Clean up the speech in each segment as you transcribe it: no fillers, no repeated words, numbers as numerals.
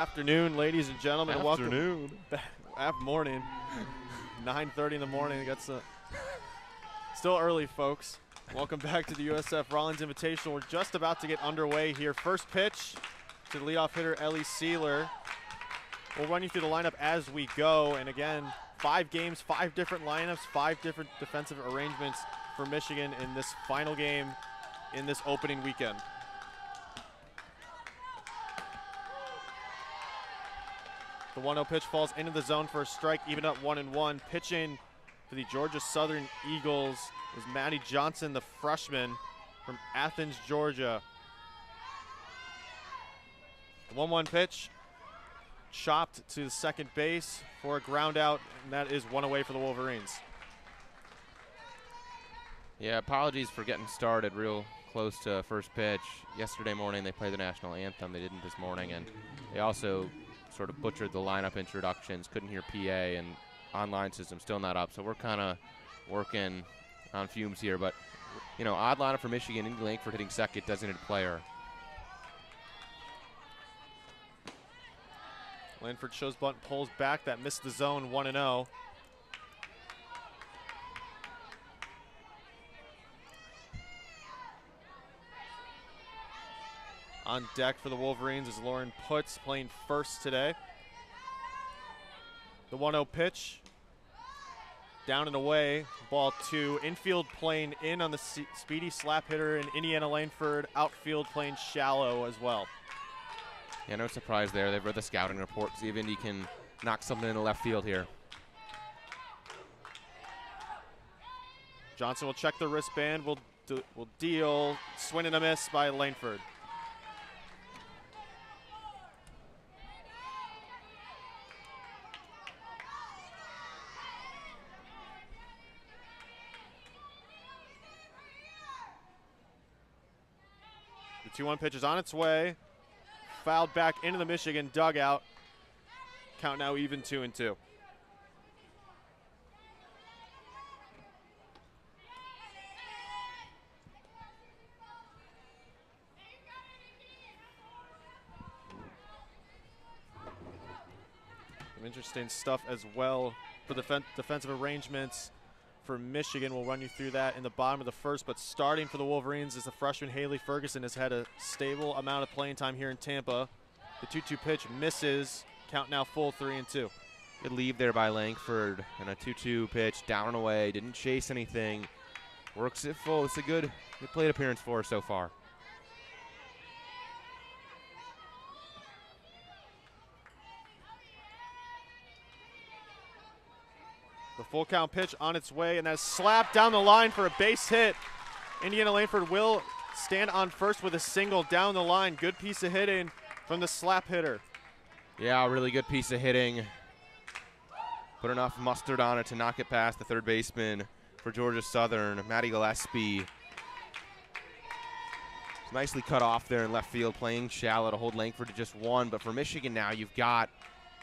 Afternoon, ladies and gentlemen. Afternoon. Welcome. Morning. 9:30 in the morning. Still early, folks. Welcome back to the USF-Rawlings Invitational. We're just about to get underway here. First pitch to the leadoff hitter, Ellie Sealer. We'll run you through the lineup as we go. And again, 5 games, 5 different lineups, 5 different defensive arrangements for Michigan in this final game in this opening weekend. The 1-0 pitch falls into the zone for a strike, even up 1-1. Pitching for the Georgia Southern Eagles is Maddie Johnson, the freshman from Athens, Georgia. The 1-1 pitch chopped to the second base for a ground out, and that is 1 away for the Wolverines. Yeah, apologies for getting started real close to first pitch. Yesterday morning they played the national anthem. They didn't this morning, and they also sort of butchered the lineup introductions, couldn't hear PA, and online system still not up. So we're kind of working on fumes here. But, you know, odd lineup for Michigan. Indy Langford hitting second, designated player. Langford shows bunt, pulls back. That missed the zone, 1-0. On deck for the Wolverines is Lauren Putz, playing first today. The 1-0 pitch, down and away, ball 2. Infield playing in on the speedy slap hitter, and Indiana Langford outfield playing shallow as well. Yeah, no surprise there. They've read the scouting report. See if Indy can knock something into left field here. Johnson will check the wristband, will deal, swing and a miss by Langford. The 2-1 pitch is on its way. Fouled back into the Michigan dugout. Count now even 2-2. Some interesting stuff as well for defensive arrangements for Michigan. We'll run you through that in the bottom of the first, but starting for the Wolverines is the freshman Haley Ferguson. Has had a stable amount of playing time here in Tampa. The 2-2 pitch misses. Count now full, 3-2. Good lead there by Langford, and a 2-2 pitch down and away. Didn't chase anything. Works it full. It's a good plate appearance for her so far. The full count pitch on its way, and that's slapped down the line for a base hit. Indiana Langford will stand on first with a single down the line. Good piece of hitting from the slap hitter. Yeah, a really good piece of hitting. Put enough mustard on it to knock it past the third baseman for Georgia Southern, Maddie Gillespie. It's nicely cut off there in left field, playing shallow to hold Langford to just 1. But for Michigan now, you've got,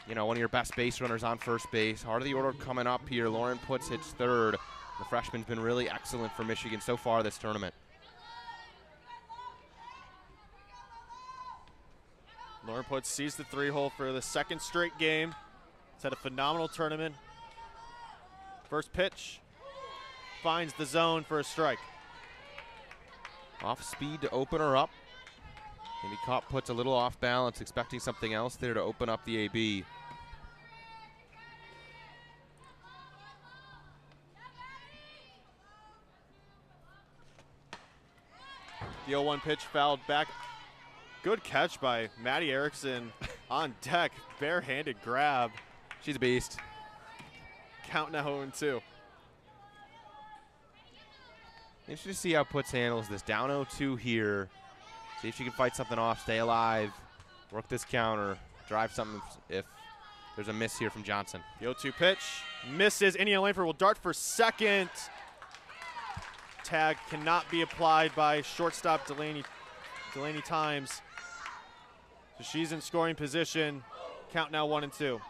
you know, one of your best base runners on first base. Heart of the order coming up here. Lauren Putz hits third. The freshman's been really excellent for Michigan so far this tournament. Lauren Putz sees the 3-hole for the second straight game. He's had a phenomenal tournament. First pitch finds the zone for a strike. Off speed to open her up. Maybe Kopp puts a little off balance, expecting something else there to open up the AB. The 0-1 pitch fouled back. Good catch by Maddie Erickson on deck. Barehanded grab. She's a beast. Count now 0-2. Interesting to see how Putz handles this. Down 0-2 here. See if she can fight something off, stay alive, work this counter, drive something if there's a miss here from Johnson. The 0-2 pitch misses. Indiana Langford will dart for second. Tag cannot be applied by shortstop Delaney Times. So she's in scoring position. Count now 1-2.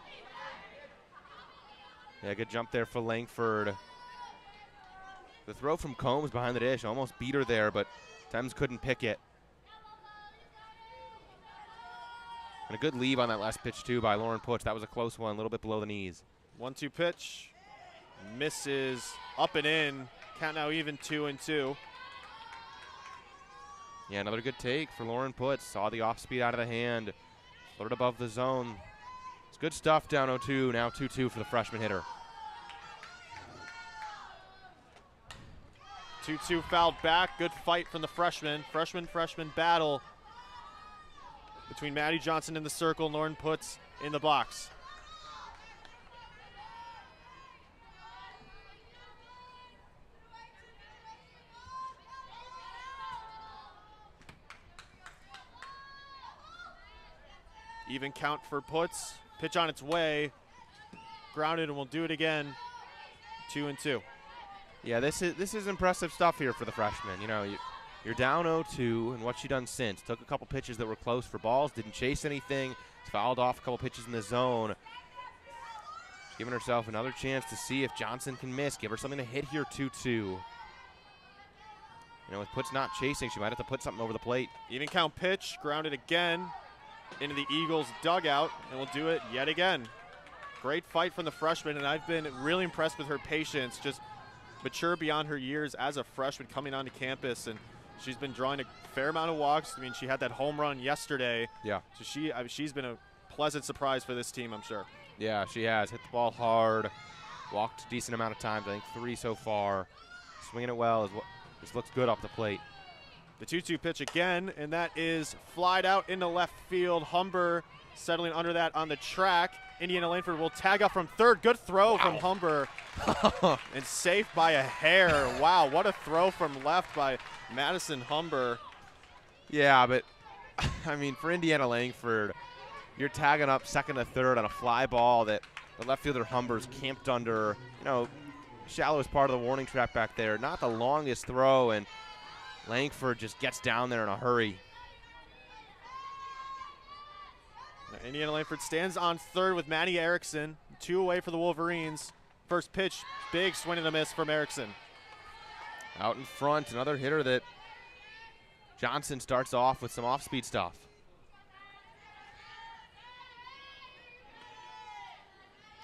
Yeah, good jump there for Langford. The throw from Combs behind the dish almost beat her there, but Thames couldn't pick it. And a good leave on that last pitch, too, by Lauren Putz. That was a close one, a little bit below the knees. 1-2 pitch. Misses up and in. Count now even 2-2. Yeah, another good take for Lauren Putz. Saw the off-speed out of the hand. Floated above the zone. It's good stuff down 0-2. Now 2-2 for the freshman hitter. 2-2 fouled back. Good fight from the freshman. Freshman battle between Maddie Johnson in the circle and Lauren Putz in the box. Even count for Putz. Pitch on its way. Grounded, and we'll do it again. 2-2. Yeah, this is impressive stuff here for the freshman. You know, you're down 0-2, and what's she done since? Took a couple pitches that were close for balls, didn't chase anything, fouled off a couple pitches in the zone. She's giving herself another chance to see if Johnson can miss. Give her something to hit here, 2-2. You know, with Putz not chasing, she might have to put something over the plate. Even count pitch, grounded again into the Eagles dugout, and we'll do it yet again. Great fight from the freshman, and I've been really impressed with her patience, just mature beyond her years as a freshman coming onto campus, and she's been drawing a fair amount of walks. I mean, she had that home run yesterday. Yeah. So she's been a pleasant surprise for this team, I'm sure. Yeah, she has. Hit the ball hard, walked a decent amount of times, I think 3 so far. Swinging it well, just looks good off the plate. The 2-2 pitch again, and that is flied out into left field. Humber settling under that on the track. Indiana Langford will tag up from third. Good throw from Humber. And safe by a hair. Wow, what a throw from left by Madison Humber. Yeah, but, I mean, for Indiana Langford, you're tagging up second to third on a fly ball that the left fielder Humber's camped under. You know, shallowest part of the warning track back there. Not the longest throw, and Langford just gets down there in a hurry. Now, Indiana Langford stands on third with Maddie Erickson. 2 away for the Wolverines. First pitch, big swing and a miss from Erickson. Out in front, another hitter that Johnson starts off with some off-speed stuff.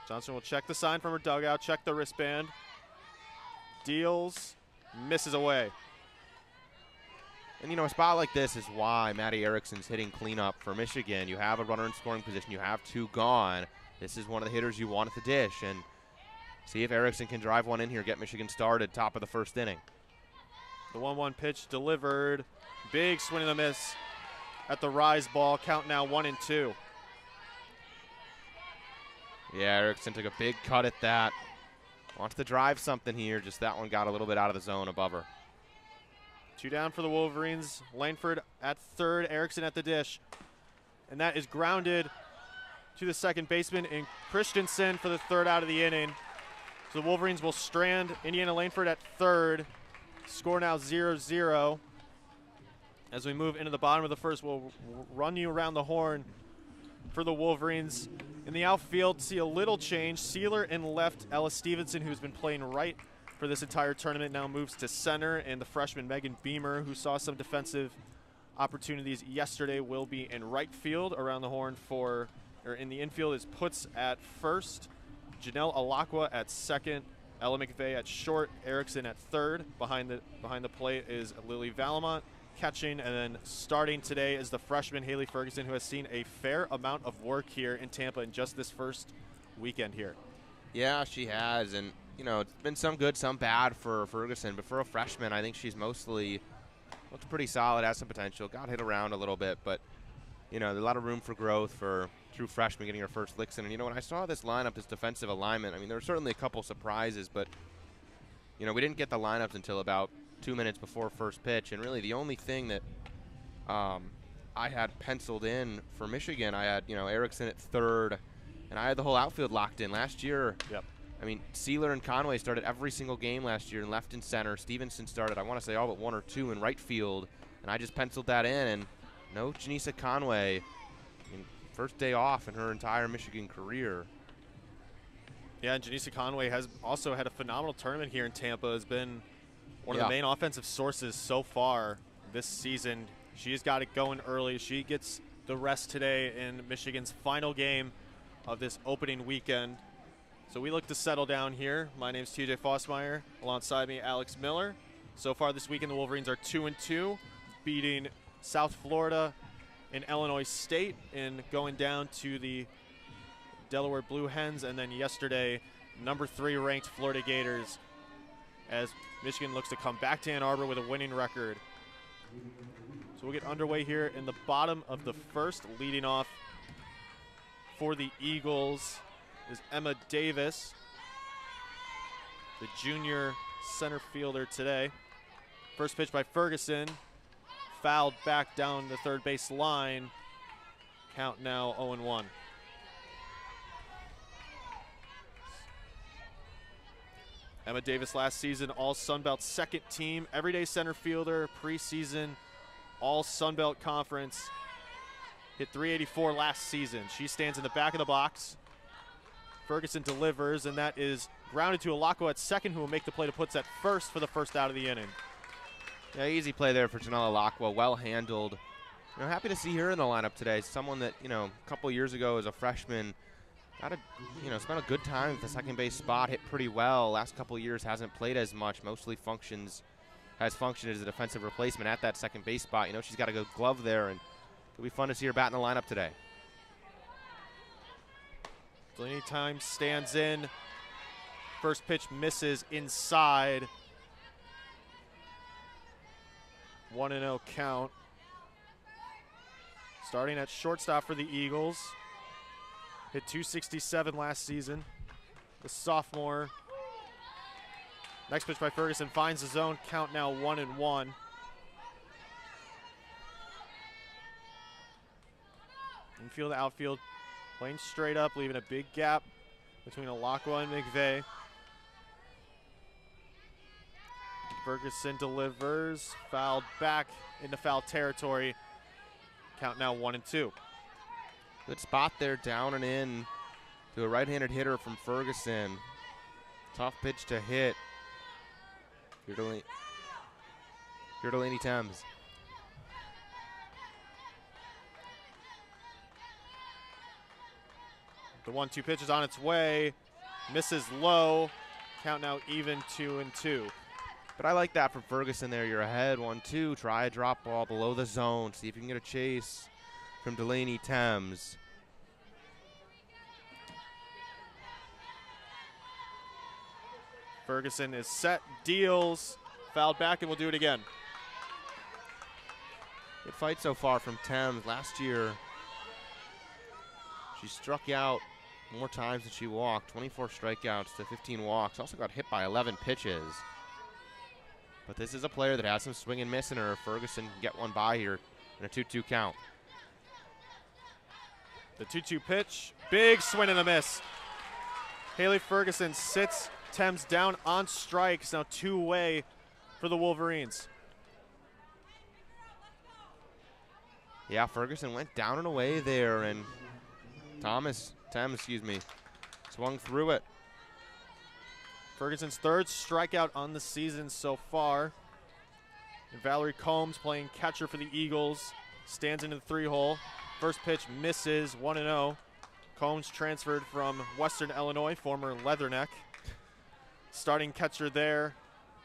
Johnson will check the sign from her dugout, check the wristband. Deals, misses away. And, you know, a spot like this is why Maddie Erickson's hitting cleanup for Michigan. You have a runner in scoring position. You have 2 gone. This is one of the hitters you want at the dish. And see if Erickson can drive one in here, get Michigan started top of the first inning. The 1-1 pitch delivered. Big swing and a miss at the rise ball. Count now 1-2. Yeah, Erickson took a big cut at that. Wants to drive something here. Just that one got a little bit out of the zone above her. 2 down for the Wolverines. Langford at third, Erickson at the dish. And that is grounded to the second baseman in Christensen for the third out of the inning. So the Wolverines will strand Indiana Langford at third. Score now 0-0. As we move into the bottom of the first, we'll run you around the horn for the Wolverines. In the outfield, see a little change. Sealer in left, Ella Stevenson, who's been playing right for this entire tournament, now moves to center, and the freshman Megan Beamer, who saw some defensive opportunities yesterday, will be in right field. Around the horn in the infield is Putz at first, Janelle Alakwa at second, Ella McVeigh at short, Erickson at third. Behind the plate is Lily Valamont catching, and then starting today is the freshman Haley Ferguson, who has seen a fair amount of work here in Tampa in just this first weekend here. Yeah, she has, and you know, it's been some good, some bad for Ferguson, but for a freshman, I think she's mostly looks pretty solid, has some potential, got hit around a little bit, but, you know, there's a lot of room for growth for true freshman getting her first licks in. And, you know, when I saw this lineup, this defensive alignment, I mean, there were certainly a couple surprises, but, you know, we didn't get the lineups until about 2 minutes before first pitch, and really the only thing that I had penciled in for Michigan, I had, you know, Erickson at third, and I had the whole outfield locked in. Last year, I mean, Sealer and Conway started every single game last year in left and center. Stevenson started, I want to say, all but 1 or 2 in right field, and I just penciled that in, and no Janisa Conway. I mean, first day off in her entire Michigan career. Yeah, and Janisa Conway has also had a phenomenal tournament here in Tampa, has been one of the main offensive sources so far this season. She's got it going early. She gets the rest today in Michigan's final game of this opening weekend. So we look to settle down here. My name is TJ Fossmeyer. Alongside me, Alex Miller. So far this weekend, the Wolverines are 2-2, beating South Florida and Illinois State and going down to the Delaware Blue Hens, and then yesterday, number 3 ranked Florida Gators, as Michigan looks to come back to Ann Arbor with a winning record. So we'll get underway here in the bottom of the first. Leading off for the Eagles is Emma Davis, the junior center fielder today. First pitch by Ferguson, fouled back down the third base line. Count now 0-1. Emma Davis last season all Sunbelt second team, everyday center fielder, preseason all Sunbelt Conference. Hit .384 last season. She stands in the back of the box. Ferguson delivers, and that is grounded to Alako at second, who will make the play to put at first for the first out of the inning. Yeah, easy play there for Janelle Alakwa, well handled. Happy to see her in the lineup today. Someone that, a couple years ago as a freshman spent a good time at the second base spot, hit pretty well. Last couple years hasn't played as much, mostly has functioned as a defensive replacement at that second base spot. She's got a good glove there, and it'll be fun to see her bat in the lineup today. Delaney Times stands in. First pitch misses inside. 1-0 count. Starting at shortstop for the Eagles. Hit .267 last season. The sophomore. Next pitch by Ferguson finds the zone. Count now 1-1. Infield, outfield, playing straight up, leaving a big gap between Alakwa and McVeigh. Ferguson delivers, fouled back into foul territory. Count now 1-2. Good spot there, down and in to a right-handed hitter from Ferguson. Tough pitch to hit. Here Delaney Thames. The 1-2 pitch is on its way. Misses low. Count now even 2-2. But I like that from Ferguson there. You're ahead 1-2. Try a drop ball below the zone. See if you can get a chase from Delaney Thames. Ferguson is set, deals, fouled back, and will do it again. Good fight so far from Thames. Last year, she struck out more times than she walked. 24 strikeouts to 15 walks. Also got hit by 11 pitches. But this is a player that has some swing and miss in her. Ferguson can get one by here in a 2-2 count. The 2-2 pitch, big swing and a miss. Haley Ferguson sits Thames down on strikes, now 2-away for the Wolverines. Yeah, Ferguson went down and away there, and Thames, swung through it. Ferguson's third strikeout on the season so far. And Valerie Combs, playing catcher for the Eagles, stands into the 3-hole. First pitch misses, 1-0. Combs transferred from Western Illinois, former Leatherneck. Starting catcher there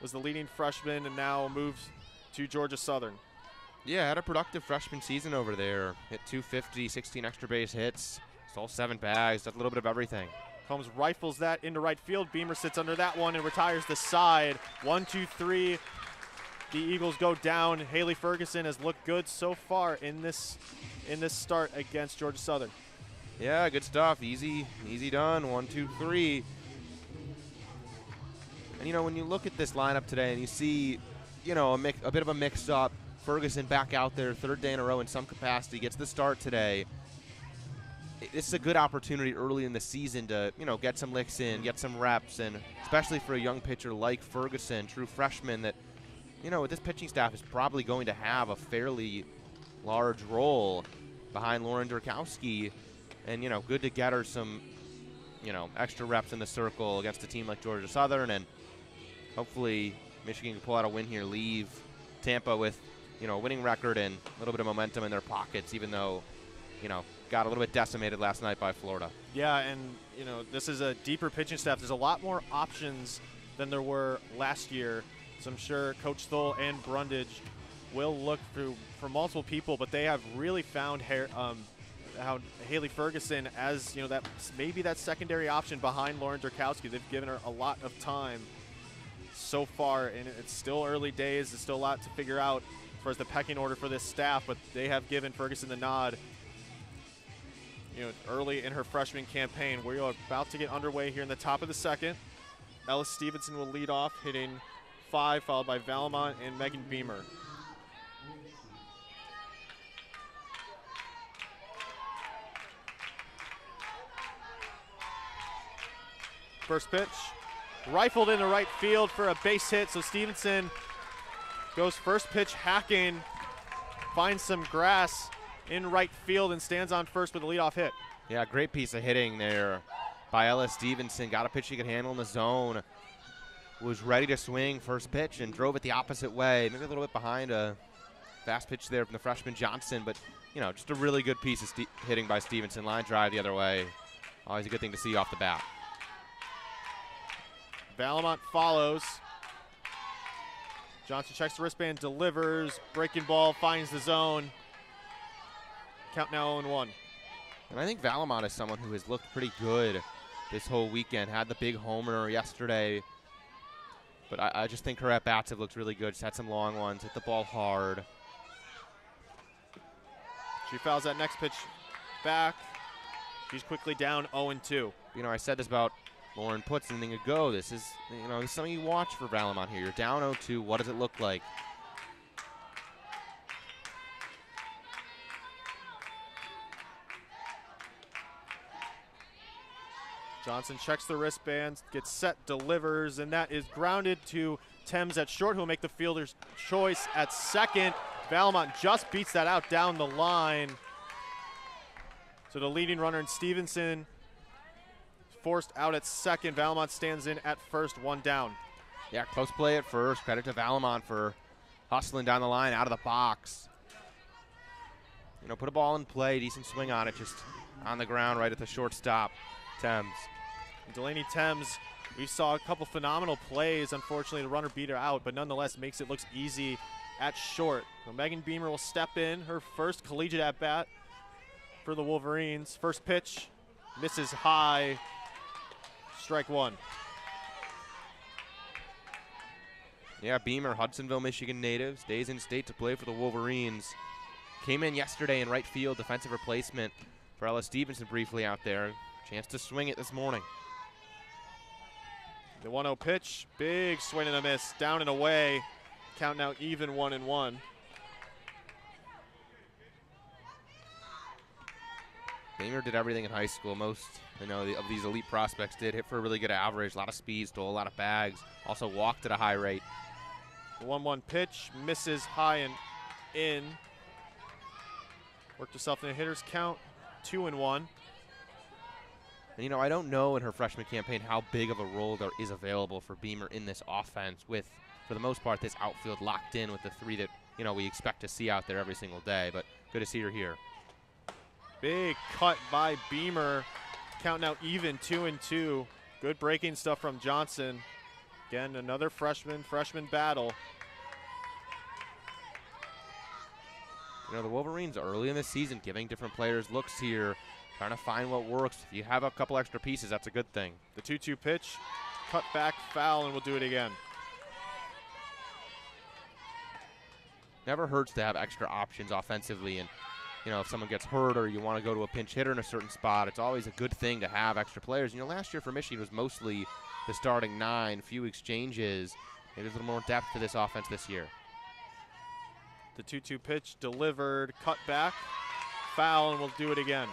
was the leading freshman and now moves to Georgia Southern. Yeah, had a productive freshman season over there. Hit .250, 16 extra base hits, stole 7 bags, does a little bit of everything. Combs rifles that into right field. Beamer sits under that one and retires the side. 1-2-3. The Eagles go down. Haley Ferguson has looked good so far in this start against Georgia Southern. Yeah, good stuff. Easy done. 1-2-3. And when you look at this lineup today and you see, a bit of a mix-up. Ferguson back out there, third day in a row in some capacity, gets the start today. This is a good opportunity early in the season to, get some licks in, get some reps, and especially for a young pitcher like Ferguson, true freshman that, with this pitching staff is probably going to have a fairly large role behind Lauren Durkowski. And, good to get her some, extra reps in the circle against a team like Georgia Southern, and hopefully Michigan can pull out a win here, leave Tampa with, a winning record and a little bit of momentum in their pockets, even though got a little bit decimated last night by Florida. Yeah, and, this is a deeper pitching staff. There's a lot more options than there were last year. So I'm sure Coach Thole and Brundage will look for multiple people, but they have really found how Haley Ferguson as, that maybe that secondary option behind Lauren Durkowski. They've given her a lot of time so far, and it's still early days. There's still a lot to figure out as far as the pecking order for this staff, but they have given Ferguson the nod early in her freshman campaign. We are about to get underway here in the top of the second. Ellis Stevenson will lead off, hitting 5, followed by Valamont and Megan Beamer. First pitch, rifled into right field for a base hit, so Stevenson goes first pitch hacking, finds some grass in right field and stands on first with a leadoff hit. Yeah, great piece of hitting there by Ellis Stevenson. Got a pitch he could handle in the zone. Was ready to swing first pitch and drove it the opposite way. Maybe a little bit behind a fast pitch there from the freshman Johnson, but just a really good piece of hitting by Stevenson. Line drive the other way. Always a good thing to see off the bat. Valamont follows. Johnson checks the wristband, delivers. Breaking ball finds the zone. Count now 0-1. And I think Valamont is someone who has looked pretty good this whole weekend. Had the big homer yesterday. But I just think her at-bats have looked really good. She's had some long ones, hit the ball hard. She fouls that next pitch back. She's quickly down 0-2. I said this about Lauren Putz inning ago. This is, something you watch for Valamont here. You're down 0-2. What does it look like? Johnson checks the wristbands, gets set, delivers, and that is grounded to Thames at short, who will make the fielder's choice at second. Valamont just beats that out down the line. So the leading runner in Stevenson forced out at second. Valamont stands in at first, 1 down. Yeah, close play at first. Credit to Valamont for hustling down the line, out of the box. Put a ball in play, decent swing on it, just on the ground right at the shortstop. Thames. Delaney Thames, we saw a couple phenomenal plays. Unfortunately, the runner beat her out, but nonetheless makes it look easy at short. So Megan Beamer will step in, her first collegiate at-bat for the Wolverines. First pitch, misses high, strike 1. Yeah, Beamer, Hudsonville, Michigan native, stays in state to play for the Wolverines. Came in yesterday in right field, defensive replacement for Ellis Stevenson briefly out there. Chance to swing it this morning. The 1-0 pitch, big swing and a miss, down and away. Count now even 1-1. Beamer did everything in high school. Most, of these elite prospects did. Hit for a really good average, a lot of speed, stole a lot of bags. Also walked at a high rate. The 1-1 pitch, misses high and in. Worked herself in a hitter's count, 2-1. And, I don't know in her freshman campaign how big of a role there is available for Beamer in this offense with, for the most part, this outfield locked in with the 3 that, we expect to see out there every single day. But good to see her here. Big cut by Beamer. Count now even, 2-2. Good breaking stuff from Johnson. Again, another freshman battle. The Wolverines early in the season giving different players looks here. Trying to find what works. If you have a couple extra pieces, that's a good thing. The 2-2 pitch, cut back, foul, and we'll do it again. Never hurts to have extra options offensively. And, if someone gets hurt or you want to go to a pinch hitter in a certain spot, it's always a good thing to have extra players. Last year for Michigan was mostly the starting 9, few exchanges. Maybe there's a little more depth to this offense this year. The 2-2 pitch delivered, cut back, foul, and we'll do it again.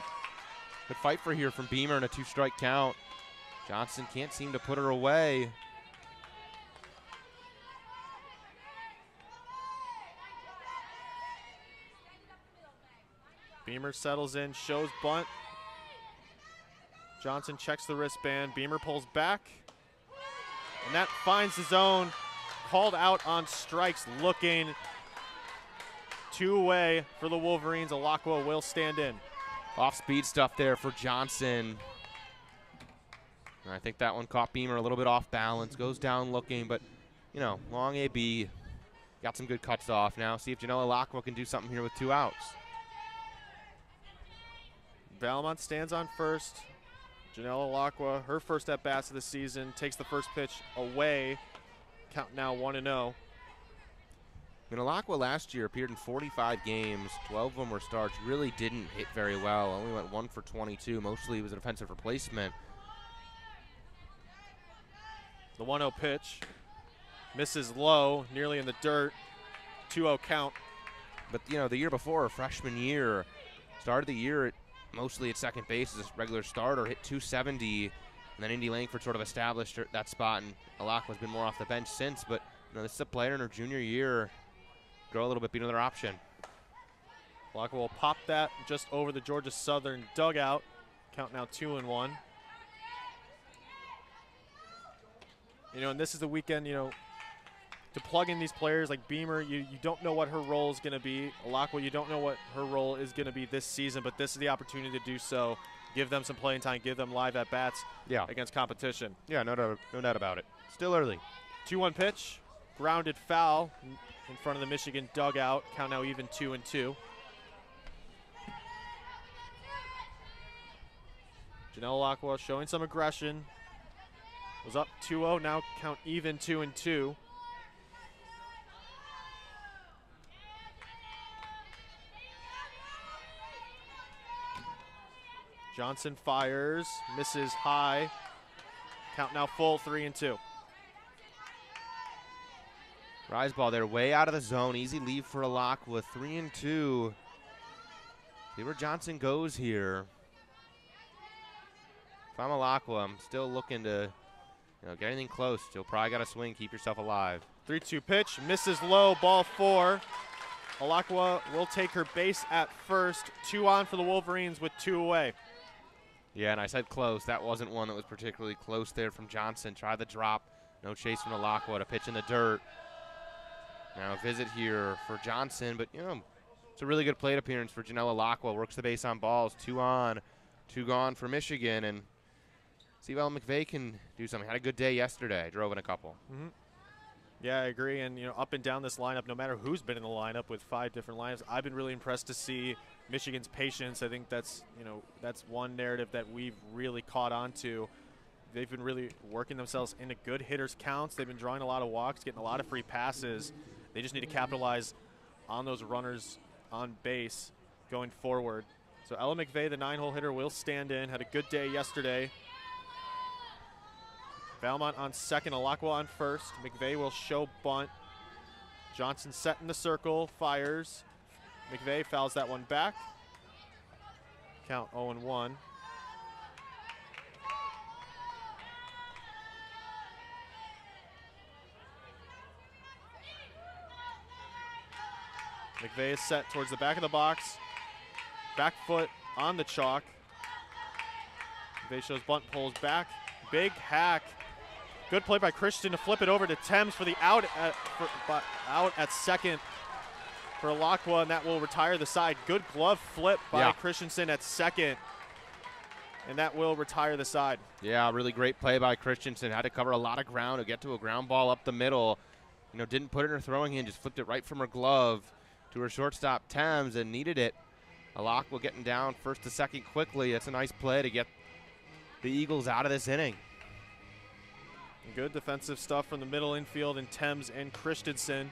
Good fight for here from Beamer in a 2-strike count. Johnson can't seem to put her away. Beamer settles in, shows bunt. Johnson checks the wristband. Beamer pulls back. And that finds the zone. Called out on strikes, looking 2 away for the Wolverines. Alakwa will stand in. Off-speed stuff there for Johnson. And I think that one caught Beamer a little bit off balance. Goes down looking, but, you know, long AB. Got some good cuts off now. See if Janela Lacqua can do something here with 2 outs. Valmont stands on first. Janela Lacqua, her first at-bats of the season, takes the first pitch away. Count now 1-0. Lacqua last year appeared in 45 games. 12 of them were starts. Really didn't hit very well. Only went 1 for 22. Mostly was an offensive replacement. The 1-0 pitch. Misses low, nearly in the dirt. 2-0 count. But, you know, the year before, freshman year, started the year mostly at second base as a regular starter, hit 270. And then Indy Langford sort of established that spot, and Lacqua's been more off the bench since. But, you know, this is a player in her junior year. Grow a little bit, be another option. Lacqua will pop that just over the Georgia Southern dugout. Count now 2-1. You know, and this is the weekend, you know, to plug in these players like Beamer, you don't know what her role is going to be. Lacqua, you don't know what her role is going to be this season, but this is the opportunity to do so. Give them some playing time, give them live at-bats against competition. Yeah, no doubt about it. Still early. 2-1 pitch, grounded foul in front of the Michigan dugout. Count now even 2-2. Janela Lacqua showing some aggression. Was up 2-0, now count even 2-2. Johnson fires, misses high. Count now full 3-2. Rise ball there, way out of the zone. Easy leave for Lacqua, 3-2. See where Johnson goes here. If I'm Lacqua, I'm still looking to, you know, get anything close. You'll probably got to swing, keep yourself alive. 3-2 pitch, misses low, ball 4. Lacqua will take her base at first. 2 on for the Wolverines with 2 away. Yeah, and I said close. That wasn't one that was particularly close there from Johnson. Try the drop. No chase from Lacqua to pitch in the dirt. Now a visit here for Johnson, but, you know, it's a really good plate appearance for Janela Lacqua. Works the base on balls. 2 on, 2 gone for Michigan, and see if Ellen McVeigh can do something. Had a good day yesterday. Drove in a couple. Yeah, I agree. And, you know, up and down this lineup, no matter who's been in the lineup with 5 different lineups, I've been really impressed to see Michigan's patience. I think that's, you know, that's one narrative that we've really caught on to. They've been really working themselves into good hitters counts. They've been drawing a lot of walks, getting a lot of free passes. They just need to capitalize on those runners on base going forward. So Ella McVeigh, the 9-hole hitter, will stand in. Had a good day yesterday. Valmont on second, Lacqua on first. McVeigh will show bunt. Johnson set in the circle, fires. McVeigh fouls that one back. Count 0-1. McVeigh is set towards the back of the box. Back foot on the chalk. McVeigh shows bunt, pulls back. Big hack. Good play by Christian to flip it over to Thames for the out at second for Lacqua, and that will retire the side. Good glove flip by Christensen at second, and that will retire the side. Yeah, really great play by Christensen. Had to cover a lot of ground to get to a ground ball up the middle. You know, didn't put it in her throwing hand, just flipped it right from her glove to her shortstop Thames and needed it. Lacqua getting down first to second quickly. That's a nice play to get the Eagles out of this inning. Good defensive stuff from the middle infield and Thames and Christensen.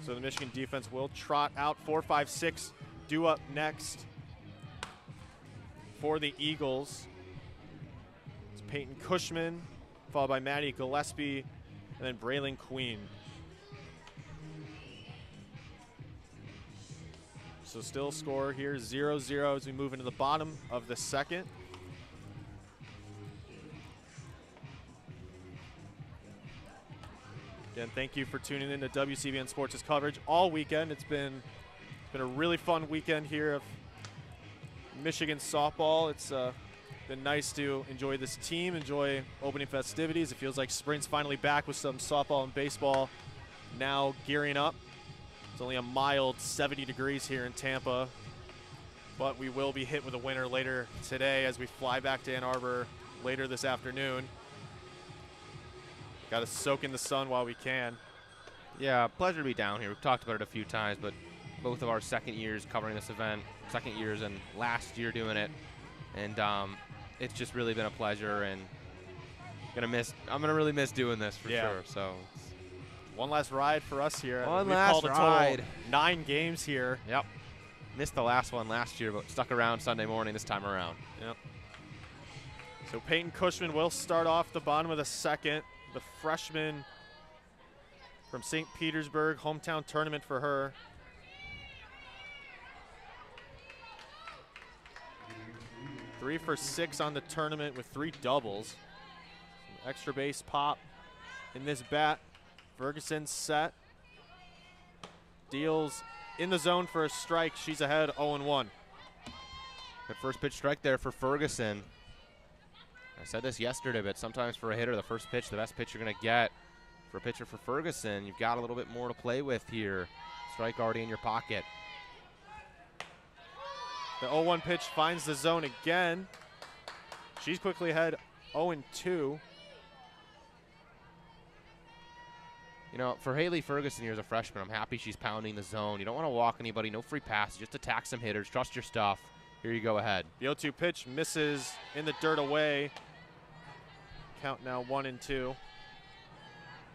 So the Michigan defense will trot out 4, 5, 6 due up next for the Eagles. It's Peyton Cushman, followed by Maddie Gillespie, and then Braylon Queen. So still score here 0-0 as we move into the bottom of the second. Again, thank you for tuning in to WCBN Sports' coverage all weekend. It's been a really fun weekend here of Michigan softball. It's been nice to enjoy this team, enjoy opening festivities. It feels like spring's finally back with some softball and baseball now gearing up. It's only a mild 70 degrees here in Tampa, but we will be hit with a winter later today as we fly back to Ann Arbor later this afternoon. Got to soak in the sun while we can. Yeah, pleasure to be down here. We've talked about it a few times, but both of our second years covering this event, second years and last year doing it, and it's just really been a pleasure, and I'm gonna really miss doing this for sure. So one last ride for us here. One We've last called a ride. total 9 games here. Yep. Missed the last one last year, but stuck around Sunday morning this time around. Yep. So Peyton Cushman will start off the bottom of the second. The freshman from St. Petersburg, hometown tournament for her. Three for 6 on the tournament with 3 doubles. Some extra base pop in this bat. Ferguson set. Deals in the zone for a strike. She's ahead 0-1. Good first pitch strike there for Ferguson. I said this yesterday, but sometimes for a hitter, the first pitch, the best pitch you're going to get. For a pitcher for Ferguson, you've got a little bit more to play with here. Strike already in your pocket. The 0-1 pitch finds the zone again. She's quickly ahead 0-2. You know, for Haley Ferguson here as a freshman, I'm happy she's pounding the zone. You don't want to walk anybody, no free passes, just attack some hitters, trust your stuff. Here you go ahead. The 0-2 pitch misses in the dirt away. Count now 1-2.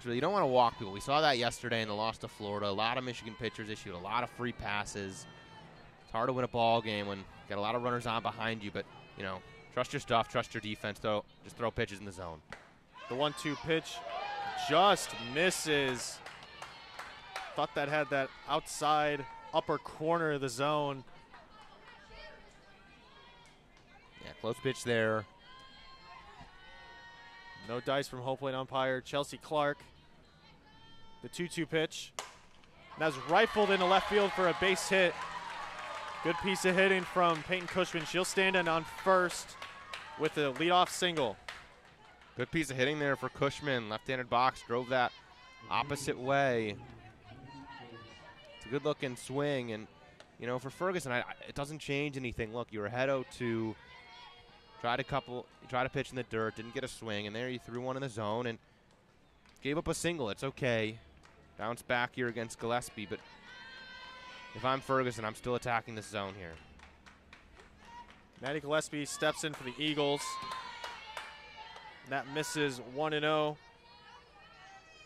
So you don't want to walk people. We saw that yesterday in the loss to Florida. A lot of Michigan pitchers issued a lot of free passes. It's hard to win a ball game when you got a lot of runners on behind you, but, you know, trust your stuff, trust your defense, just throw pitches in the zone. The 1-2 pitch just misses. Thought that had that outside upper corner of the zone. Yeah, close pitch there. No dice from home plate umpire Chelsea Clark. The 2-2 pitch. That's rifled into left field for a base hit. Good piece of hitting from Peyton Cushman. She'll stand in on first with a leadoff single. Good piece of hitting there for Cushman. Left-handed box, drove that opposite way. It's a good-looking swing, and you know, for Ferguson, it doesn't change anything. Look, you were ahead 0-2. Tried to pitch in the dirt, didn't get a swing, and there you threw one in the zone and gave up a single. It's okay. Bounce back here against Gillespie, but if I'm Ferguson, I'm still attacking this zone here. Maddie Gillespie steps in for the Eagles. That misses 1-0.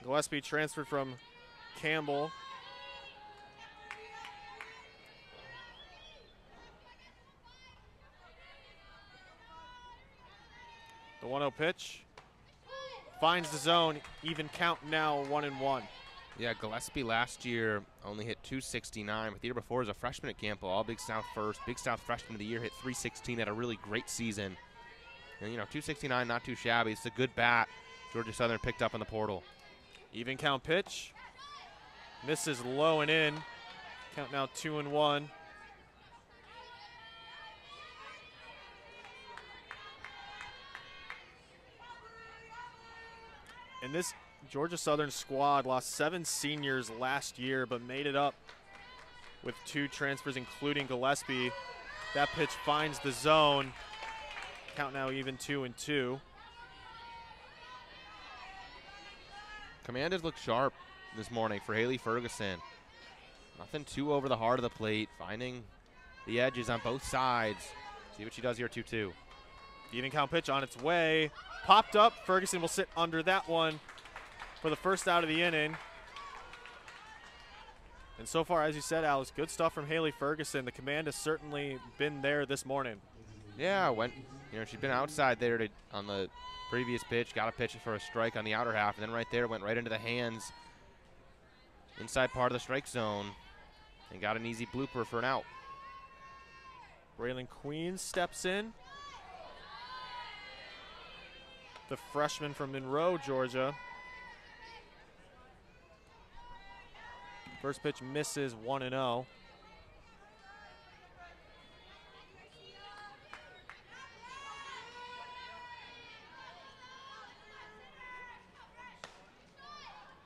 Gillespie transferred from Campbell. The 1-0 pitch finds the zone. Even count now 1-1. Yeah, Gillespie last year only hit .269, but the year before as a freshman at Campbell, all Big South first. Big South freshman of the year, hit .316, had a really great season. And you know, .269, not too shabby. It's a good bat. Georgia Southern picked up in the portal. Even count pitch. Misses low and in. Count now 2-1. And this Georgia Southern squad lost 7 seniors last year, but made it up with 2 transfers, including Gillespie. That pitch finds the zone. Count now even 2-2. Commanders look sharp this morning for Haley Ferguson. Nothing too over the heart of the plate, finding the edges on both sides. See what she does here, 2-2. Even count pitch on its way. Popped up. Ferguson will sit under that one for the first out of the inning. And so far, as you said, Alex, good stuff from Haley Ferguson. The command has certainly been there this morning. Yeah, she'd been outside there on the previous pitch, got a pitch for a strike on the outer half, and then right there went right into the hands, inside part of the strike zone, and got an easy blooper for an out. Braylon Queen steps in. The freshman from Monroe, Georgia. First pitch misses 1-0.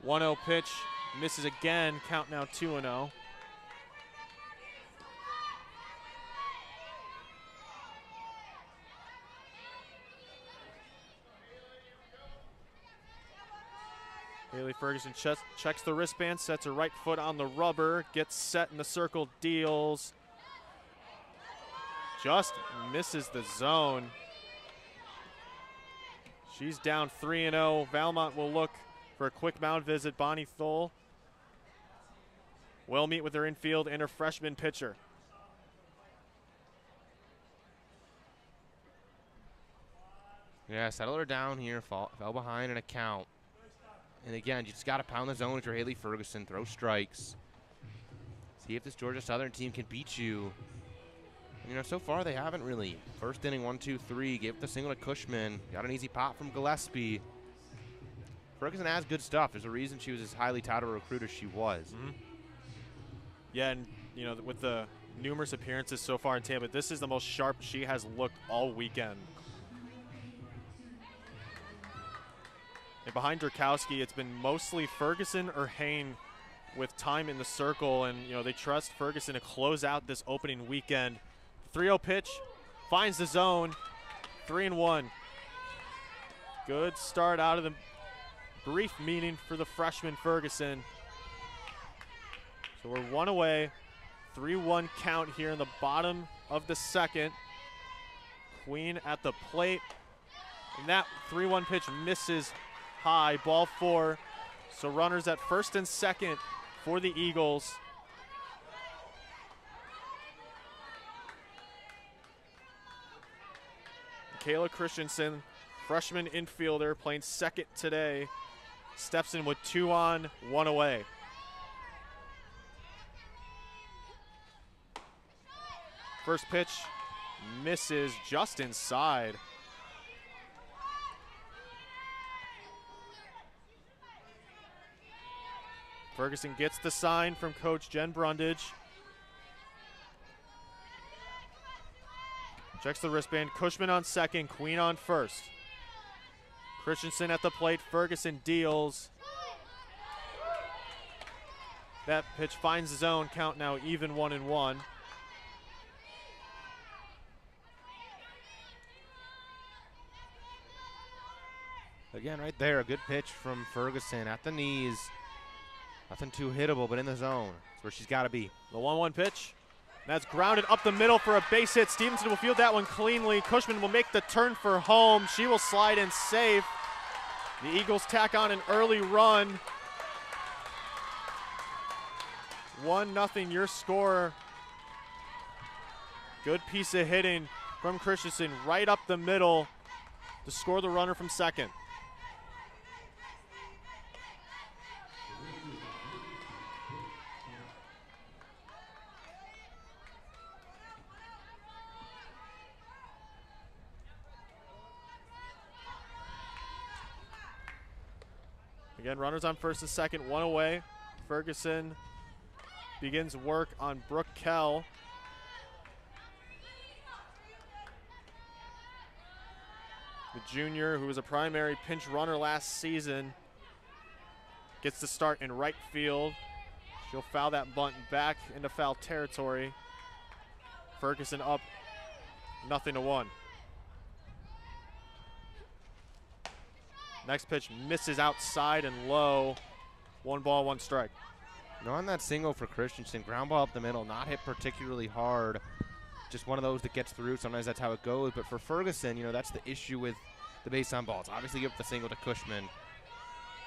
One 0 pitch misses again. Count now 2-0. Haley Ferguson checks the wristband, sets her right foot on the rubber, gets set in the circle, deals. Just misses the zone. She's down 3-0. Valmont will look for a quick mound visit. Bonnie Thole will meet with her infield and her freshman pitcher. Yeah, settle her down here. Fell behind an account. And again, you just got to pound the zone with your Haley Ferguson. Throw strikes. See if this Georgia Southern team can beat you. And, you know, so far they haven't really. First inning, 1-2-3. Gave the single to Cushman. Got an easy pop from Gillespie. Ferguson has good stuff. There's a reason she was as highly touted a recruit as she was. Mm-hmm. Yeah, and, you know, with the numerous appearances so far in Tampa, this is the most sharp she has looked all weekend. And behind Drakowski, it's been mostly Ferguson or Hain with time in the circle, and you know they trust Ferguson to close out this opening weekend. 3-0 pitch, finds the zone, 3-1. Good start out of the brief meeting for the freshman Ferguson. So we're one away, 3-1 count here in the bottom of the second. Queen at the plate, and that 3-1 pitch misses high, ball 4. So runners at first and second for the Eagles. Kayla Christensen, freshman infielder, playing second today, steps in with 2 on, 1 away. First pitch misses just inside. Ferguson gets the sign from Coach Jen Brundage. Checks the wristband. Cushman on second, Queen on first. Christensen at the plate. Ferguson deals. That pitch finds the zone. Count now even 1-1. Again, right there, a good pitch from Ferguson at the knees. Nothing too hittable, but in the zone. That's where she's got to be. The 1-1 pitch. That's grounded up the middle for a base hit. Stevenson will field that one cleanly. Cushman will make the turn for home. She will slide in safe. The Eagles tack on an early run. 1-0 your score. Good piece of hitting from Christensen right up the middle to score the runner from second. Again, runners on first and second, 1 away. Ferguson begins work on Brooke Kell. The junior, who was a primary pinch runner last season, gets to start in right field. She'll foul that bunt back into foul territory. Ferguson up 0-1. Next pitch misses outside and low. 1 ball, 1 strike. You know, on that single for Christensen, ground ball up the middle, not hit particularly hard. Just one of those that gets through. Sometimes that's how it goes. But for Ferguson, you know, that's the issue with the base on balls. Obviously, give up the single to Cushman,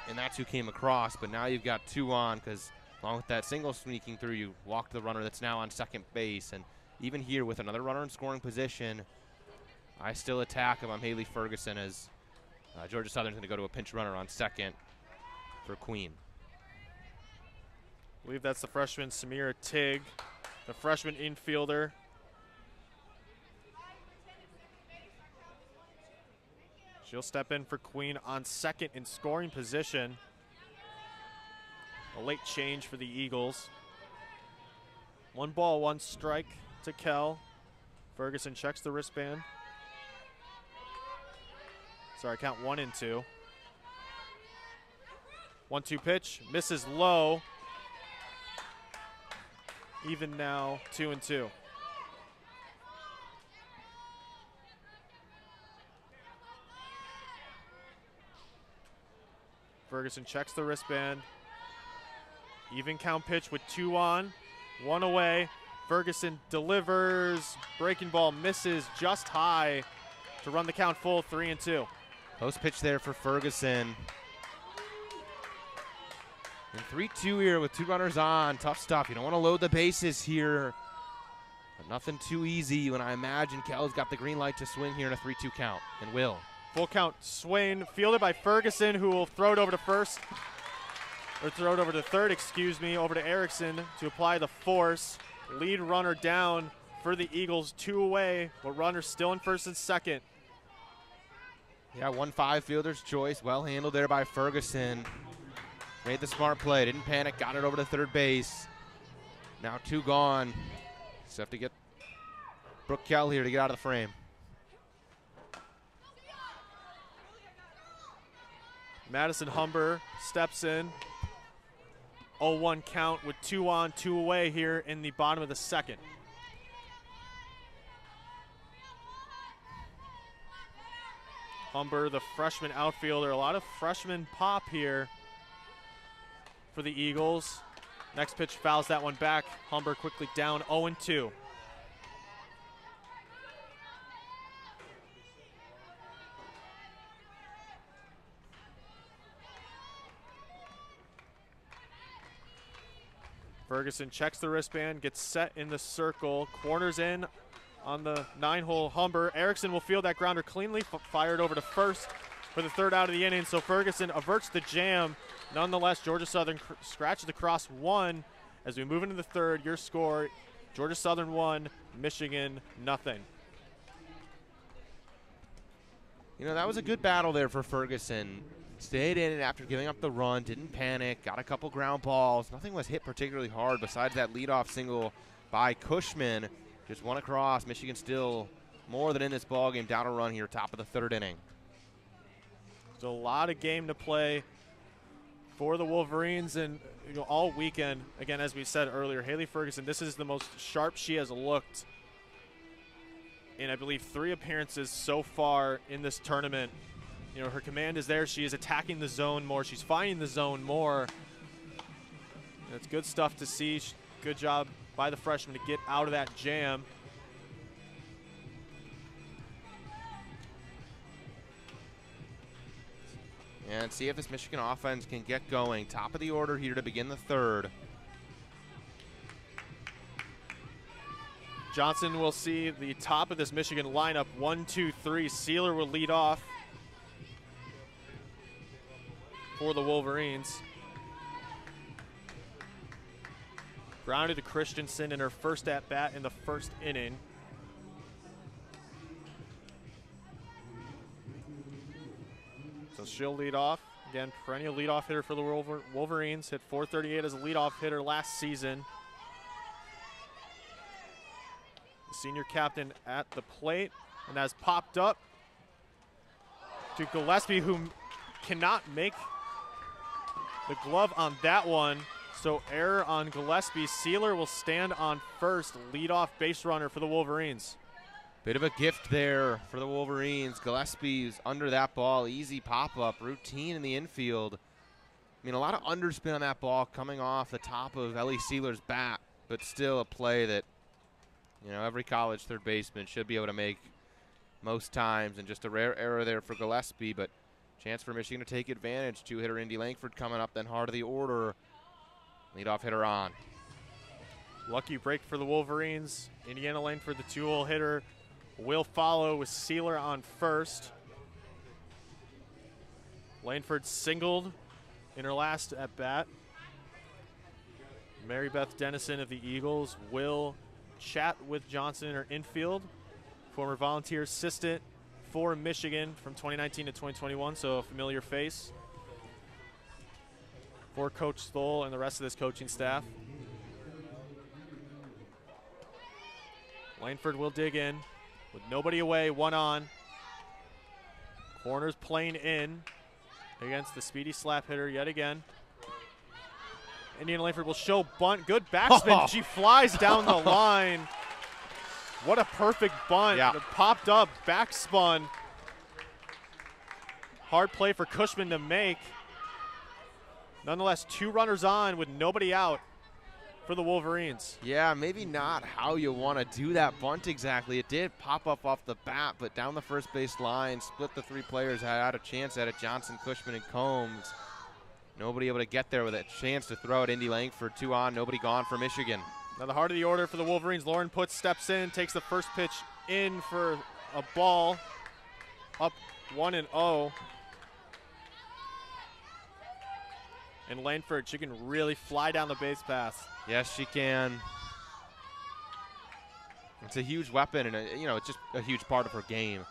and that's who came across. But now you've got 2 on because along with that single sneaking through, you walk the runner that's now on second base. And even here with another runner in scoring position, I still attack if I'm Haley Ferguson as Georgia Southern's going to go to a pinch runner on second for Queen. I believe that's the freshman Samira Tigg, the freshman infielder. She'll step in for Queen on second in scoring position. A late change for the Eagles. 1 ball, 1 strike to Kell. Ferguson checks the wristband. Sorry, count 1 and 2. 1-2 pitch, misses low. Even now, 2-2. Ferguson checks the wristband. Even count pitch with 2 on, 1 away. Ferguson delivers. Breaking ball misses just high to run the count full, 3-2. Post pitch there for Ferguson. And 3-2 here with 2 runners on. Tough stuff. You don't want to load the bases here. But nothing too easy when I imagine Kel's got the green light to swing here in a 3-2 count. And will. Full count swing, fielded by Ferguson, who will throw it over to first. Or throw it over to third, excuse me, over to Erickson to apply the force. Lead runner down for the Eagles, 2 away, but runner still in first and second. Yeah, 1-5 fielder's choice. Well handled there by Ferguson. Made the smart play, didn't panic, got it over to third base. Now 2 gone. Just have to get Brooke Kell here to get out of the frame. Madison Humber steps in. 0-1 count with 2 on, 2 away here in the bottom of the second. Humber, the freshman outfielder. A lot of freshman pop here for the Eagles. Next pitch fouls that one back. Humber quickly down 0-2. Ferguson checks the wristband, gets set in the circle, corners in on the 9-hole. Humber. Erickson will field that grounder cleanly, fired over to first for the 3rd out of the inning. So Ferguson averts the jam. Nonetheless, Georgia Southern scratches across 1 as we move into the 3rd. Your score, Georgia Southern 1, Michigan nothing. You know, that was a good battle there for Ferguson. Stayed in after giving up the run, didn't panic, got a couple ground balls. Nothing was hit particularly hard besides that leadoff single by Cushman. Just 1 across. Michigan still more than in this ballgame. Down a run here, top of the 3rd inning. There's a lot of game to play for the Wolverines, and all weekend, again, as we said earlier, Haley Ferguson, this is the most sharp she has looked in, I believe, 3 appearances so far in this tournament. You know, her command is there. She is attacking the zone more. She's finding the zone more. And it's good stuff to see. Good job by the freshman to get out of that jam. And see if this Michigan offense can get going. Top of the order here to begin the 3rd. Johnson will see the top of this Michigan lineup. 1, 2, 3. Sealer will lead off for the Wolverines. Grounded to Christensen in her first at-bat in the 1st inning. So she'll lead off. Again, perennial leadoff hitter for the Wolverines. Hit .438 as a leadoff hitter last season. The senior captain at the plate and has popped up to Gillespie, who cannot make the glove on that one. So error on Gillespie. Sealer will stand on first, leadoff base runner for the Wolverines. Bit of a gift there for the Wolverines. Gillespie's under that ball. Easy pop-up, routine in the infield. I mean, a lot of underspin on that ball coming off the top of Ellie Sealer's bat, but still a play that, you know, every college third baseman should be able to make most times, and just a rare error there for Gillespie, but chance for Michigan to take advantage. 2-hitter Indy Langford coming up, then heart of the order. Leadoff hitter on. Lucky break for the Wolverines. Indiana Langford, the 2-hole hitter, will follow with Sealer on first. Langford singled in her last at bat. Mary Beth Dennison of the Eagles will chat with Johnson in her infield. Former volunteer assistant for Michigan from 2019 to 2021, so a familiar face for Coach Stoll and the rest of this coaching staff. Langford will dig in with nobody away, 1 on. Corners plane in against the speedy slap hitter yet again. Indiana Langford will show bunt. Good backspin. She flies down the line. What a perfect bunt. Yeah. It popped up, backspun. Hard play for Cushman to make. Nonetheless, 2 runners on with nobody out for the Wolverines. Yeah, maybe not how you want to do that bunt exactly. It did pop up off the bat, but down the first base line, split the 3 players, had a chance at it, Johnson, Cushman, and Combs. Nobody able to get there with a chance to throw it. Indy Langford 2 on, nobody gone for Michigan. Now the heart of the order for the Wolverines. Lauren Putz steps in, takes the first pitch in for a ball. Up 1-0. And Langford, she can really fly down the base paths. Yes, she can. It's a huge weapon, and it's just a huge part of her game.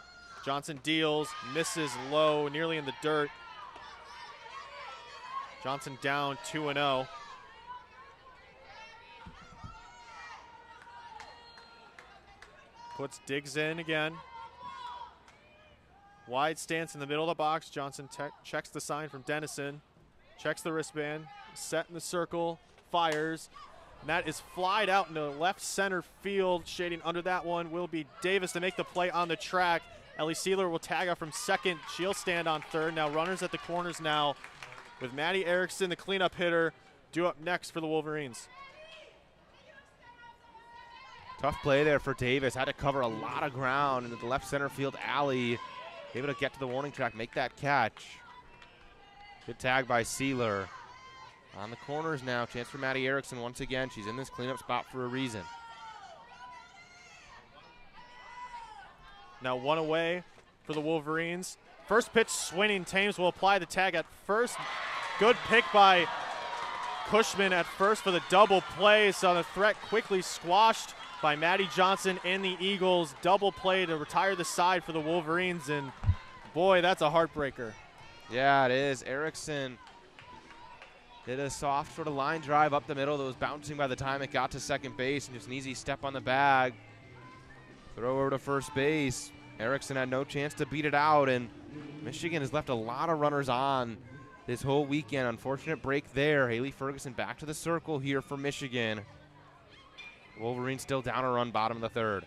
Johnson deals, misses low, nearly in the dirt. Johnson down 2-0. Putz digs in again. Wide stance in the middle of the box. Johnson checks the sign from Dennison. Checks the wristband. Set in the circle. Fires. And that is flied out into left center field. Shading under that one will be Davis to make the play on the track. Ellie Sealer will tag out from second. She'll stand on third. Now runners at the corners now with Maddie Erickson, the cleanup hitter, due up next for the Wolverines. Tough play there for Davis. Had to cover a lot of ground into the left center field alley. Able to get to the warning track, make that catch. Good tag by Sealer. On the corners now, chance for Maddie Erickson once again. She's in this cleanup spot for a reason. Now 1 away for the Wolverines. First pitch swinging. Thames will apply the tag at first. Good pick by Cushman at first for the double play. So the threat quickly squashed by Maddie Johnson and the Eagles. Double play to retire the side for the Wolverines. And boy, that's a heartbreaker. Yeah, it is. Erickson did a soft sort of line drive up the middle that was bouncing by the time it got to second base, and just an easy step on the bag. Throw over to first base. Erickson had no chance to beat it out, and Michigan has left a lot of runners on this whole weekend. Unfortunate break there. Haley Ferguson back to the circle here for Michigan. Wolverines still down a run, bottom of the third.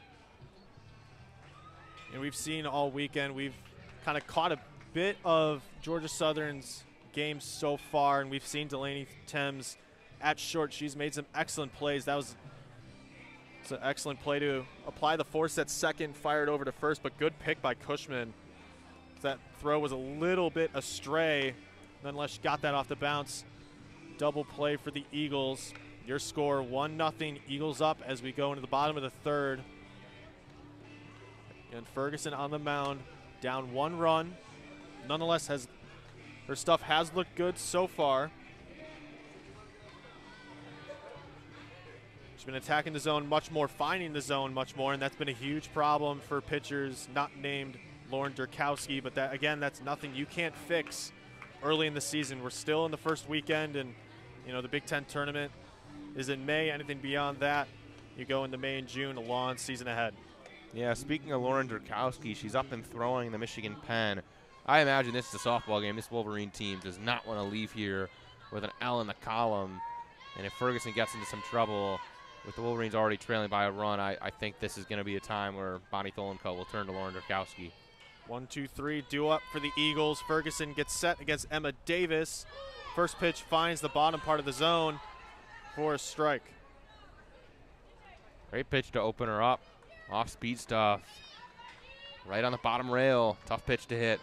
And we've seen all weekend, we've kind of caught a bit of Georgia Southern's game so far, and we've seen Delaney Thames at short. She's made some excellent plays. It's an excellent play to apply the force at second, fired over to first, but good pick by Cushman. That throw was a little bit astray. Nonetheless, she got that off the bounce. Double play for the Eagles. Your score 1-0, Eagles up as we go into the bottom of the third. And Ferguson on the mound, down 1 run. Nonetheless, her stuff has looked good so far. She's been attacking the zone much more, finding the zone much more, and that's been a huge problem for pitchers not named Lauren Durkowski. But that, again, that's nothing you can't fix early in the season. We're still in the first weekend, and the Big Ten tournament is in May. Anything beyond that, you go into May and June, a long season ahead. Yeah, speaking of Lauren Durkowski, she's up and throwing the Michigan pen. I imagine this is a softball game. This Wolverine team does not want to leave here with an L in the column. And if Ferguson gets into some trouble with the Wolverines already trailing by a run, I think this is going to be a time where Bonnie Tholenko will turn to Lauren Durkowski. 1-2-3, due up for the Eagles. Ferguson gets set against Emma Davis. First pitch finds the bottom part of the zone for a strike. Great pitch to open her up. Off-speed stuff. Right on the bottom rail. Tough pitch to hit.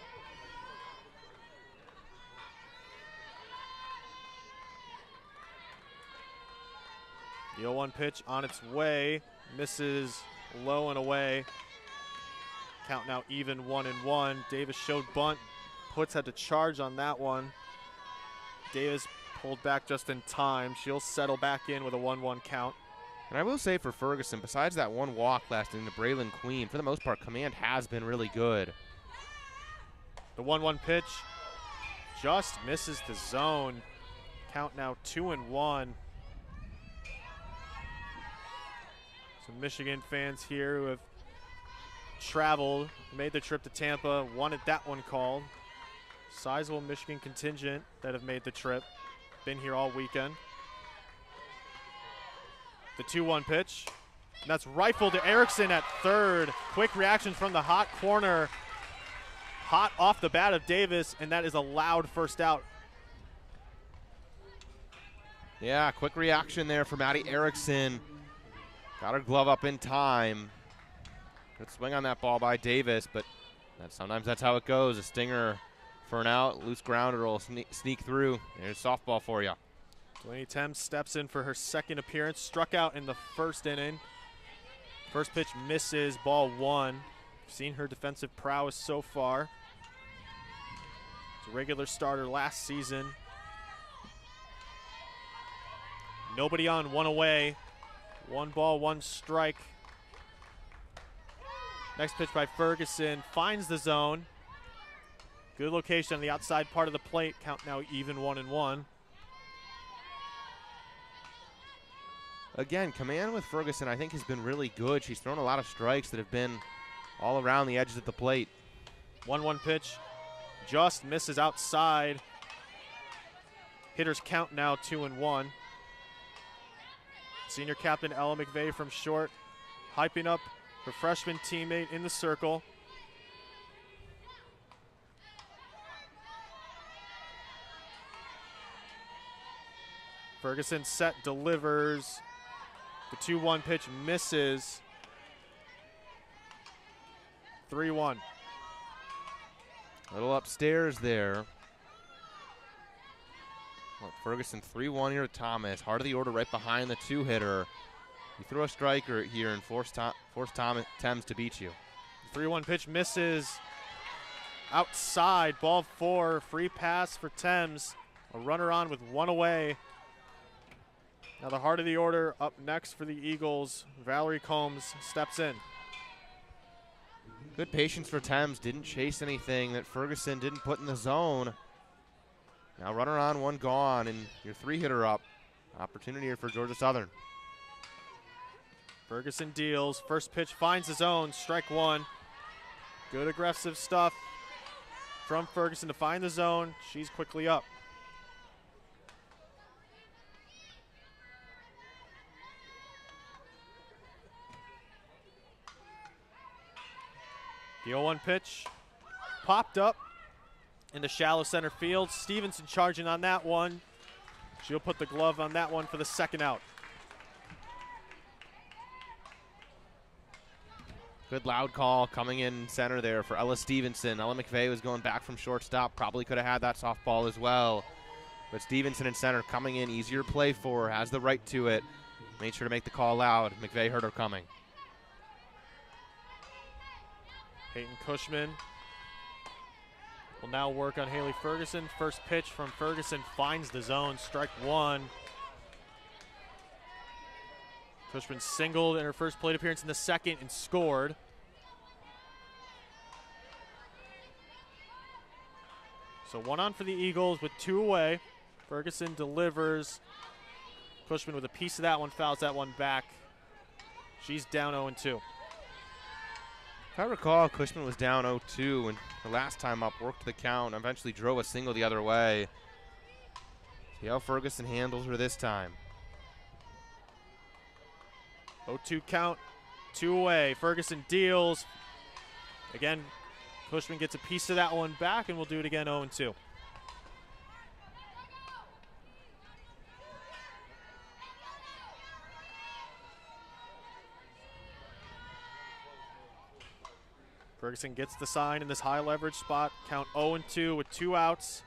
The 0-1 pitch on its way. Misses low and away. Count now even 1-1. Davis showed bunt. Putz had to charge on that one. Davis pulled back just in time. She'll settle back in with a 1-1 count. And I will say for Ferguson, besides that one walk last inning to Braylon Queen, for the most part, command has been really good. The 1-1 pitch just misses the zone. Count now 2-1. Some Michigan fans here who have traveled, made the trip to Tampa, wanted that one called. Sizable Michigan contingent that have made the trip. Been here all weekend. The 2-1 pitch. And that's rifled to Erickson at third. Quick reaction from the hot corner. Hot off the bat of Davis, and that is a loud first out. Yeah, quick reaction there from Maddie Erickson. Got her glove up in time. Good swing on that ball by Davis, but sometimes that's how it goes. A stinger for an out, loose grounder will sneak through. There's softball for you. Delaney Thames steps in for her second appearance. Struck out in the first inning. First pitch misses, ball one. Seen her defensive prowess so far. She's a regular starter last season. Nobody on, one away. 1 ball, 1 strike. Next pitch by Ferguson, finds the zone. Good location on the outside part of the plate. Count now even 1-1. Again, command with Ferguson I think has been really good. She's thrown a lot of strikes that have been all around the edges of the plate. 1-1 pitch, just misses outside. Hitters count now 2-1. Senior captain Ella McVeigh from short, hyping up her freshman teammate in the circle. Ferguson set, delivers. The 2-1 pitch misses. 3-1. A little upstairs there. Well, Ferguson 3-1 here to Thomas. Heart of the order right behind the 2-hitter. You throw a striker here and force Thames to beat you. 3-1 pitch misses outside. Ball 4. Free pass for Thames. A runner on with 1 away. Now the heart of the order up next for the Eagles. Valerie Combs steps in. Good patience for Thames. Didn't chase anything that Ferguson didn't put in the zone. Now runner on, 1 gone, and your 3-hitter up. Opportunity here for Georgia Southern. Ferguson deals. First pitch finds the zone. Strike 1. Good aggressive stuff from Ferguson to find the zone. She's quickly up. The 0-1 pitch popped up in the shallow center field. Stevenson charging on that one. She'll put the glove on that one for the second out. Good loud call coming in center there for Ella Stevenson. Ella McVeigh was going back from shortstop. Probably could have had that softball as well. But Stevenson in center coming in. Easier play for her. Has the right to it. Made sure to make the call loud. McVeigh heard her coming. Peyton Cushman will now work on Haley Ferguson. First pitch from Ferguson finds the zone. Strike 1. Cushman singled in her first plate appearance in the second and scored. So 1 on for the Eagles with 2 away. Ferguson delivers. Cushman with a piece of that one, fouls that one back. She's down 0-2. If I recall, Cushman was down 0-2 and her last time up worked the count, eventually drove a single the other way. See how Ferguson handles her this time. 0-2 count, 2 away. Ferguson deals. Again, Cushman gets a piece of that one back, and we'll do it again 0-2. Ferguson gets the sign in this high leverage spot. Count 0-2 with 2 outs.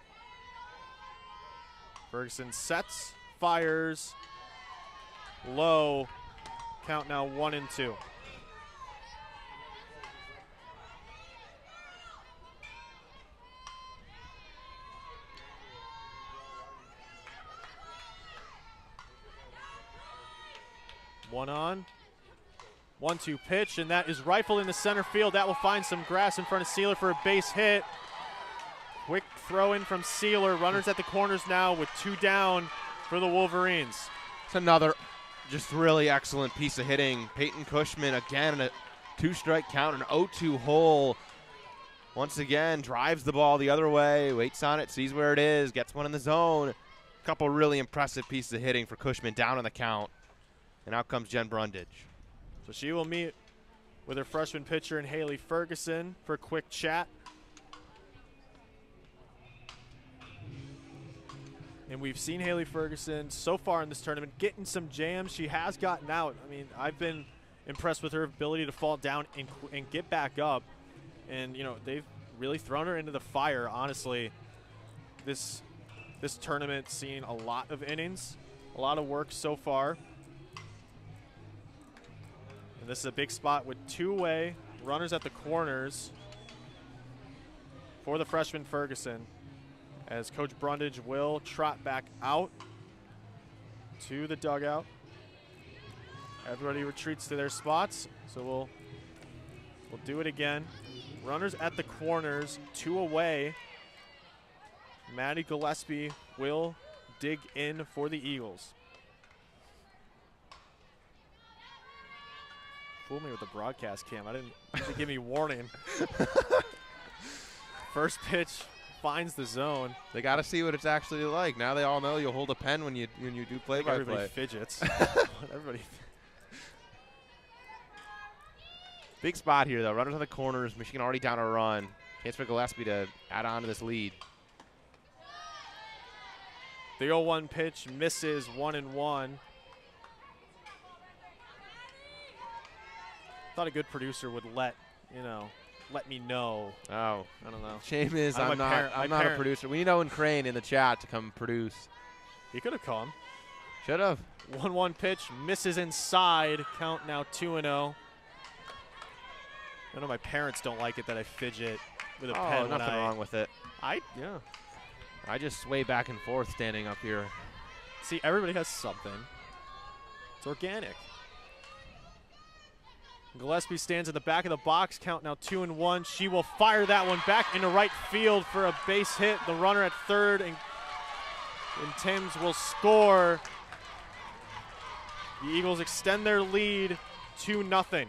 Ferguson sets, fires, low. Count now 1-2. One on. 1-2 pitch, and that is rifled in the center field. That will find some grass in front of Sealer for a base hit. Quick throw in from Sealer. Runners at the corners now with 2 down for the Wolverines. It's another just really excellent piece of hitting. Peyton Cushman again in a 2-strike count, an 0-2 hole. Once again, drives the ball the other way, waits on it, sees where it is, gets one in the zone. A couple really impressive pieces of hitting for Cushman down on the count. And out comes Jen Brundage. So she will meet with her freshman pitcher in Haley Ferguson for a quick chat. And we've seen Haley Ferguson so far in this tournament getting some jams. She has gotten out. I mean, I've been impressed with her ability to fall down and get back up. And, you know, they've really thrown her into the fire, honestly. This tournament seen a lot of innings, a lot of work so far. And this is a big spot with two-way runners at the corners for the freshman Ferguson, as Coach Brundage will trot back out to the dugout. Everybody retreats to their spots, so we'll do it again. Runners at the corners, two away. Maddie Gillespie will dig in for the Eagles. Fool me with the broadcast cam. I didn't give me warning. First pitch finds the zone. They got to see what it's actually like. Now they all know you'll hold a pen when you do play-by-play. Everybody fidgets. Everybody. Big spot here, though. Runners on the corners. Michigan already down a run. Chance for Gillespie to add on to this lead. The 0-1 pitch misses, 1-1. Thought a good producer would let me know. Oh, I don't know. Shame is I'm not a producer. We need Owen Crane in the chat to come produce. He could have come. Should have. 1-1 pitch misses inside. Count now 2-0. I know my parents don't like it that I fidget with a pen. Nothing wrong with it. Yeah. I just sway back and forth standing up here. See, everybody has something. It's organic. Gillespie stands in the back of the box. Count now 2-1. She will fire that one back into right field for a base hit. The runner at third, and Timms will score. The Eagles extend their lead 2-0.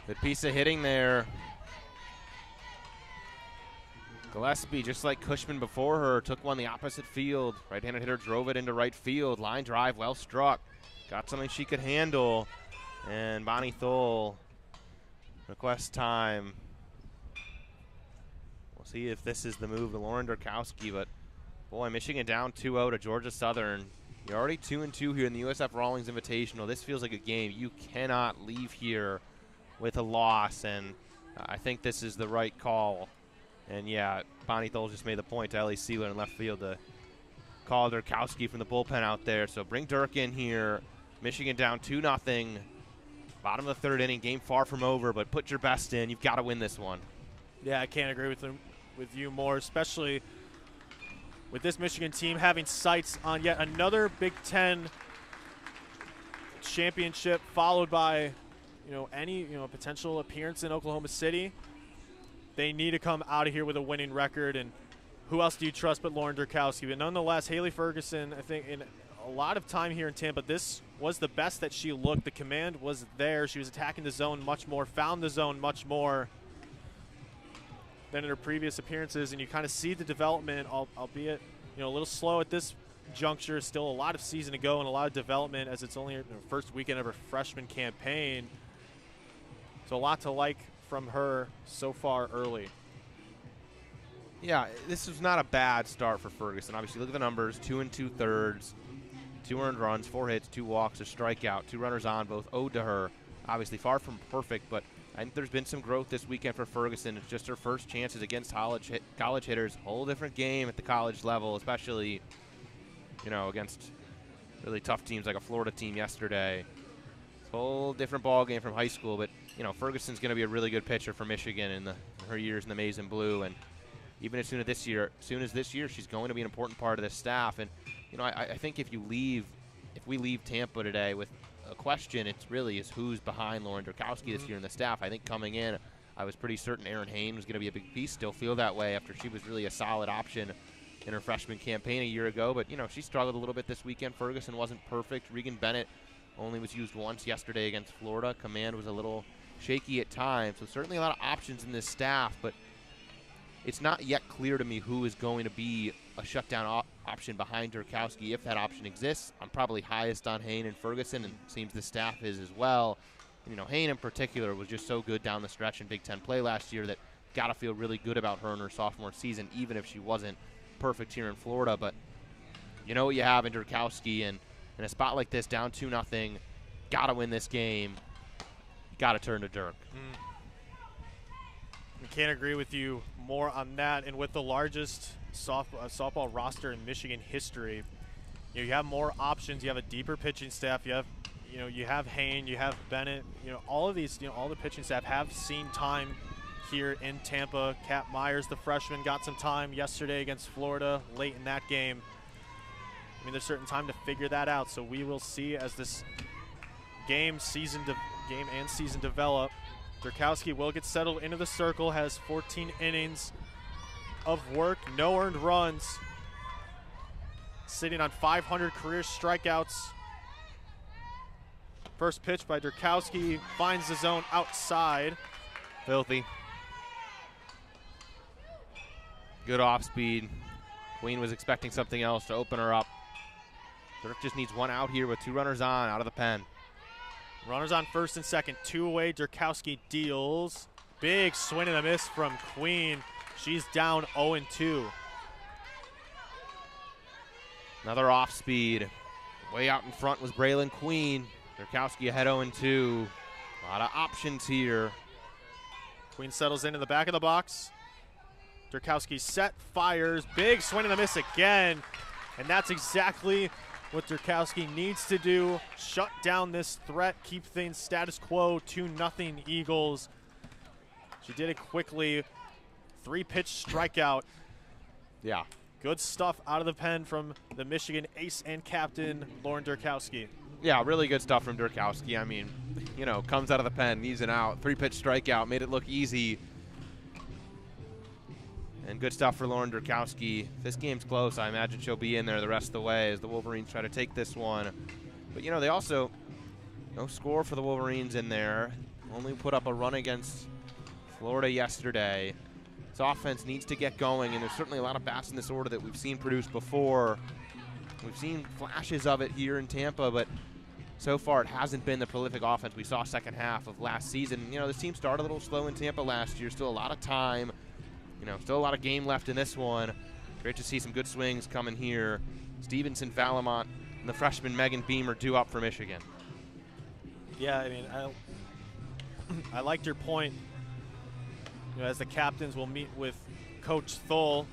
Good piece of hitting there. Gillespie, just like Cushman before her, took one the opposite field. Right-handed hitter drove it into right field. Line drive, well struck. Got something she could handle. And Bonnie Thole requests time. We'll see if this is the move to Lauren Durkowski. But, boy, Michigan down 2-0 to Georgia Southern. You're already 2-2 here in the USF-Rawlings Invitational. This feels like a game you cannot leave here with a loss. And I think this is the right call. And, yeah, Bonnie Thole just made the point to Ellie Sealer in left field to call Durkowski from the bullpen out there. So bring Dirk in here. Michigan down 2-0. Bottom of the third inning. Game far from over, but put your best in. You've got to win this one. Yeah, I can't agree with you more, especially with this Michigan team having sights on yet another Big Ten championship, followed by any potential appearance in Oklahoma City. They need to come out of here with a winning record, and who else do you trust but Lauren Durkowski? But nonetheless, Haley Ferguson, I think in a lot of time here in Tampa, this was the best that she looked. The command was there. She was attacking the zone much more, found the zone much more than in her previous appearances, and you kind of see the development, albeit a little slow at this juncture. Still a lot of season to go and a lot of development, as it's only her first weekend of her freshman campaign. So a lot to like from her so far early. Yeah, this was not a bad start for Ferguson. Obviously, look at the numbers: 2 2/3, 2 earned runs, 4 hits, 2 walks, a strikeout, 2 runners on, both owed to her. Obviously, far from perfect, but I think there's been some growth this weekend for Ferguson. It's just her first chances against college hitters. Whole different game at the college level, especially against really tough teams like a Florida team yesterday. It's a whole different ball game from high school, but Ferguson's going to be a really good pitcher for Michigan in her years in the maize and blue, and even as soon as this year, she's going to be an important part of this staff. And I think if we leave Tampa today with a question, it's really is who's behind Lauren Durkowski this year in the staff. I think coming in, I was pretty certain Erin Hain was going to be a big piece. Still feel that way after she was really a solid option in her freshman campaign a year ago. But she struggled a little bit this weekend. Ferguson wasn't perfect. Regan Bennett only was used once yesterday against Florida. Command was a little shaky at times. So certainly a lot of options in this staff, but it's not yet clear to me who is going to be a shutdown option behind Durkowski. If that option exists, I'm probably highest on Hain and Ferguson, and it seems the staff is as well. Hain in particular was just so good down the stretch in Big Ten play last year that got to feel really good about her in her sophomore season, even if she wasn't perfect here in Florida, but you know what you have in Durkowski, and in a spot like this, down 2-0, got to win this game. Got to turn to Dirk. I can't agree with you more on that. And with the largest softball roster in Michigan history, you have more options. You have a deeper pitching staff. You have Hain, you have Bennett. All of these, all the pitching staff have seen time here in Tampa. Cap Myers, the freshman, got some time yesterday against Florida late in that game. I mean, there's certain time to figure that out. So we will see as this game and season develop. Durkowski will get settled into the circle, has 14 innings of work, no earned runs, sitting on 500 career strikeouts. First pitch by Durkowski, finds the zone outside. Filthy. Good off speed. Queen was expecting something else to open her up. Dirk just needs one out here with 2 runners on, out of the pen. Runners on first and second, 2 away. Durkowski deals. Big swing and a miss from Queen. She's down 0-2. Another off speed. Way out in front was Braylon Queen. Durkowski ahead 0-2. A lot of options here. Queen settles in the back of the box. Durkowski set, fires. Big swing and a miss again. And that's exactly what Durkowski needs to do. Shut down this threat, keep things status quo, 2-0 Eagles. She did it quickly. 3-pitch strikeout. Yeah. Good stuff out of the pen from the Michigan ace and captain, Lauren Durkowski. Yeah, really good stuff from Durkowski. I mean, comes out of the pen, needs an out. 3-pitch strikeout, made it look easy. And good stuff for Lauren Durkowski. If this game's close, I imagine she'll be in there the rest of the way as the Wolverines try to take this one. But, they also no score for the Wolverines in there. Only put up a run against Florida yesterday. This offense needs to get going, and there's certainly a lot of bats in this order that we've seen produced before. We've seen flashes of it here in Tampa, but so far it hasn't been the prolific offense we saw second half of last season. This team started a little slow in Tampa last year. Still a lot of time. Still a lot of game left in this one. Great to see some good swings coming here. Stevenson, Valamont, and the freshman Megan Beamer due up for Michigan. Yeah, I mean, I liked your point. As the captains will meet with Coach Thole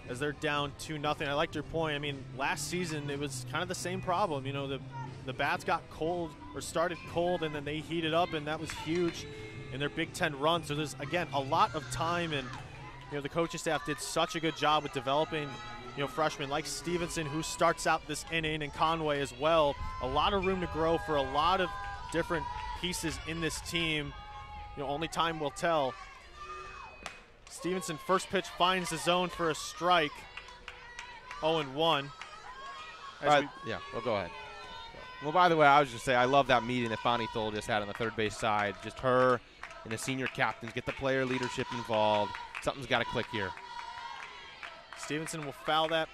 as they're down 2-0. I liked your point. I mean, last season it was kind of the same problem. The bats got cold or started cold, and then they heated up, and that was huge in their Big Ten run. So there's, again, a lot of time, and the coaching staff did such a good job with developing, freshmen like Stevenson, who starts out this inning, and Conway as well. A lot of room to grow for a lot of different pieces in this team. Only time will tell. Stevenson, first pitch, finds the zone for a strike. 0-1. Yeah, well, go ahead. Well, by the way, I was just saying, I love that meeting that Bonnie Thole just had on the third base side. Just her and the senior captains get the player leadership involved. Something's got to click here. Stevenson will foul that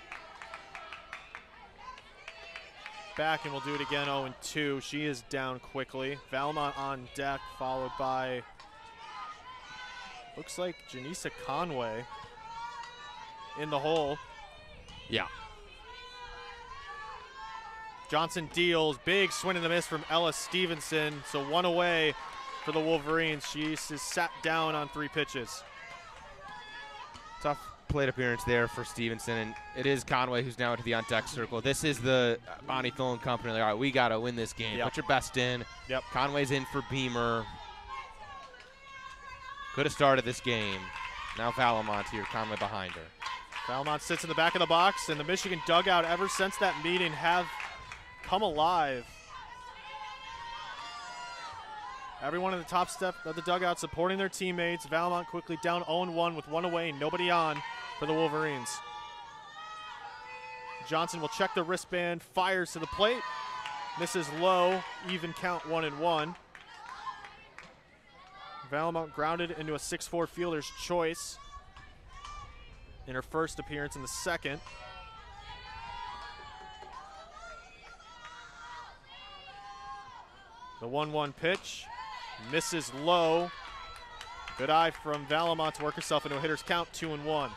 back, and we'll do it again. 0-2. She is down quickly. Valmont on deck, followed by, looks like Janisa Conway in the hole. Yeah. Johnson deals. Big swing and a miss from Ella Stevenson. So 1 away for the Wolverines. She is sat down on 3 pitches. Tough plate appearance there for Stevenson, and it is Conway who's now into the on-deck circle. This is the Bonnie Thole and company. Like, all right, we got to win this game. Yep. Put your best in. Yep. Conway's in for Beamer. Could have started this game. Now Valamont here, Conway behind her. Valamont sits in the back of the box, and the Michigan dugout ever since that meeting have come alive. Everyone in the top step of the dugout supporting their teammates. Valamont quickly down 0-1 with 1 away, nobody on for the Wolverines. Johnson will check the wristband, fires to the plate. Misses low, even count 1-1. Valamont grounded into a 6-4 fielder's choice in her first appearance in the second. The 1-1 pitch. Misses low. Good eye from Valamont to work herself into a hitter's count, 2-1.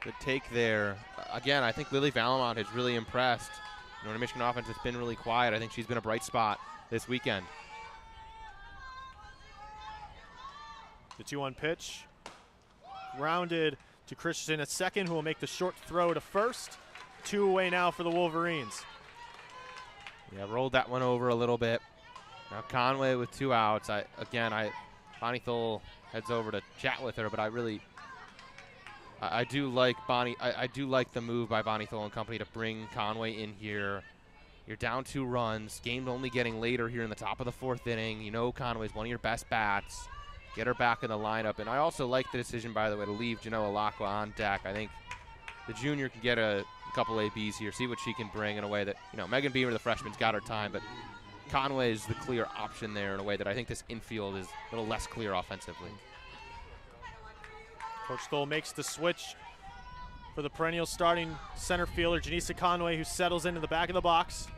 Good take there. Again, I think Lily Valamont has really impressed. You know, the Michigan offense has been really quiet. I think she's been a bright spot this weekend. The 2-1 pitch. Grounded to Christensen at second, who will make the short throw to first. 2 away now for the Wolverines. Yeah, rolled that one over a little bit. Now Conway with 2 outs. Bonnie Thole heads over to chat with her, but I do like Bonnie. I do like the move by Bonnie Thole and company to bring Conway in here. You're down 2 runs. Game's only getting later here in the top of the 4th inning. You know Conway's one of your best bats. Get her back in the lineup. And I also like the decision, by the way, to leave Genoa Alakwa on deck. I think the junior can get a couple ABs here, see what she can bring in a way that, you know, Megan Beamer, the freshman's got her time, but Conway is the clear option there in a way that I think this infield is a little less clear offensively. Coach Thole makes the switch for the perennial starting center fielder, Janisa Conway, who settles into the back of the box.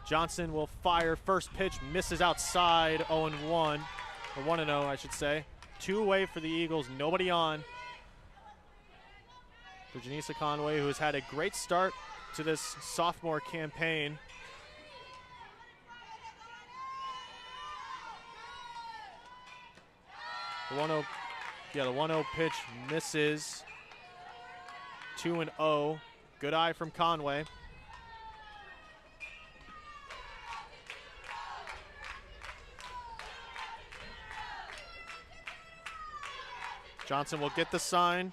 Johnson will fire. First pitch misses outside, 0-1, or 1-0, I should say. 2 away for the Eagles, nobody on for Janisa Conway, who has had a great start to this sophomore campaign. The 1-0 pitch misses. 2-0. Good eye from Conway. Johnson will get the sign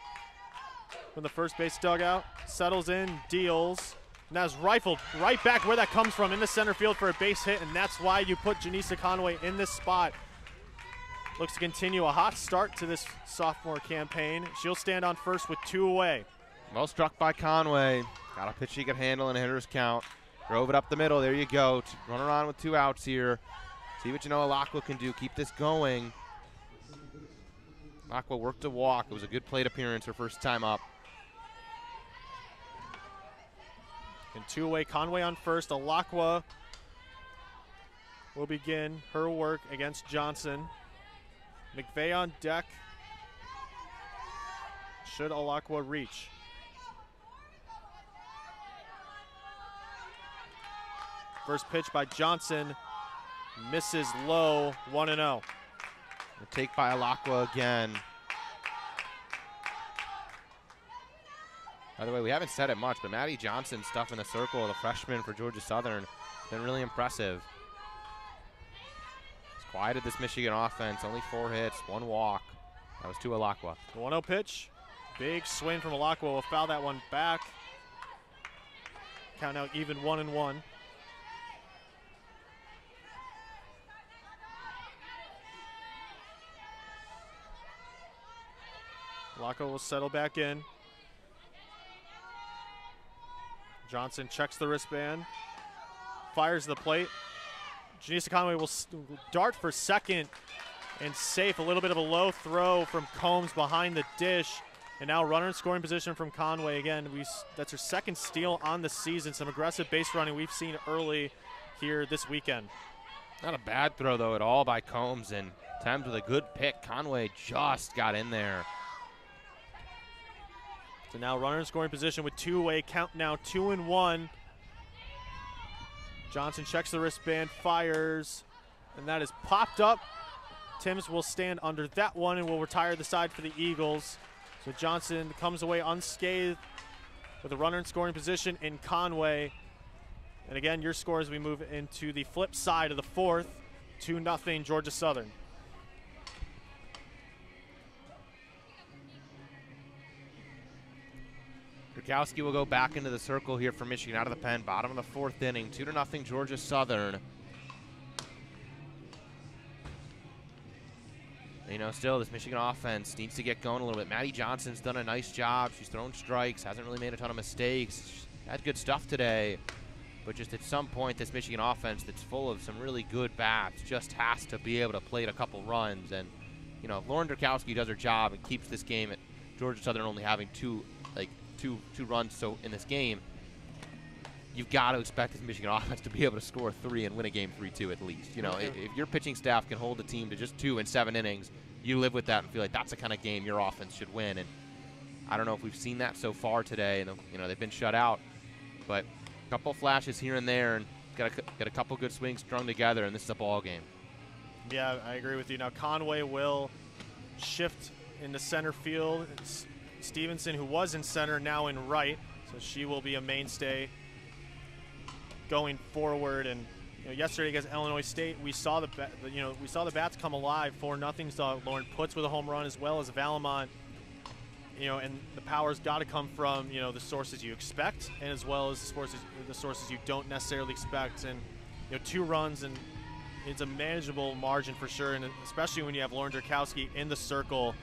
from the first base dugout. Settles in, deals. And that's rifled right back where that comes from in the center field for a base hit, and that's why you put Janisa Conway in this spot. Looks to continue a hot start to this sophomore campaign. She'll stand on first with 2 away. Well struck by Conway. Got a pitch she could handle in a hitter's count. Drove it up the middle. There you go. Runner on with 2 outs here. See what Genoa Alakwa can do. Keep this going. Alakwa worked a walk. It was a good plate appearance her first time up. And 2 away, Conway on first. Alakwa will begin her work against Johnson. McVeigh on deck. Should Alakwa reach? First pitch by Johnson. Misses low, 1-0. The take by Alakwa again. By the way, we haven't said it much, but Maddie Johnson's stuff in the circle, the freshman for Georgia Southern, been really impressive. It's quieted this Michigan offense. Only 4 hits, 1 walk. That was to Alakwa. The 1-0 pitch. Big swing from Alakwa. Will foul that one back. Count now even 1-1. Alakwa will settle back in. Johnson checks the wristband, fires the plate. Janisa Conway will dart for second and safe. A little bit of a low throw from Combs behind the dish. And now runner in scoring position from Conway. Again, that's her second steal on the season. Some aggressive base running we've seen early here this weekend. Not a bad throw, though, at all by Combs. And Thames with a good pick. Conway just got in there. So now runner in scoring position with 2 away. Count now 2-1. Johnson checks the wristband, fires, and that is popped up. Timms will stand under that one and will retire the side for the Eagles. So Johnson comes away unscathed with a runner in scoring position in Conway. And again, your score as we move into the flip side of the 4th, 2-0 Georgia Southern. Drukowski will go back into the circle here for Michigan out of the pen. Bottom of the 4th inning, 2-0 Georgia Southern. You know, still this Michigan offense needs to get going a little bit. Maddie Johnson's done a nice job. She's thrown strikes, hasn't really made a ton of mistakes. She's had good stuff today. But just at some point, this Michigan offense that's full of some really good bats just has to be able to plate a couple runs. And, you know, if Lauren Drukowski does her job and keeps this game at Georgia Southern only having two runs so in this game, you've got to expect this Michigan offense to be able to score 3 and win a game 3-2 at least. You know, if your pitching staff can hold the team to just 2 in 7 innings, you live with that and feel like that's the kind of game your offense should win. And I don't know if we've seen that so far today. You know, they've been shut out, but a couple flashes here and there, and got a couple good swings strung together, and this is a ball game. Yeah, I agree with you. Now Conway will shift into center field. It's Stevenson, who was in center, now in right, so she will be a mainstay going forward. And yesterday against Illinois State, we saw the bats come alive. 4-0 saw Lauren Putz with a home run, as well as Valamont. And the power's got to come from the sources you expect, and as well as the sources you don't necessarily expect. And 2 runs, and it's a manageable margin for sure. And especially when you have Lauren Durkowski in the circle,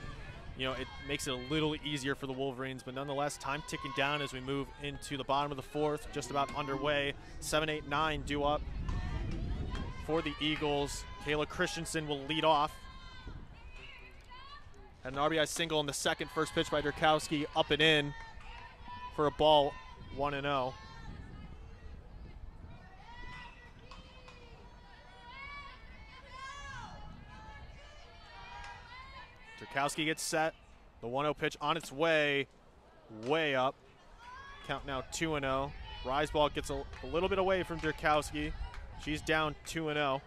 it makes it a little easier for the Wolverines. But nonetheless, time ticking down as we move into the bottom of the 4th, just about underway. 7, 8, 9 due up for the Eagles. Kayla Christensen will lead off. Had an RBI single in the second. First pitch by Durkowski, up and in for a ball, 1-0. Durkowski gets set. The 1-0 pitch on its way up. Count now 2-0. Riseball gets a little bit away from Durkowski. She's down 2-0.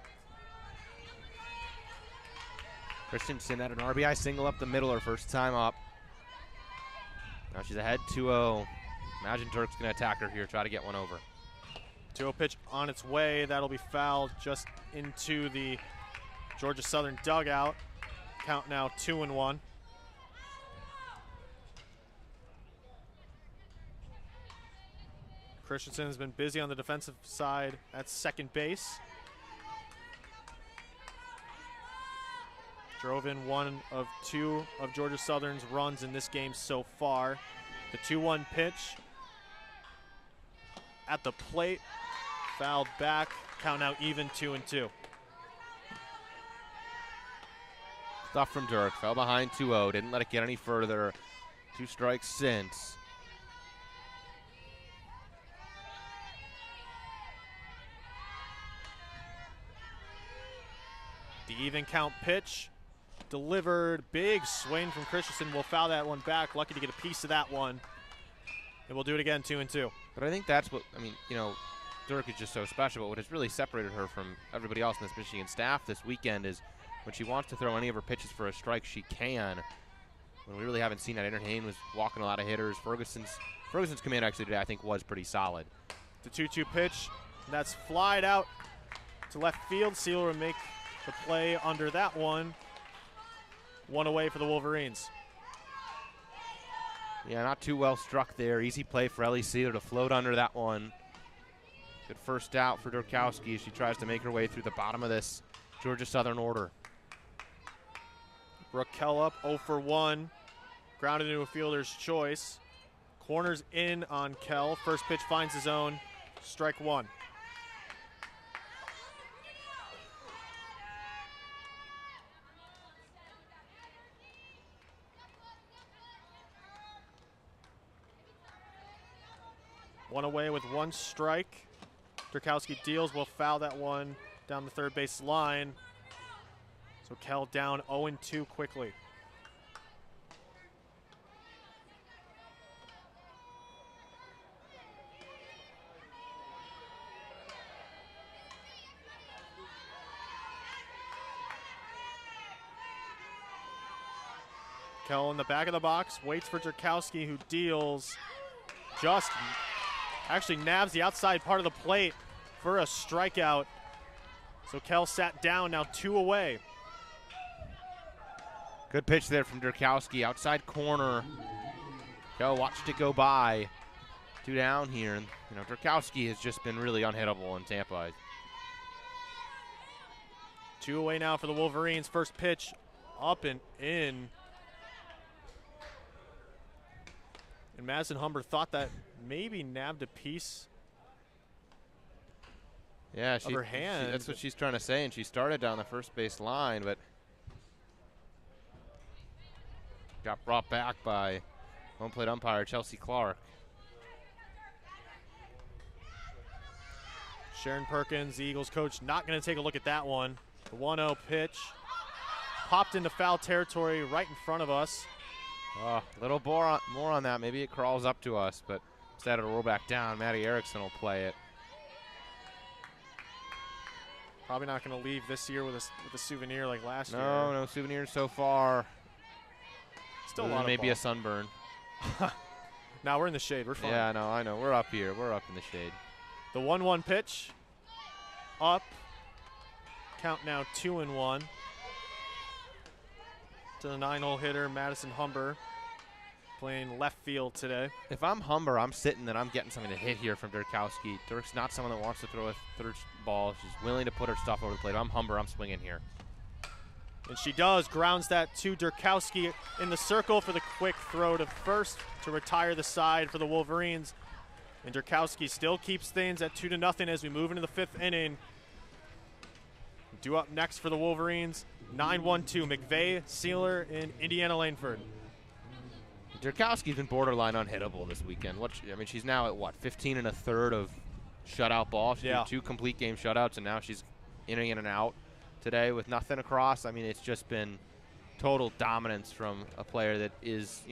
Christensen had an RBI single up the middle her first time up. Now she's ahead 2-0. Imagine Dirk's going to attack her here, try to get one over. 2-0 pitch on its way. That'll be fouled just into the Georgia Southern dugout. Count now 2-1. Christensen has been busy on the defensive side at second base. Drove in 1 of 2 of Georgia Southern's runs in this game so far. The 2-1 pitch at the plate, fouled back. Count now even 2-2. Stuff from Dirk, fell behind 2-0, didn't let it get any further. 2 strikes since. The even count pitch delivered. Big swing from Christensen. Will foul that one back. Lucky to get a piece of that one. And we'll do it again, 2-2. But I think that's what, Dirk is just so special. But what has really separated her from everybody else in this Michigan staff this weekend is when she wants to throw any of her pitches for a strike, she can. When we really haven't seen that, Entertain was walking a lot of hitters. Ferguson's command actually today, I think, was pretty solid. The 2-2 pitch, that's flied out to left field. Sealer will make the play under that one. 1 away for the Wolverines. Yeah, not too well struck there. Easy play for Ellie Sealer to float under that one. Good first out for Durkowski as she tries to make her way through the bottom of this Georgia Southern order. Brooke Kell up 0 for 1. Grounded into a fielder's choice. Corners in on Kell. First pitch finds his own. Strike 1. One away with 1 strike. Durkowski deals, will foul that one down the third base line. So Kell down 0-2 quickly. Kell in the back of the box, waits for Durkowski, who deals. Just actually nabs the outside part of the plate for a strikeout. So Kell sat down, now 2 away. Good pitch there from Durkowski, outside corner. Kell watched it go by. 2 down here, and Durkowski has just been really unhittable in Tampa. 2 away now for the Wolverines. First pitch up and in. And Madison Humber thought that maybe nabbed a piece of her hand. That's what she's trying to say, and she started down the first base line, but got brought back by home plate umpire Chelsea Clark. Sharon Perkins, the Eagles coach, not going to take a look at that one. The 1-0 pitch popped into foul territory right in front of us. A little more on that. Maybe it crawls up to us, but instead it'll roll back down. Maddie Erickson will play it. Probably not going to leave this year with a souvenir like last year. No souvenirs so far. Still a lot of maybe ball. a sunburn. Now we're in the shade. We're fine. Yeah, I know. We're up here. We're up in the shade. The 1-1 pitch. Up. Count now 2-1. To the 9-hole hitter, Madison Humber, playing left field today. If I'm Humber, I'm sitting and I'm getting something to hit here from Durkowski. Dirk's not someone that wants to throw a third ball. She's willing to put her stuff over the plate. If I'm Humber, I'm swinging here. And she does. Grounds that to Durkowski in the circle for the quick throw to first to retire the side for the Wolverines. And Durkowski still keeps things at 2-0 as we move into the 5th inning. Due up next for the Wolverines, 9-1-2, McVeigh, Sealer, and Indiana Langford. Durkowski's been borderline unhittable this weekend. She's now at what, 15 1/3 of shutout ball. She did 2 complete game shutouts, and now she's inning in and out today with nothing across. I mean, it's just been total dominance from a player that is,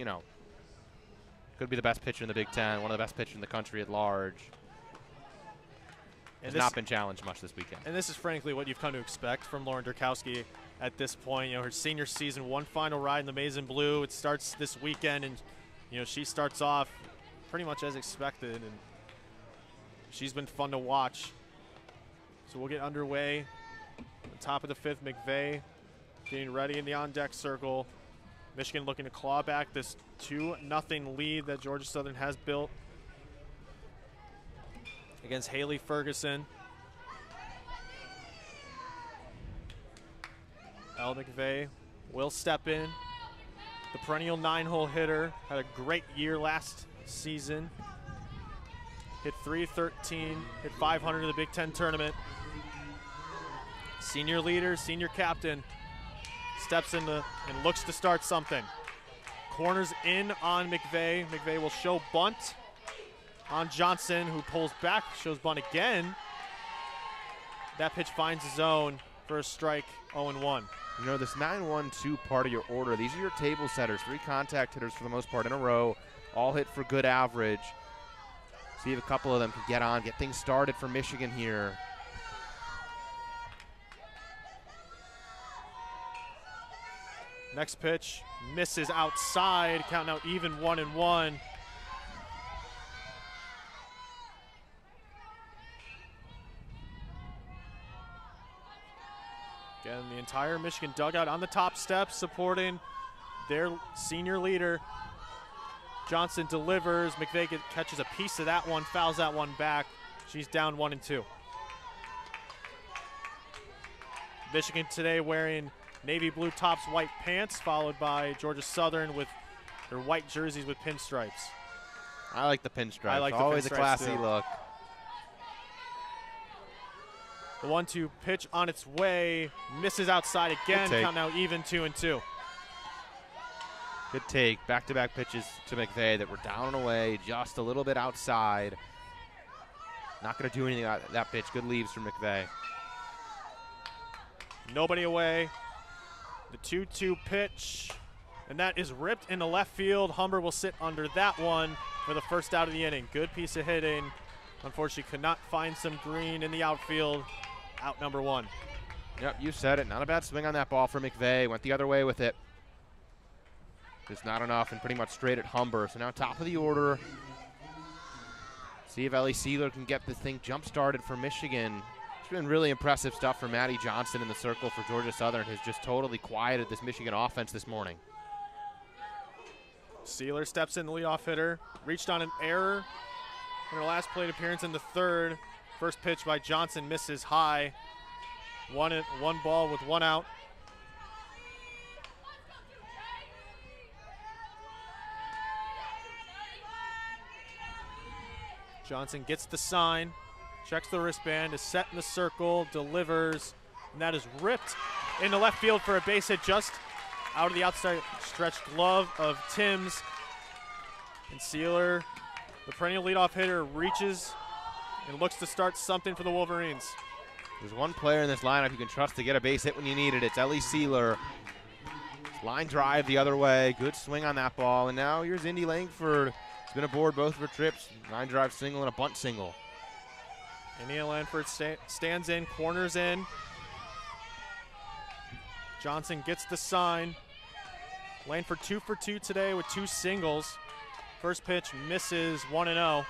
could be the best pitcher in the Big Ten, one of the best pitchers in the country at large. Has not been challenged much this weekend. And this is frankly what you've come to expect from Lauren Durkowski at this point. Her senior season, one final ride in the maize and blue. It starts this weekend, and she starts off pretty much as expected, and she's been fun to watch. So we'll get underway. The top of the 5th, McVeigh getting ready in the on-deck circle. Michigan looking to claw back this 2-0 lead that Georgia Southern has built against Haley Ferguson. Elle McVeigh will step in. The perennial 9-hole hitter had a great year last season. Hit .313, hit .500 in the Big Ten tournament. Senior leader, senior captain, steps in and looks to start something. Corners in on McVeigh. McVeigh will show bunt on Johnson, who pulls back, shows bunt again. That pitch finds the zone for a strike, 0-1. This 9-1-2 part of your order, these are your table setters, 3 contact hitters for the most part in a row, all hit for good average. See if a couple of them can get things started for Michigan here. Next pitch misses outside, count now even 1-1. Again, the entire Michigan dugout on the top steps supporting their senior leader. Johnson delivers. McVeigh catches a piece of that one, fouls that one back. She's down 1-2. Michigan today wearing navy blue tops, white pants, followed by Georgia Southern with their white jerseys with pinstripes. I like the pinstripes. I like always the a pinstripes classy too. look. The 1-2 pitch on its way, misses outside again, count now even 2-2. Good take, back-to-back pitches to McVeigh that were down and away, just a little bit outside. Not going to do anything on that pitch. Good leaves from McVeigh. Nobody away. The 2-2 pitch, and that is ripped into left field. Humber will sit under that one for the first out of the inning. Good piece of hitting. Unfortunately, could not find some green in the outfield. Out number 1. Yep, you said it. Not a bad swing on that ball for McVeigh. Went the other way with it. Just not enough and pretty much straight at Humber. So now top of the order. See if Ellie Sealer can get this thing jump-started for Michigan. It's been really impressive stuff for Maddie Johnson in the circle for Georgia Southern. Has just totally quieted this Michigan offense this morning. Sealer steps in, the leadoff hitter. Reached on an error in her last plate appearance in the 3rd. First pitch by Johnson misses high. One ball with 1 out. Johnson gets the sign, checks the wristband, is set in the circle, delivers, and that is ripped into left field for a base hit just out of the outside stretched glove of Timms. And Sealer, the perennial leadoff hitter, reaches and looks to start something for the Wolverines. There's one player in this lineup you can trust to get a base hit when you need it. It's Ellie Sealer. Line drive the other way. Good swing on that ball. And now here's Indy Langford. She's been aboard both of her trips. Line drive single and a bunt single. Indiana Langford stands in, corners in. Johnson gets the sign. Langford 2 for 2 today with 2 singles. First pitch misses 1-0.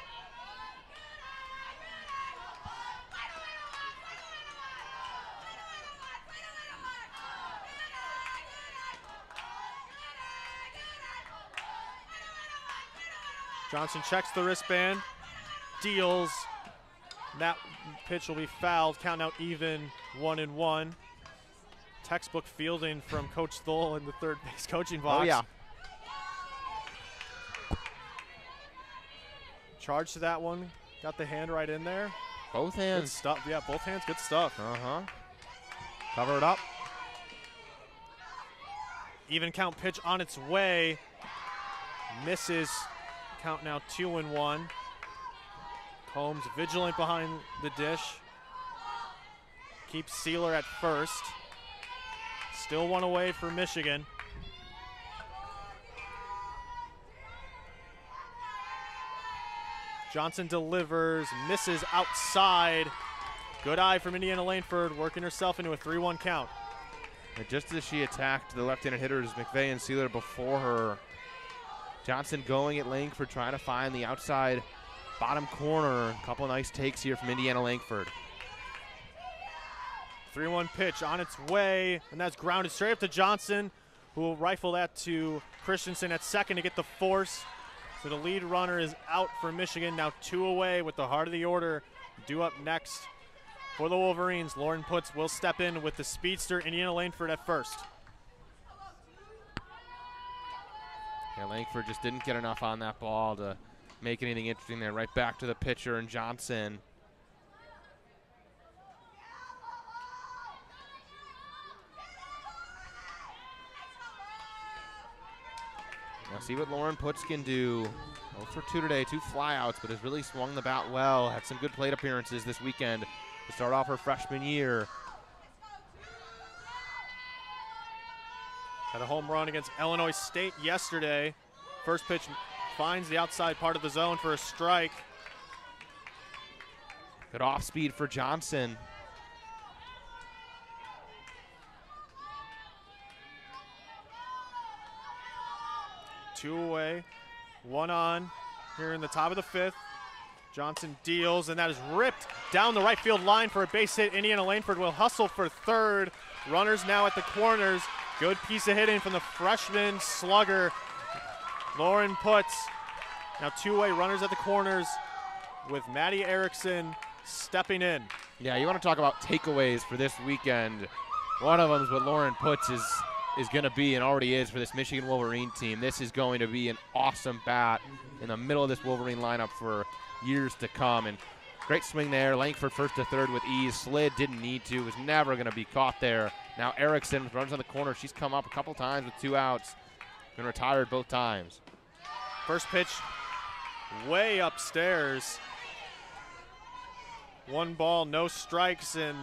Johnson checks the wristband, deals. That pitch will be fouled, count out even 1-1. Textbook fielding from Coach Thole in the third base coaching box. Oh, yeah. Charge to that one, got the hand right in there. Both Good hands. stuff, yeah, both hands, good stuff. Cover it up. Even count pitch on its way. Misses, count now 2-1. Combs vigilant behind the dish. Keeps Sealer at first. Still one away for Michigan. Johnson delivers, misses outside. Good eye from Indiana Langford, working herself into a 3-1 count. And just as she attacked the left-handed hitters, McVeigh and Sealer before her, Johnson going at Langford, trying to find the outside bottom corner. A couple of nice takes here from Indiana Langford. 3-1 pitch on its way, and that's grounded straight up to Johnson, who will rifle that to Christensen at second to get the force. So the lead runner is out for Michigan, now 2 away with the heart of the order due up next. For the Wolverines, Lauren Putz will step in with the speedster Indiana Langford at first. Yeah, Langford just didn't get enough on that ball to make anything interesting there. Right back to the pitcher and Johnson. Now see what Lauren Putz can do. 0 for 2 today, 2 flyouts, but has really swung the bat well. Had some good plate appearances this weekend to start off her freshman year. Had a home run against Illinois State yesterday. First pitch finds the outside part of the zone for a strike. Good off speed for Johnson. Two away, 1 on here in the top of the 5th. Johnson deals, and that is ripped down the right field line for a base hit. Indiana Langford will hustle for third. Runners now at the corners. Good piece of hitting from the freshman slugger, Lauren Putz. Now 2-way runners at the corners with Maddie Erickson stepping in. Yeah, you want to talk about takeaways for this weekend. One of them is what Lauren Putz is going to be and already is for this Michigan Wolverine team. This is going to be an awesome bat in the middle of this Wolverine lineup for years to come. And great swing there. Langford first to third with ease. Slid, didn't need to, was never going to be caught there. Now Erickson runs on the corner. She's come up a couple times with 2 outs. Been retired both times. First pitch way upstairs. 1 ball, no strikes, and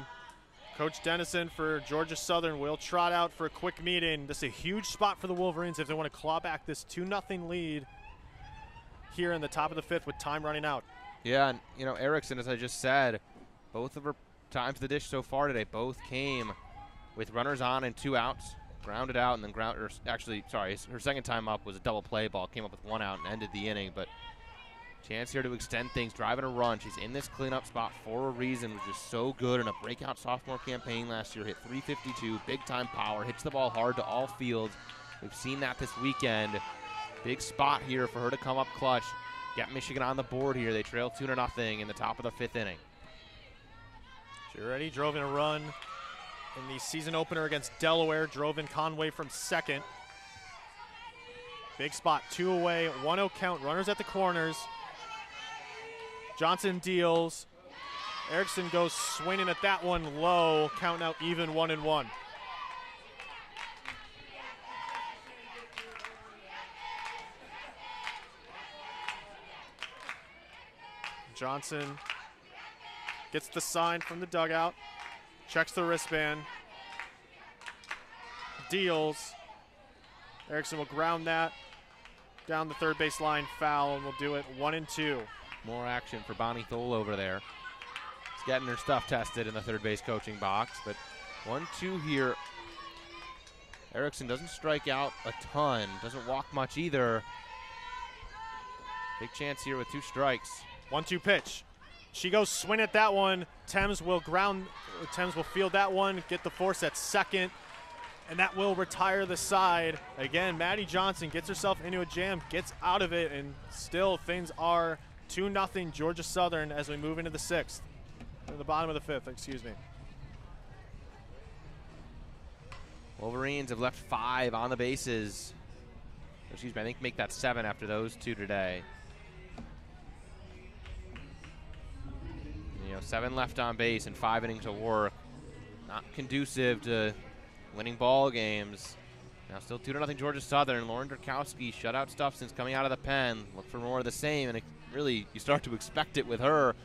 Coach Dennison for Georgia Southern will trot out for a quick meeting. This is a huge spot for the Wolverines if they want to claw back this 2-0 lead here in the top of the 5th with time running out. Yeah, and you know, Erickson, as I just said, both of her times to the dish so far today, both came with runners on and 2 outs, grounded out, and then her second time up was a double play ball, came up with 1 out and ended the inning, but chance here to extend things, driving a run. She's in this cleanup spot for a reason. Was just so good in a breakout sophomore campaign last year. Hit .352, big-time power, hits the ball hard to all fields. We've seen that this weekend. Big spot here for her to come up clutch, get Michigan on the board here. They trail 2-0 in the top of the 5th inning. She already drove in a run in the season opener against Delaware, drove in Conway from second. Big spot, 2 away, 1-0 count, runners at the corners. Johnson deals. Erickson goes swinging at that one low. Count now even 1-1. Johnson gets the sign from the dugout. Checks the wristband. Deals. Erickson will ground that down the third base line, foul, and we'll do it 1-2. More action for Bonnie Thole over there. She's getting her stuff tested in the third base coaching box, but 1-2 here. Erickson doesn't strike out a ton, doesn't walk much either. Big chance here with 2 strikes. 1-2 pitch. She goes swing at that one. Thames will field that one, get the force at second, and that will retire the side. Again, Maddie Johnson gets herself into a jam, gets out of it, and still things are 2-0 Georgia Southern as we move into the 6th. Or the bottom of the 5th, excuse me. Wolverines have left 5 on the bases. Excuse me, I think make that 7 after those 2 today. 7 left on base and 5 innings of work. Not conducive to winning ball games. Now still 2-0 Georgia Southern. Lauren Durkowski shutout stuff since coming out of the pen. Look for more of the same, and really you start to expect it with her.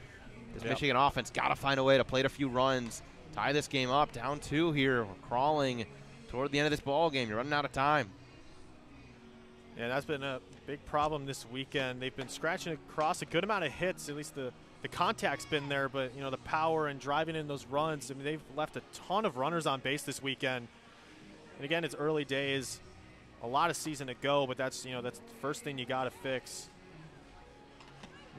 This Michigan offense got to find a way to plate a few runs, tie this game up. Down 2 here. We're crawling toward the end of this ball game. You're running out of time. Yeah, that's been a big problem this weekend. They've been scratching across a good amount of hits, at least the contact's been there, but the power and driving in those runs, I mean, they've left a ton of runners on base this weekend. And again, it's early days, a lot of season to go, but that's that's the first thing you got to fix.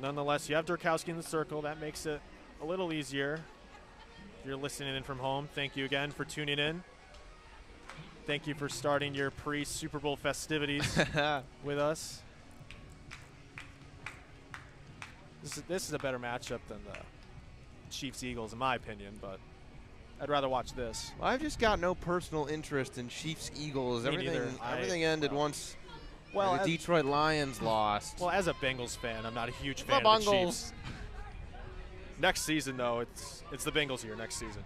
Nonetheless, you have Durkowski in the circle. That makes it a little easier. If you're listening in from home, thank you again for tuning in. Thank you for starting your pre-Super Bowl festivities with us. This is a better matchup than the Chiefs-Eagles, in my opinion, but I'd rather watch this. Well, I've just got no personal interest in Chiefs-Eagles. Everything ended once the Detroit Lions lost. Well, as a Bengals fan, I'm not a huge fan of the Chiefs. Next season, though, it's the Bengals here next season.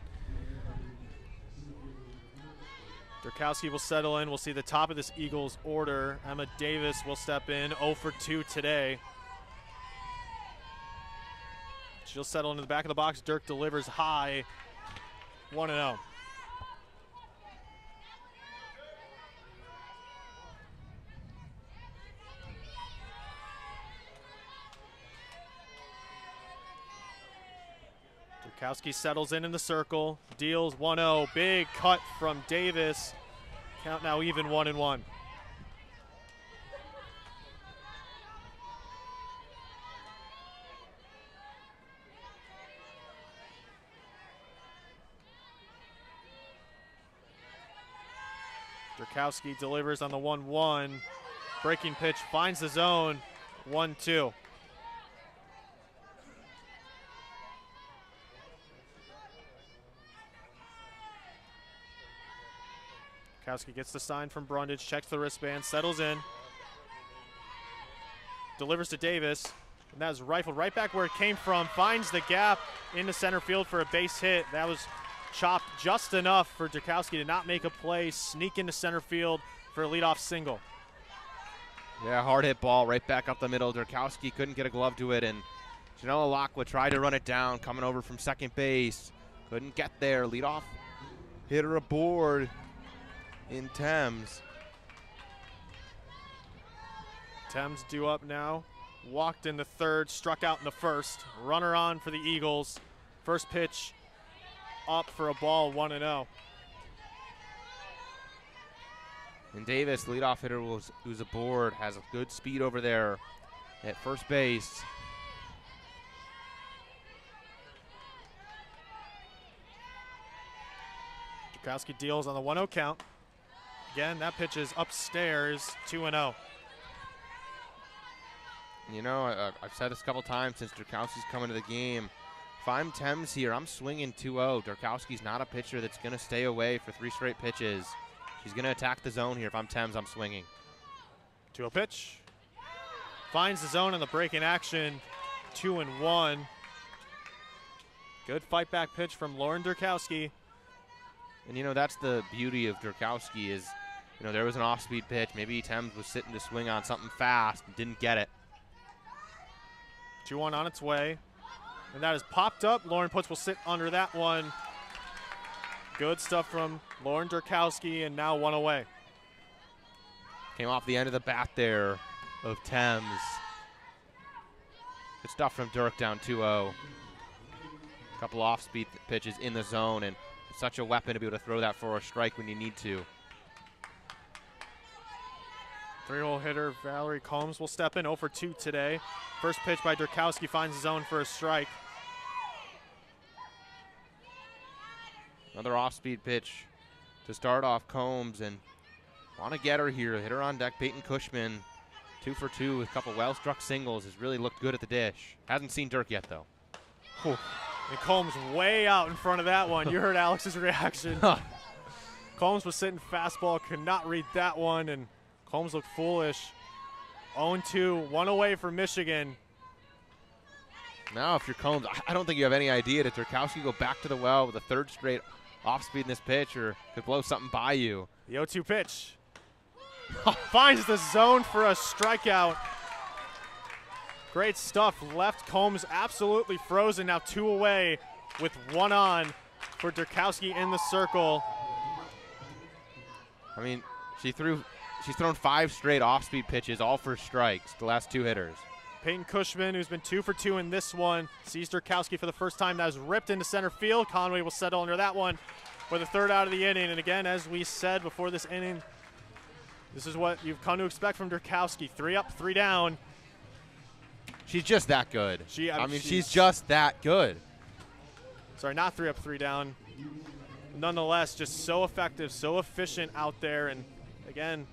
Durkowski will settle in. We'll see the top of this Eagles order. Emma Davis will step in, 0 for 2 today. She'll settle into the back of the box. Dirk delivers high, 1-0. Durkowski settles in the circle, deals 1-0. Big cut from Davis. Count now even 1-1. Durkowski delivers on the 1-1. Breaking pitch finds the zone. 1-2. Durkowski gets the sign from Brundage, checks the wristband, settles in. Delivers to Davis. And that is rifled right back where it came from. Finds the gap into center field for a base hit. That was chopped just enough for Durkowski to not make a play, sneak into center field for a leadoff single. Yeah, hard hit ball right back up the middle. Durkowski couldn't get a glove to it, and Janella Lockwood tried to run it down, coming over from second base. Couldn't get there. Leadoff hitter aboard in Thames. Thames due up now. Walked in the third, struck out in the first. Runner on for the Eagles. First pitch up for a ball, 1-0. And Davis, leadoff hitter, who's aboard, has a good speed over there at first base. Durkowski deals on the 1-0 count. Again, that pitch is upstairs, 2-0. I've said this a couple times since Durkowski's come into the game. If I'm Thames here, I'm swinging 2-0. Durkowski's not a pitcher that's going to stay away for 3 straight pitches. She's going to attack the zone here. If I'm Thames, I'm swinging. 2-0 pitch. Finds the zone on the break in action. 2-1. Good fight back pitch from Lauren Durkowski. And, that's the beauty of Durkowski is, there was an off-speed pitch. Maybe Thames was sitting to swing on something fast and didn't get it. 2-1 on its way. And that is popped up. Lauren Putz will sit under that one. Good stuff from Lauren Durkowski, and now 1 away. Came off the end of the bat there of Thames. Good stuff from Dirk, down 2-0. A couple off-speed pitches in the zone, and such a weapon to be able to throw that for a strike when you need to. 3-hole hitter Valerie Combs will step in, 0 for 2 today. First pitch by Durkowski finds the zone for a strike. Another off-speed pitch to start off Combs, and want to get her here. Hit her on deck. Peyton Cushman, 2 for 2 with a couple well-struck singles. Has really looked good at the dish. Hasn't seen Dirk yet, though. Whew. And Combs way out in front of that one. You heard Alex's reaction. Combs was sitting fastball, could not read that one, and Combs looked foolish. 0-2, 1 away for Michigan. Now, if you're Combs, I don't think you have any idea. Did Durkowski go back to the well with a third straight off-speed in this pitch, or could blow something by you? The 0-2 pitch. Finds the zone for a strikeout. Great stuff. Left Combs absolutely frozen. Now 2 away with 1 on for Durkowski in the circle. I mean, she's thrown 5 straight off-speed pitches, all for strikes, the last 2 hitters. Peyton Cushman, who's been 2 for 2 in this one, sees Durkowski for the first time. That is ripped into center field. Conway will settle under that one for the 3rd out of the inning. And again, as we said before this inning, this is what you've come to expect from Durkowski. 3 up, 3 down. She's just that good. I mean, she's just that good. Sorry, not 3 up, 3 down. Nonetheless, just so effective, so efficient out there. And again,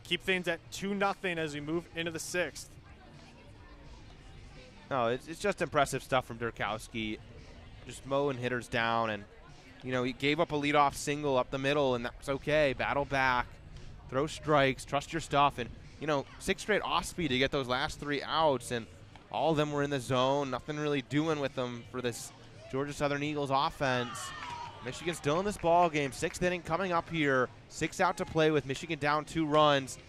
keep things at 2-0 as we move into the 6th. No, it's just impressive stuff from Durkowski. Just mowing hitters down, and you know, he gave up a leadoff single up the middle, and that's okay. Battle back, throw strikes, trust your stuff, and you know, 6 straight off speed to get those last 3 outs, and all of them were in the zone. Nothing really doing with them for this Georgia Southern Eagles offense. Michigan still in this ball game. 6th inning coming up here. 6 out to play with Michigan down 2 runs.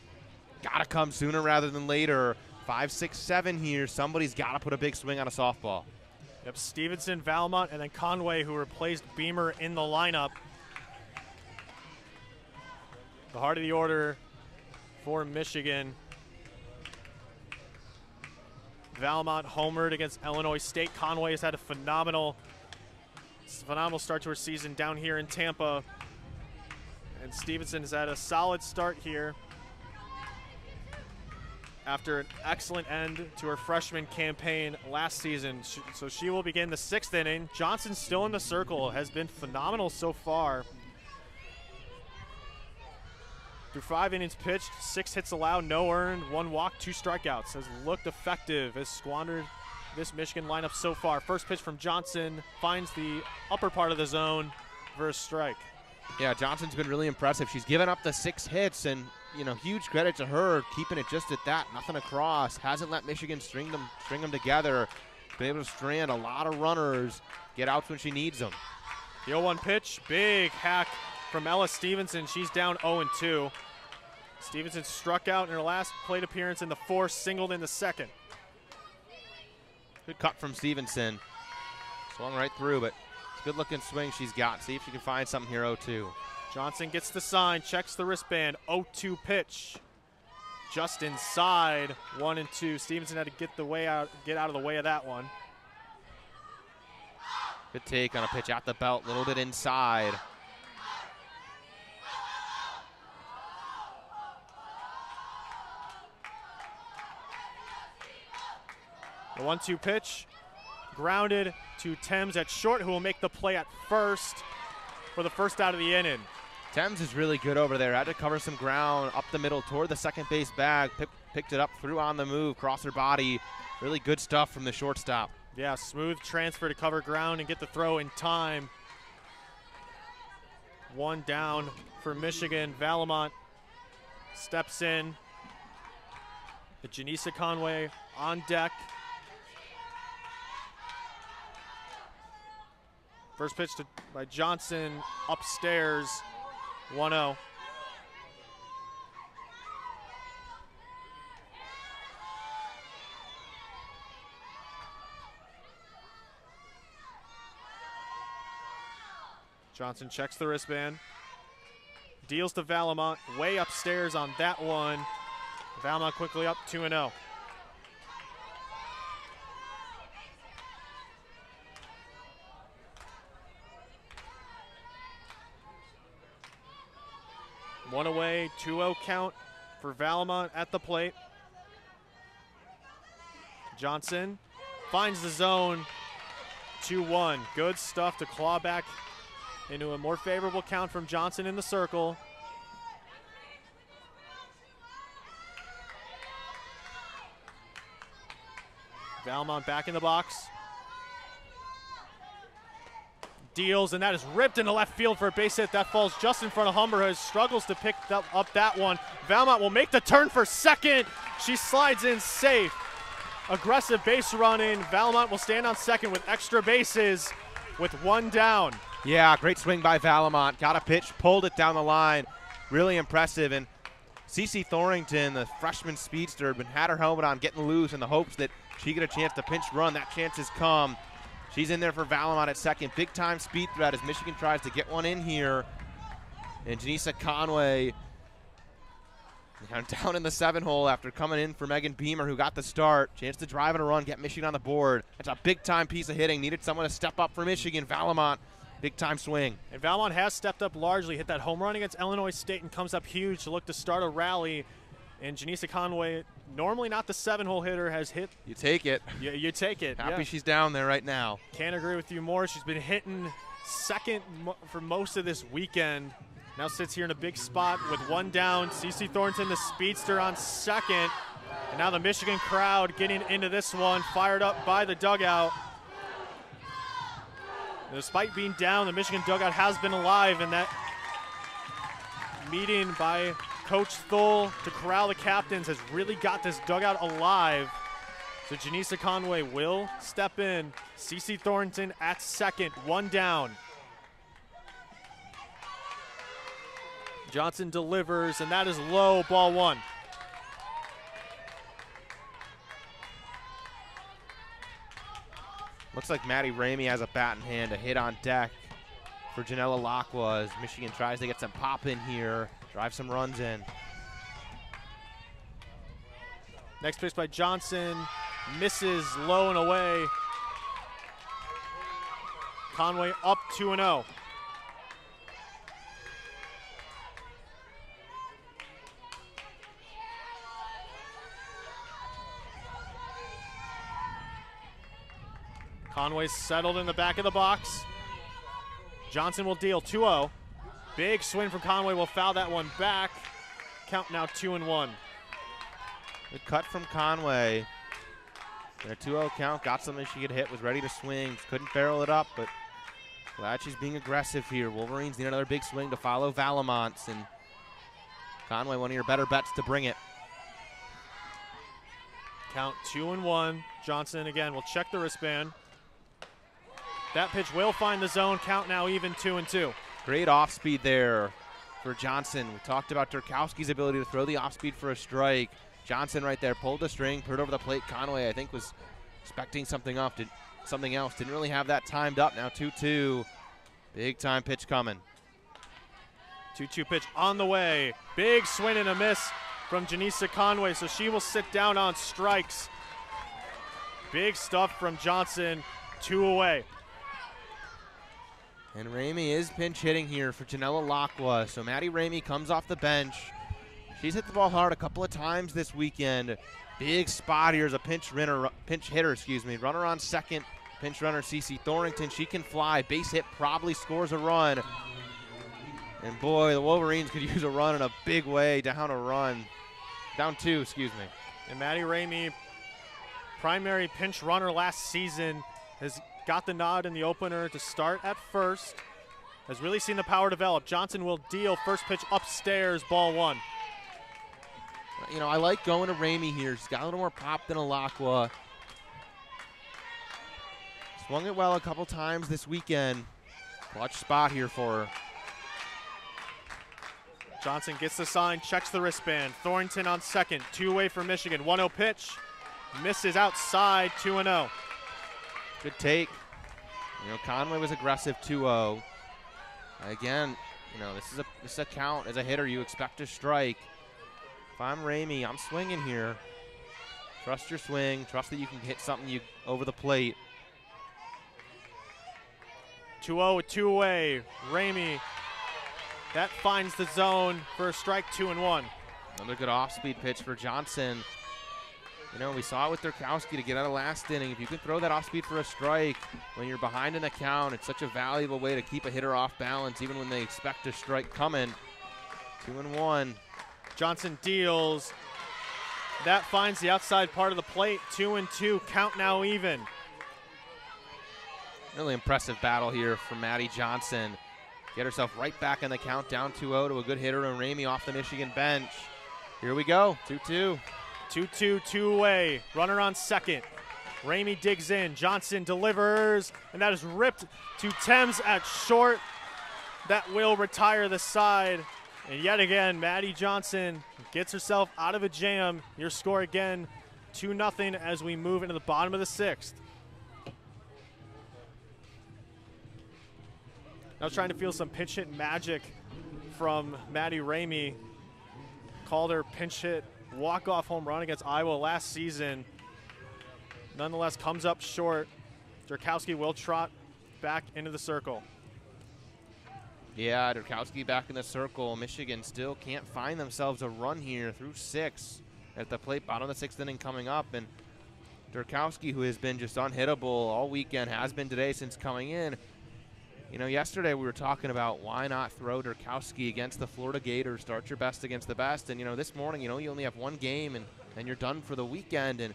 Gotta come sooner rather than later. 5, 6, 7 here. Somebody's got to put a big swing on a softball. Yep, Stevenson, Valmont, and then Conway, who replaced Beamer in the lineup. The heart of the order for Michigan. Valmont homered against Illinois State. Conway has had a phenomenal start to her season down here in Tampa. And Stevenson has had a solid start here after an excellent end to her freshman campaign last season. So she will begin the 6th inning. Johnson still in the circle, has been phenomenal so far. Through 5 innings pitched, 6 hits allowed, no earned, 1 walk, 2 strikeouts. Has looked effective, has squandered this Michigan lineup so far. First pitch from Johnson finds the upper part of the zone for a strike. Yeah, Johnson's been really impressive. She's given up the 6 hits, and you know, huge credit to her keeping it just at that, nothing across. Hasn't let Michigan string them together. Been able to strand a lot of runners, get outs when she needs them. The 0-1 pitch, big hack from Ella Stevenson. She's down 0-2. Stevenson struck out in her last plate appearance in the 4th, singled in the 2nd. Good cut from Stevenson. Swung right through, but it's a good-looking swing she's got. See if she can find something here, 0-2. Johnson gets the sign, checks the wristband, 0-2 pitch. Just inside, 1-2. Stevenson had to get out of the way of that one. Good take on a pitch at the belt, a little bit inside. The 1-2 pitch, grounded to Thames at short, who will make the play at first for the 1st out of the inning. Thames is really good over there. Had to cover some ground up the middle toward the second base bag. Picked it up, threw on the move, cross her body. Really good stuff from the shortstop. Yeah, smooth transfer to cover ground and get the throw in time. 1 down for Michigan. Valamont steps in. Janisa Conway on deck. First pitch by Johnson upstairs, 1-0. Johnson checks the wristband. Deals to Valamont, way upstairs on that one. Valamont quickly up 2-0. One away, 2-0 count for Valamont at the plate. Johnson finds the zone, 2-1. Good stuff to claw back into a more favorable count from Johnson in the circle. Valamont back in the box. Deals, and that is ripped into left field for a base hit. That falls just in front of Humber, who struggles to pick up that one. Valamont will make the turn for second. She slides in safe. Aggressive base running. Valamont will stand on second with extra bases with one down. Yeah, great swing by Valamont. Got a pitch, pulled it down the line. Really impressive. And Cece Thornton, the freshman speedster, had her helmet on, getting loose in the hopes that she get a chance to pinch run. That chance has come. She's in there for Valamont at second. Big time speed threat as Michigan tries to get one in here. And Janisa Conway down in the 7-hole after coming in for Megan Beamer, who got the start. Chance to drive and a run, get Michigan on the board. That's a big time piece of hitting. Needed someone to step up for Michigan. Valamont, big time swing. And Valamont has stepped up largely, hit that home run against Illinois State and comes up huge to look to start a rally. And Janisa Conway, normally not the 7-hole hitter, has hit. You take it. You take it. Happy she's down there right now. Can't agree with you more. She's been hitting second for most of this weekend. Now sits here in a big spot with one down. Cece Thornton, the speedster, on second. And now the Michigan crowd getting into this one, fired up by the dugout. Despite being down, the Michigan dugout has been alive, and that meeting by Coach Thull to corral the captains has really got this dugout alive. So Janisa Conway will step in. Cece Thornton at second, one down. Johnson delivers, and that is low, ball one. Looks like Maddie Ramey has a bat in hand, a hit on deck for Janella Lacqua as Michigan tries to get some pop in here, drive some runs in. Next pitch by Johnson, misses low and away. Conway up 2-0. Conway's settled in the back of the box. Johnson will deal 2-0. Big swing from Conway, will foul that one back. Count now 2-1. Good cut from Conway. And a 2-0 count, got something she could hit, was ready to swing. Couldn't barrel it up, but glad she's being aggressive here. Wolverines need another big swing to follow Valamont's, and Conway, one of your better bets to bring it. Count 2-1. Johnson again will check the wristband. That pitch will find the zone. Count now even 2-2. Great off speed there for Johnson. We talked about Turkowski's ability to throw the off speed for a strike. Johnson right there pulled the string, put it over the plate. Conway, I think, was expecting something else. Didn't really have that timed up. Now 2-2. Big time pitch coming. 2-2 pitch on the way. Big swing and a miss from Janisa Conway, so she will sit down on strikes. Big stuff from Johnson. 2 away. And Ramey is pinch hitting here for Janella Lacqua. So Maddie Ramey comes off the bench. She's hit the ball hard a couple of times this weekend. Big spot here as a pinch hitter, runner on second. Pinch runner Cece Thornton. She can fly. Base hit, probably scores a run. And boy, the Wolverines could use a run in a big way. Down two. And Maddie Ramey, primary pinch runner last season, has got the nod in the opener to start at first. Has really seen the power develop. Johnson will deal. First pitch upstairs, ball one. You know, I like going to Ramey here. She's got a little more pop than a Lacqua. Swung it well a couple times this weekend. Clutch spot here for her. Johnson gets the sign, checks the wristband. Thornton on second, 2 away for Michigan. 1-0 pitch, misses outside, 2-0. Good take. You know, Conway was aggressive 2-0. Again, You know, this is a count. As a hitter, you expect to strike. If I'm Ramey, I'm swinging here. Trust your swing. Trust that you can hit something over the plate. 2-0 with 2 away. Ramey, that finds the zone for a strike, 2-1. Another good off-speed pitch for Johnson. You know, we saw it with Durkowski to get out of last inning. If you can throw that off-speed for a strike when you're behind in the count, it's such a valuable way to keep a hitter off balance, even when they expect a strike coming. 2-1. Johnson deals. That finds the outside part of the plate. 2-2. Count now even. Really impressive battle here from Maddie Johnson. Get herself right back in the count, down 2-0 to a good hitter, and Ramey off the Michigan bench. Here we go, 2-2. 2-2, 2 away. Runner on second. Ramey digs in. Johnson delivers, and that is ripped to Thames at short. That will retire the side. And yet again, Maddie Johnson gets herself out of a jam. Your score again, 2-0 as we move into the bottom of the sixth. I was trying to feel some pinch hit magic from Maddie Ramey. Called her pinch hit walk-off home run against Iowa last season. Nonetheless, comes up short. Durkowski will trot back into the circle. Yeah, Durkowski back in the circle. Michigan still can't find themselves a run here through 6 at the plate, bottom of the 6th inning coming up. And Durkowski, who has been just unhittable all weekend, has been today since coming in. You know, yesterday we were talking about why not throw Durkowski against the Florida Gators, start your best against the best. And, you know, this morning, you know, you only have one game and you're done for the weekend. And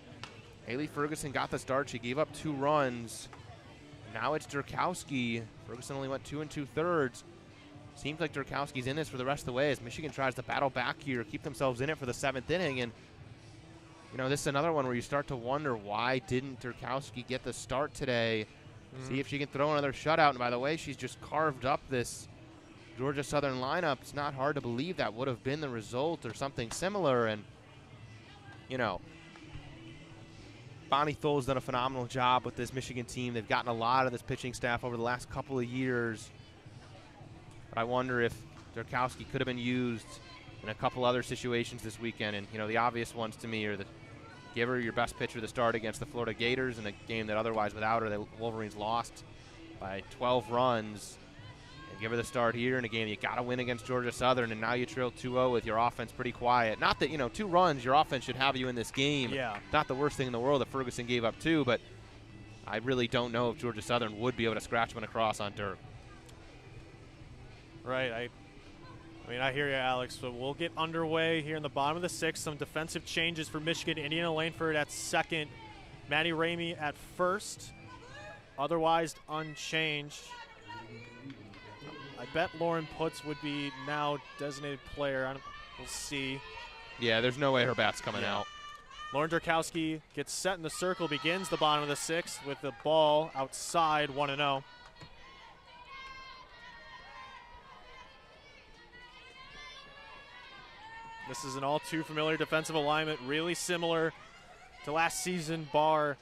Haley Ferguson got the start. She gave up 2 runs. Now it's Durkowski. Ferguson only went 2 2/3. Seems like Durkowski's in this for the rest of the way as Michigan tries to battle back here, keep themselves in it for the 7th inning. And, you know, this is another one where you start to wonder, why didn't Durkowski get the start today? See if she can throw another shutout. And by the way, she's just carved up this Georgia Southern lineup. It's not hard to believe that would have been the result or something similar. And, you know, Bonnie Thole's done a phenomenal job with this Michigan team. They've gotten a lot of this pitching staff over the last couple of years. But I wonder if Durkowski could have been used in a couple other situations this weekend. And, you know, the obvious ones to me are the give her your best pitcher to start against the Florida Gators in a game that otherwise without her, the Wolverines lost by 12 runs. And give her the start here in a game you got to win against Georgia Southern, and now you trail 2-0 with your offense pretty quiet. Not that, you know, 2 runs, your offense should have you in this game. Yeah. Not the worst thing in the world that Ferguson gave up 2, but I really don't know if Georgia Southern would be able to scratch one across on Dirk. Right. I mean, I hear you, Alex, but we'll get underway here in the bottom of the 6th. Some defensive changes for Michigan. Indiana Langford at second. Maddie Ramey at first. Otherwise unchanged. I bet Lauren Putz would be now designated player. We'll see. Yeah, there's no way her bat's coming out. Lauren Durkowski gets set in the circle, begins the bottom of the 6th with the ball outside, 1-0. This is an all too familiar defensive alignment, really similar to last season, bar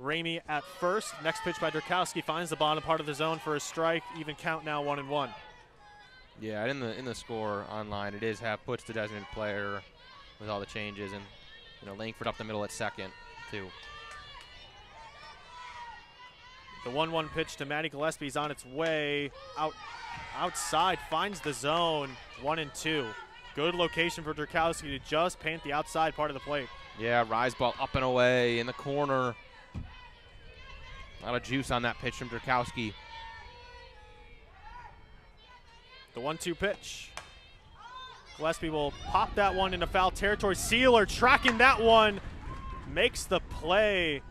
Ramey at first. Next pitch by Durkowski finds the bottom part of the zone for a strike. Even count now, 1-1. Yeah, in the score online, it is have Putz the designated player with all the changes, and, you know, Langford up the middle at second too. The 1-1 pitch to Maddie Gillespie's on its way outside, finds the zone, 1-2. Good location for Durkowski to just paint the outside part of the plate. Yeah, rise ball up and away in the corner. A lot of juice on that pitch from Durkowski. The 1-2 pitch. Gillespie will pop that one into foul territory. Sealer tracking that one, makes the play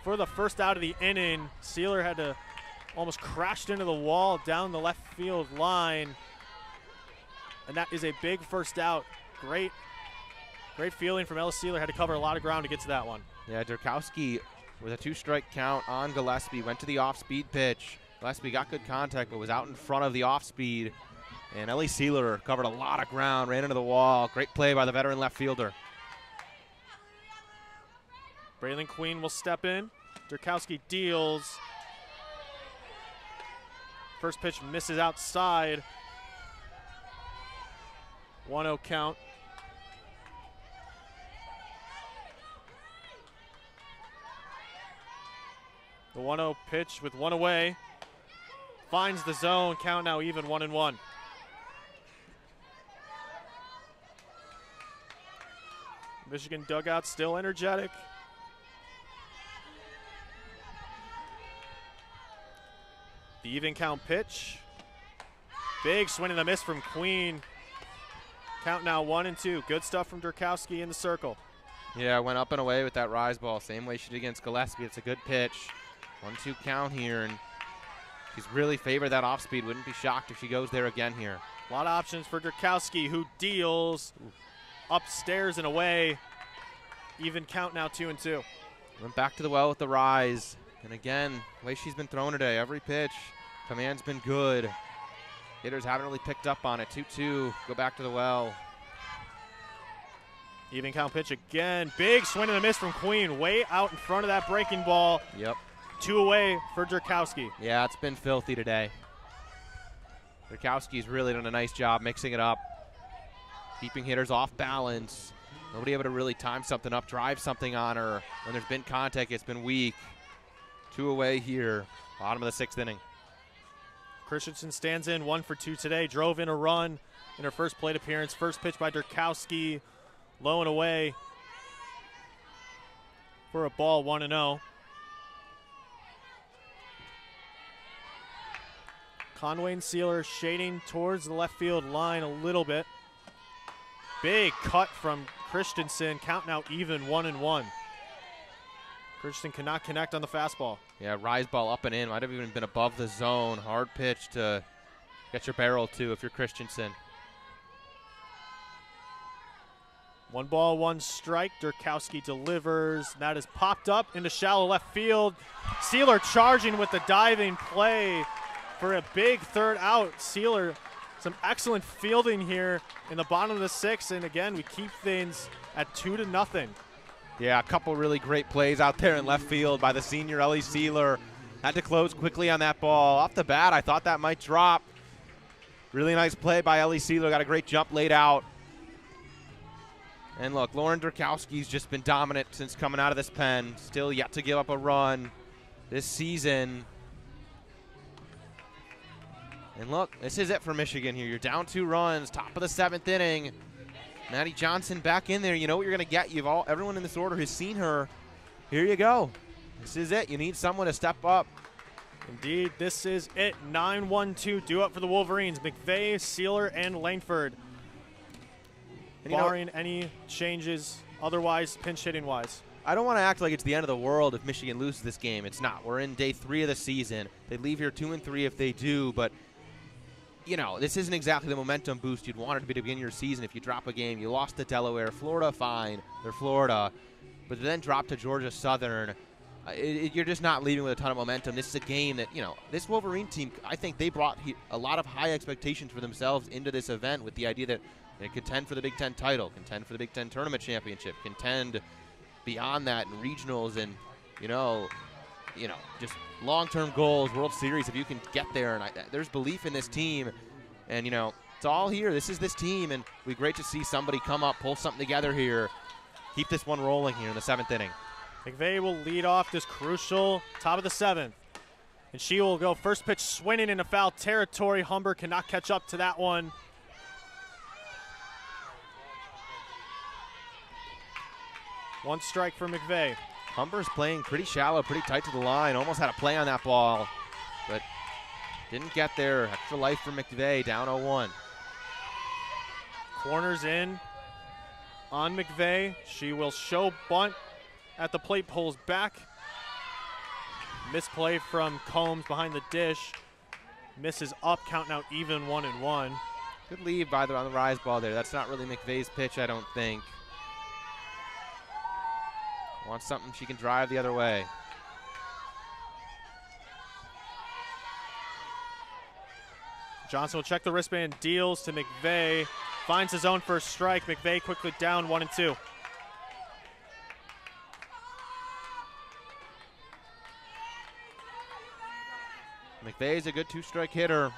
for the first out of the inning. Sealer had to almost crashed into the wall down the left field line. And that is a big first out. Great feeling from Ellis Sealer. Had to cover a lot of ground to get to that one. Yeah, Durkowski with a 2-strike count on Gillespie. Went to the off-speed pitch. Gillespie got good contact, but was out in front of the off-speed. And Ellie Sealer covered a lot of ground, ran into the wall. Great play by the veteran left fielder. Braylon Queen will step in. Durkowski deals. First pitch misses outside. 1-0 count. The 1-0 pitch with one away. Finds the zone. Count now even, 1-1. Michigan dugout still energetic. The even count pitch. Big swing and a miss from Queen. Count now 1-2. Good stuff from Durkowski in the circle. Yeah, went up and away with that rise ball. Same way she did against Gillespie. It's a good pitch. 1-2 count here, and she's really favored that off speed. Wouldn't be shocked if she goes there again here. A lot of options for Durkowski, who deals upstairs and away. Even count now 2-2. Went back to the well with the rise. And again, the way she's been throwing today, every pitch, command's been good. Hitters haven't really picked up on it. 2-2, go back to the well. Even count pitch again. Big swing and a miss from Queen, way out in front of that breaking ball. Yep. 2 away for Durkowski. Yeah, it's been filthy today. Durkowski's really done a nice job mixing it up, keeping hitters off balance. Nobody able to really time something up, drive something on her. When there's been contact, it's been weak. 2 away here, bottom of the 6th inning. Christensen stands in 1 for 2 today. Drove in a run in her first plate appearance. First pitch by Durkowski, low and away for a ball, 1-0. Conway and Sealer shading towards the left field line a little bit. Big cut from Christensen. Count now even, 1-1. Christensen cannot connect on the fastball. Yeah, rise ball up and in. Might have even been above the zone. Hard pitch to get your barrel to if you're Christensen. 1 ball, 1 strike. Durkowski delivers. That is popped up into shallow left field. Sealer charging with the diving play for a big third out. Sealer, some excellent fielding here in the bottom of the 6th, and again, we keep things at 2-0. Yeah, a couple really great plays out there in left field by the senior Ellie Sealer. Had to close quickly on that ball. Off the bat, I thought that might drop. Really nice play by Ellie Sealer. Got a great jump laid out. And look, Lauren Durkowski's just been dominant since coming out of this pen. Still yet to give up a run this season. And look, this is it for Michigan here. You're down 2 runs, top of the 7th inning. Maddie Johnson back in there. You know what you're going to get. Everyone in this order has seen her. Here you go. This is it. You need someone to step up. Indeed, this is it. 9-1-2 due up for the Wolverines. McVeigh, Sealer, and Langford. And barring any changes otherwise, pinch hitting wise. I don't want to act like it's the end of the world if Michigan loses this game. It's not. We're in day 3 of the season. They leave here 2-3 if they do, but you know, this isn't exactly the momentum boost you'd want it to be to begin your season if you drop a game. You lost to Delaware. Florida, fine. They're Florida. But then drop to Georgia Southern. You're just not leaving with a ton of momentum. This is a game that, you know, this Wolverine team, I think they brought a lot of high expectations for themselves into this event with the idea that they contend for the Big Ten title, contend for the Big Ten tournament championship, contend beyond that in regionals and, you know, just long-term goals, World Series, if you can get there. And there's belief in this team. And, you know, it's all here. This is this team. And it'll be great to see somebody come up, pull something together here, keep this one rolling here in the 7th inning. McVeigh will lead off this crucial top of the 7th. And she will go first pitch swinging into foul territory. Humber cannot catch up to that one. One strike for McVeigh. Humber's playing pretty shallow, pretty tight to the line. Almost had a play on that ball, but didn't get there. Extra life for McVeigh, down 0-1. Corners in on McVeigh. She will show bunt at the plate, pulls back. Misplay from Combs behind the dish. Misses up, count now even, 1-1. Good lead on the rise ball there. That's not really McVeigh's pitch, I don't think. Wants something she can drive the other way. Johnson will check the wristband, deals to McVeigh. Finds his own first strike. McVeigh quickly down 1-2. McVeigh's a good 2-strike hitter.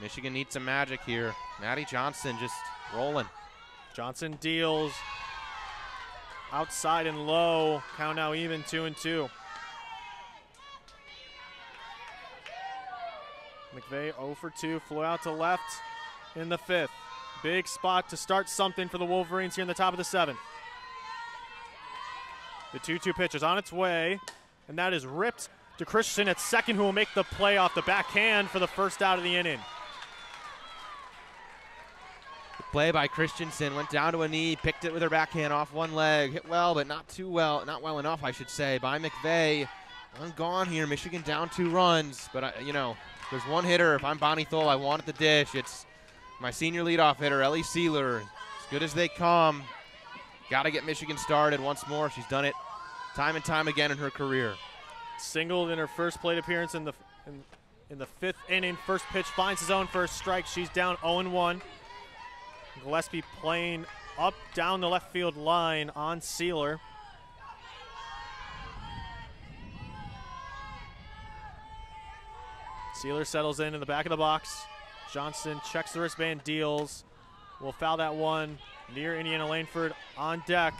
Michigan needs some magic here. Maddie Johnson just rolling. Johnson deals. Outside and low. Count now even, 2-2. McVeigh 0 for 2, flew out to left in the 5th. Big spot to start something for the Wolverines here in the top of the 7th. The 2-2 pitch is on its way, and that is ripped to Christensen at second, who will make the play off the backhand for the first out of the inning. The play by Christensen, went down to a knee, picked it with her backhand off one leg, hit well, but not too well, not well enough, I should say, by McVeigh. One gone here, Michigan down 2 runs, but you know, there's one hitter. If I'm Bonnie Thole, I want it the dish. It's my senior leadoff hitter, Ellie Sealer. As good as they come. Got to get Michigan started once more. She's done it time and time again in her career. Singled in her first plate appearance in the 5th inning. First pitch finds his own first strike. She's down 0-1. Gillespie playing up down the left field line on Sealer. Sealer settles in the back of the box. Johnson checks the wristband, deals. Will foul that one near Indiana Langford on deck.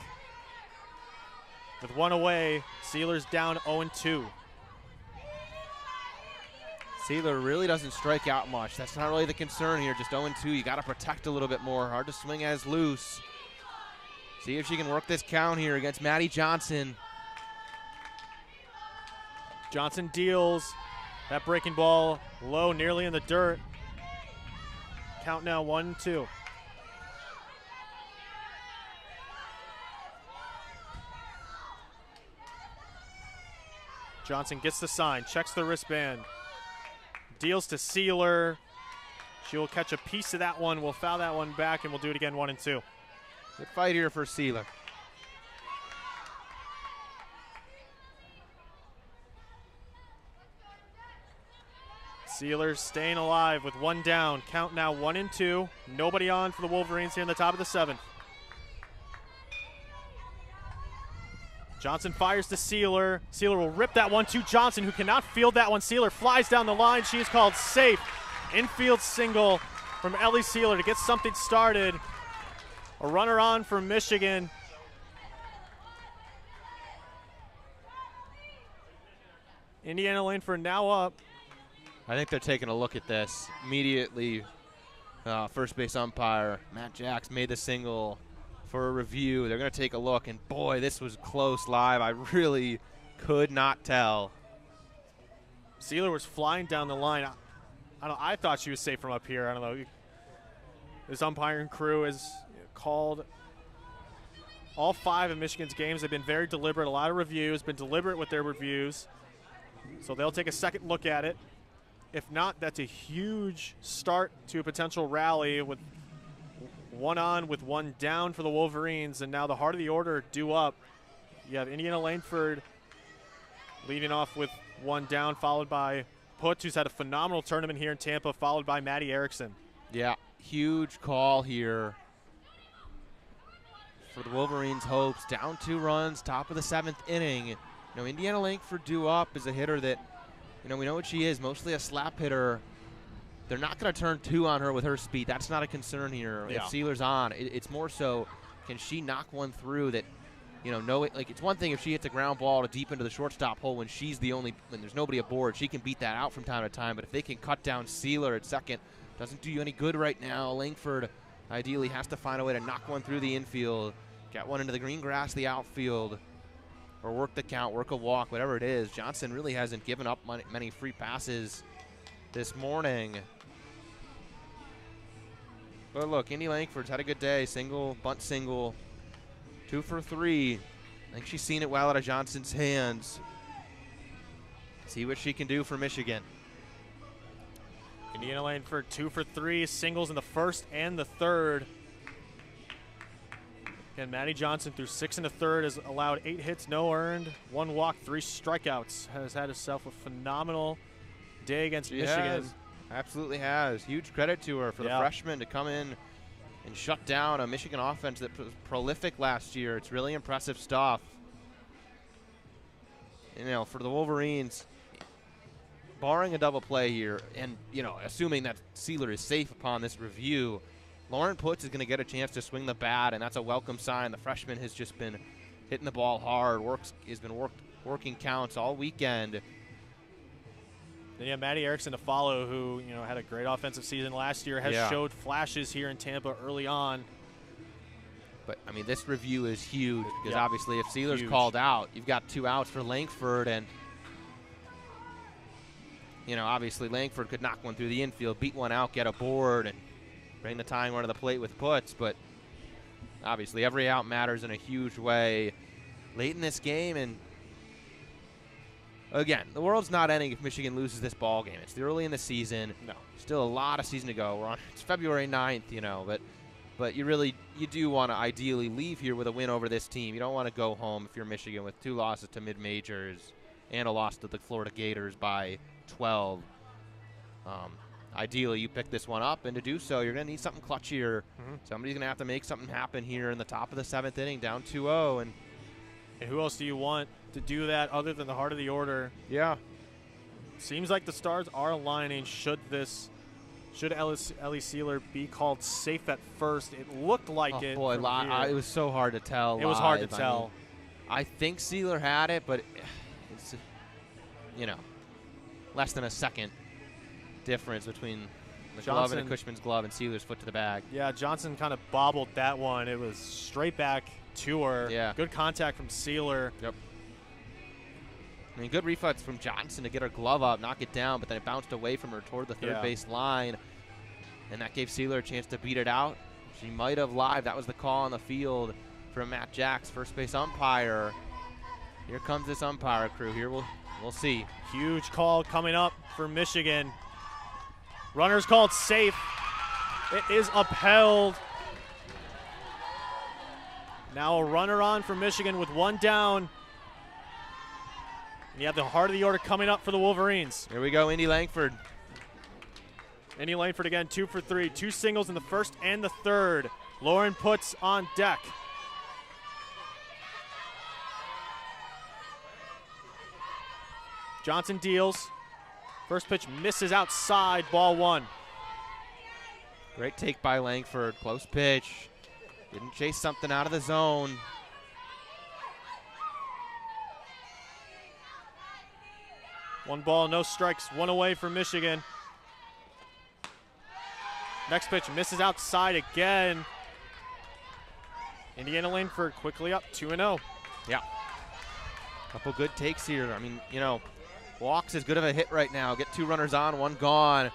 With one away, Sealer's down 0-2. Sealer really doesn't strike out much. That's not really the concern here, just 0-2. You got to protect a little bit more. Hard to swing as loose. See if she can work this count here against Maddie Johnson. Johnson deals. That breaking ball low, nearly in the dirt. Count now 1-2. Johnson gets the sign, checks the wristband, deals to Sealer. She will catch a piece of that one, will foul that one back, and we'll do it again 1-2. Good fight here for Sealer. Sealer staying alive with one down. Count now 1-2. Nobody on for the Wolverines here in the top of the 7th. Johnson fires to Sealer. Sealer will rip that one to Johnson, who cannot field that one. Sealer flies down the line. She is called safe. Infield single from Ellie Sealer to get something started. A runner on for Michigan. Indiana Langford now up. I think they're taking a look at this immediately. First base umpire Matt Jacks made the single for a review. They're going to take a look, and boy, this was close live. I really could not tell. Sealer was flying down the line. I thought she was safe from up here. I don't know. This umpiring crew has called all 5 of Michigan's games. They've been very deliberate. A lot of reviews, been deliberate with their reviews. So they'll take a second look at it. If not, that's a huge start to a potential rally with one on with one down for the Wolverines. And now the heart of the order due up. You have Indiana Langford leading off with one down, followed by Putz, who's had a phenomenal tournament here in Tampa, followed by Maddie Erickson. Yeah, huge call here for the Wolverines' hopes. Down 2 runs, top of the 7th inning. You know, Indiana Langford due up is a hitter that, you know, we know what she is, mostly a slap hitter. They're not going to turn 2 on her with her speed. That's not a concern here. Yeah. If Sealer's on, it's more so, can she knock one through that, you know, like it's one thing if she hits a ground ball to deep into the shortstop hole when there's nobody aboard. She can beat that out from time to time. But if they can cut down Sealer at second, doesn't do you any good right now. Langford ideally has to find a way to knock one through the infield, get one into the green grass, the outfield, or work the count, work a walk, whatever it is. Johnson really hasn't given up many free passes this morning. But look, Indy Langford's had a good day. Single, bunt single, 2 for 3. I think she's seen it well out of Johnson's hands. See what she can do for Michigan. Indiana Langford 2 for 3, singles in the 1st and the 3rd. Again, Maddie Johnson through 6 and the 3rd has allowed 8 hits, no earned, 1 walk, 3 strikeouts. Has had herself a phenomenal day against Michigan. Absolutely has. Huge credit to her for the freshman to come in and shut down a Michigan offense that was prolific last year. It's really impressive stuff. You know, for the Wolverines, barring a double play here, and, you know, assuming that Sealer is safe upon this review, Lauren Putz is going to get a chance to swing the bat, and that's a welcome sign. The freshman has just been hitting the ball hard, working counts all weekend. Then you have Maddie Erickson to follow, who, you know, had a great offensive season last year, has showed flashes here in Tampa early on. But, I mean, this review is huge because obviously if Sealer's called out, you've got 2 outs for Langford, and, you know, obviously Langford could knock one through the infield, beat one out, get a board, and bring the tying run to the plate with Putz. But obviously every out matters in a huge way late in this game. And again, the world's not ending if Michigan loses this ball game. It's early in the season. No. Still a lot of season to go. It's February 9th, you know, but you do want to ideally leave here with a win over this team. You don't want to go home if you're Michigan with 2 losses to mid-majors and a loss to the Florida Gators by 12. Ideally, you pick this one up, and to do so, you're going to need something clutchier. Somebody's going to have to make something happen here in the top of the 7th inning, down 2-0. And who else do you want to do that other than the heart of the order? Yeah. Seems like the stars are aligning. Should Ellie Sealer be called safe at first? It looked like it. Boy, it was so hard to tell. It was hard to tell. I think Sealer had it, but it's, you know, less than a second difference between the glove and a Cushman's glove and Sealer's foot to the bag. Yeah, Johnson kind of bobbled that one. It was straight back to her. Yeah. Good contact from Sealer. Yep. I mean, good reflex from Johnson to get her glove up, knock it down, but then it bounced away from her toward the third base line, and that gave Sealer a chance to beat it out. She might have live. That was the call on the field from Matt Jacks, first base umpire. Here comes this umpire crew. Here we'll see. Huge call coming up for Michigan. Runner's called safe. It is upheld. Now a runner on for Michigan with 1 down. And you have the heart of the order coming up for the Wolverines. Here we go, Indy Langford. Indy Langford again, 2 for 3. 2 singles in the first and the third. Lauren Putz on deck. Johnson deals. First pitch misses outside, ball 1. Great take by Langford, close pitch. Didn't chase something out of the zone. One ball, no strikes, 1 away for Michigan. Next pitch misses outside again. Indiana Langford quickly up 2-0. Yeah. Couple good takes here. I mean, you know, walks as good of a hit right now. Get 2 runners on, 1 gone.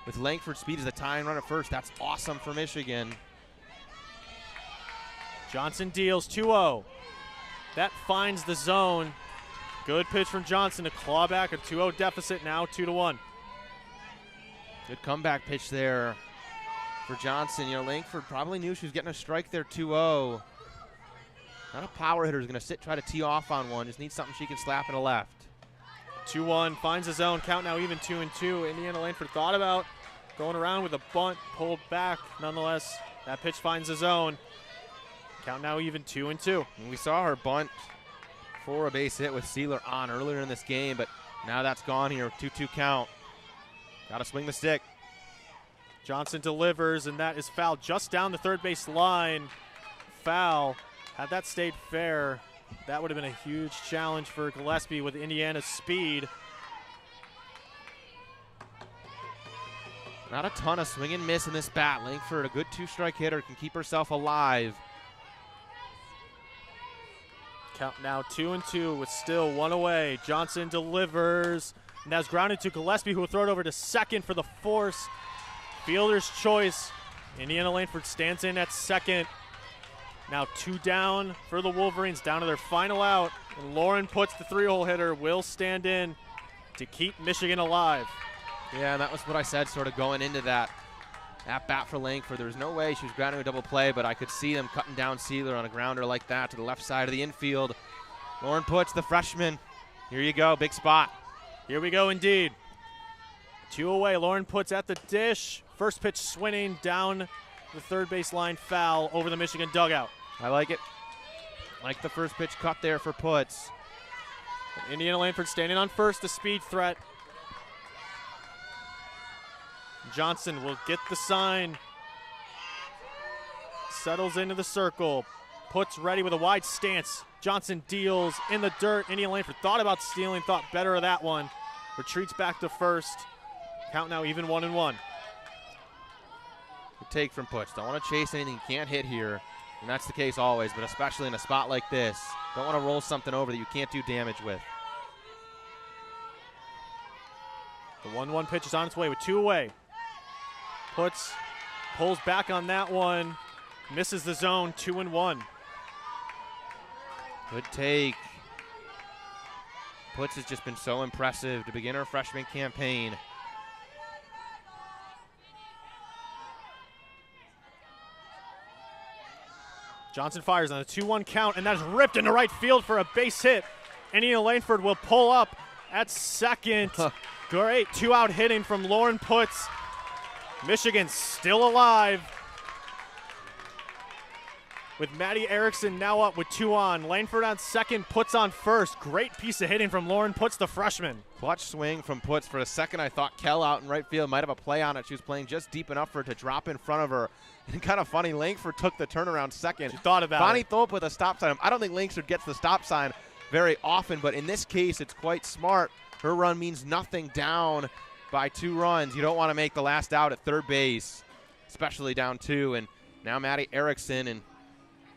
With Langford speed as the tying run at first. That's awesome for Michigan. Johnson deals 2-0. That finds the zone. Good pitch from Johnson to claw back a 2-0 deficit, now 2-1. Good comeback pitch there for Johnson. You know, Langford probably knew she was getting a strike there, 2-0. Not a power hitter who's going to sit, try to tee off on one. Just needs something she can slap in the left. 2-1, finds the zone, count now even 2-2. Indiana Langford thought about going around with a bunt, pulled back. Nonetheless, that pitch finds the zone. Count now even 2-2. And we saw her bunt for a base hit with Sealer on earlier in this game, but now that's gone here. 2-2 count. Got to swing the stick. Johnson delivers, and that is foul just down the third base line. Foul. Had that stayed fair, that would have been a huge challenge for Gillespie with Indiana's speed. Not a ton of swing and miss in this bat. Langford, a good 2-strike hitter, can keep herself alive. Count now 2-2 with still 1 away. Johnson delivers, and that's grounded to Gillespie, who will throw it over to second for the force. Fielder's choice. Indiana Langford stands in at second. Now 2 down for the Wolverines, down to their final out. And Lauren Putz, the 3-hole hitter, will stand in to keep Michigan alive. Yeah, and that was what I said sort of going into that at-bat for Langford. There was no way she was grounding a double play, but I could see them cutting down Sealer on a grounder like that to the left side of the infield. Lauren Putz, the freshman. Here you go, big spot. Here we go indeed. 2 away, Lauren Putz at the dish. First pitch swinging down the third base line, foul over the Michigan dugout. I like it. Like the first pitch cut there for Putz. Indiana Langford standing on first, the speed threat. Johnson will get the sign. Settles into the circle. Puts ready with a wide stance. Johnson deals in the dirt. Indian Langford thought about stealing, thought better of that one. Retreats back to first. Count now even 1-1. Good take from Putz. Don't want to chase anything you can't hit here. And that's the case always, but especially in a spot like this. Don't want to roll something over that you can't do damage with. The 1-1 pitch is on its way with 2 away. Putz pulls back on that one. Misses the zone, 2-1. Good take. Putz has just been so impressive to begin her freshman campaign. Johnson fires on a 2-1 count, and that is ripped into right field for a base hit. Indiana Langford will pull up at second. Great 2-out hitting from Lauren Putz. Michigan still alive. With Maddie Erickson now up with 2 on. Langford on second, Putz on first. Great piece of hitting from Lauren Putz, the freshman. Clutch swing from Putz. For a second, I thought Kell out in right field might have a play on it. She was playing just deep enough for it to drop in front of her. And kind of funny, Langford took the turnaround second. She thought about Bonnie it. Thorpe with a stop sign. I don't think Langford gets the stop sign very often, but in this case, it's quite smart. Her run means nothing down by 2 runs. You don't want to make the last out at third base, especially down 2. And now Maddie Erickson and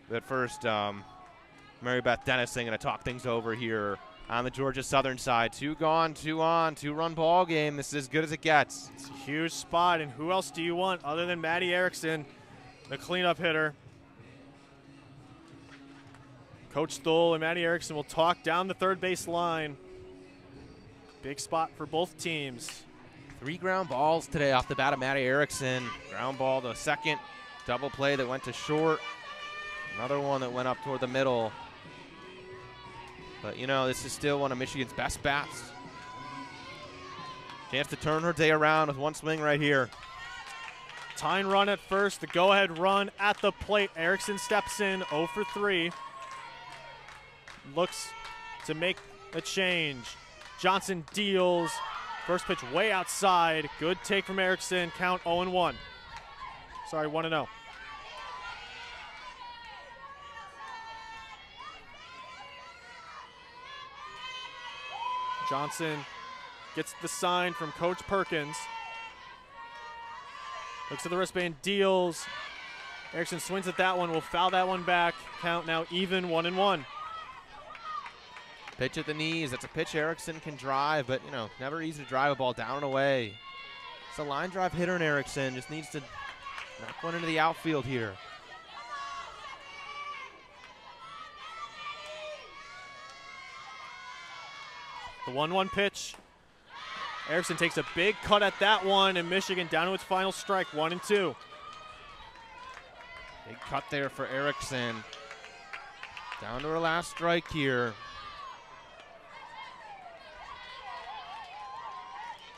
but first, Mary Beth Dennison going to talk things over here on the Georgia Southern side. 2 gone, 2 on, 2-run ball game. This is as good as it gets. It's a huge spot, and who else do you want other than Maddie Erickson, the cleanup hitter? Coach Stoll and Maddie Erickson will talk down the third base line. Big spot for both teams. 3 ground balls today off the bat of Maddie Erickson. Ground ball to second, double play that went to short. Another one that went up toward the middle. But, you know, this is still one of Michigan's best bats. Chance to turn her day around with 1 swing right here. Tying run at first, the go-ahead run at the plate. Erickson steps in, 0 for 3. Looks to make a change. Johnson deals. First pitch way outside. Good take from Erickson. Count 0-1. Sorry, 1-0. Johnson gets the sign from Coach Perkins. Looks at the wristband, deals. Erickson swings at that one, will foul that one back. Count now even, 1-1. Pitch at the knees. That's a pitch Erickson can drive, but, you know, never easy to drive a ball down and away. It's a line drive hitter in Erickson. Just needs to knock one into the outfield here. The 1-1 pitch. Erickson takes a big cut at that one, and Michigan down to its final strike, 1-2. Big cut there for Erickson. Down to her last strike here.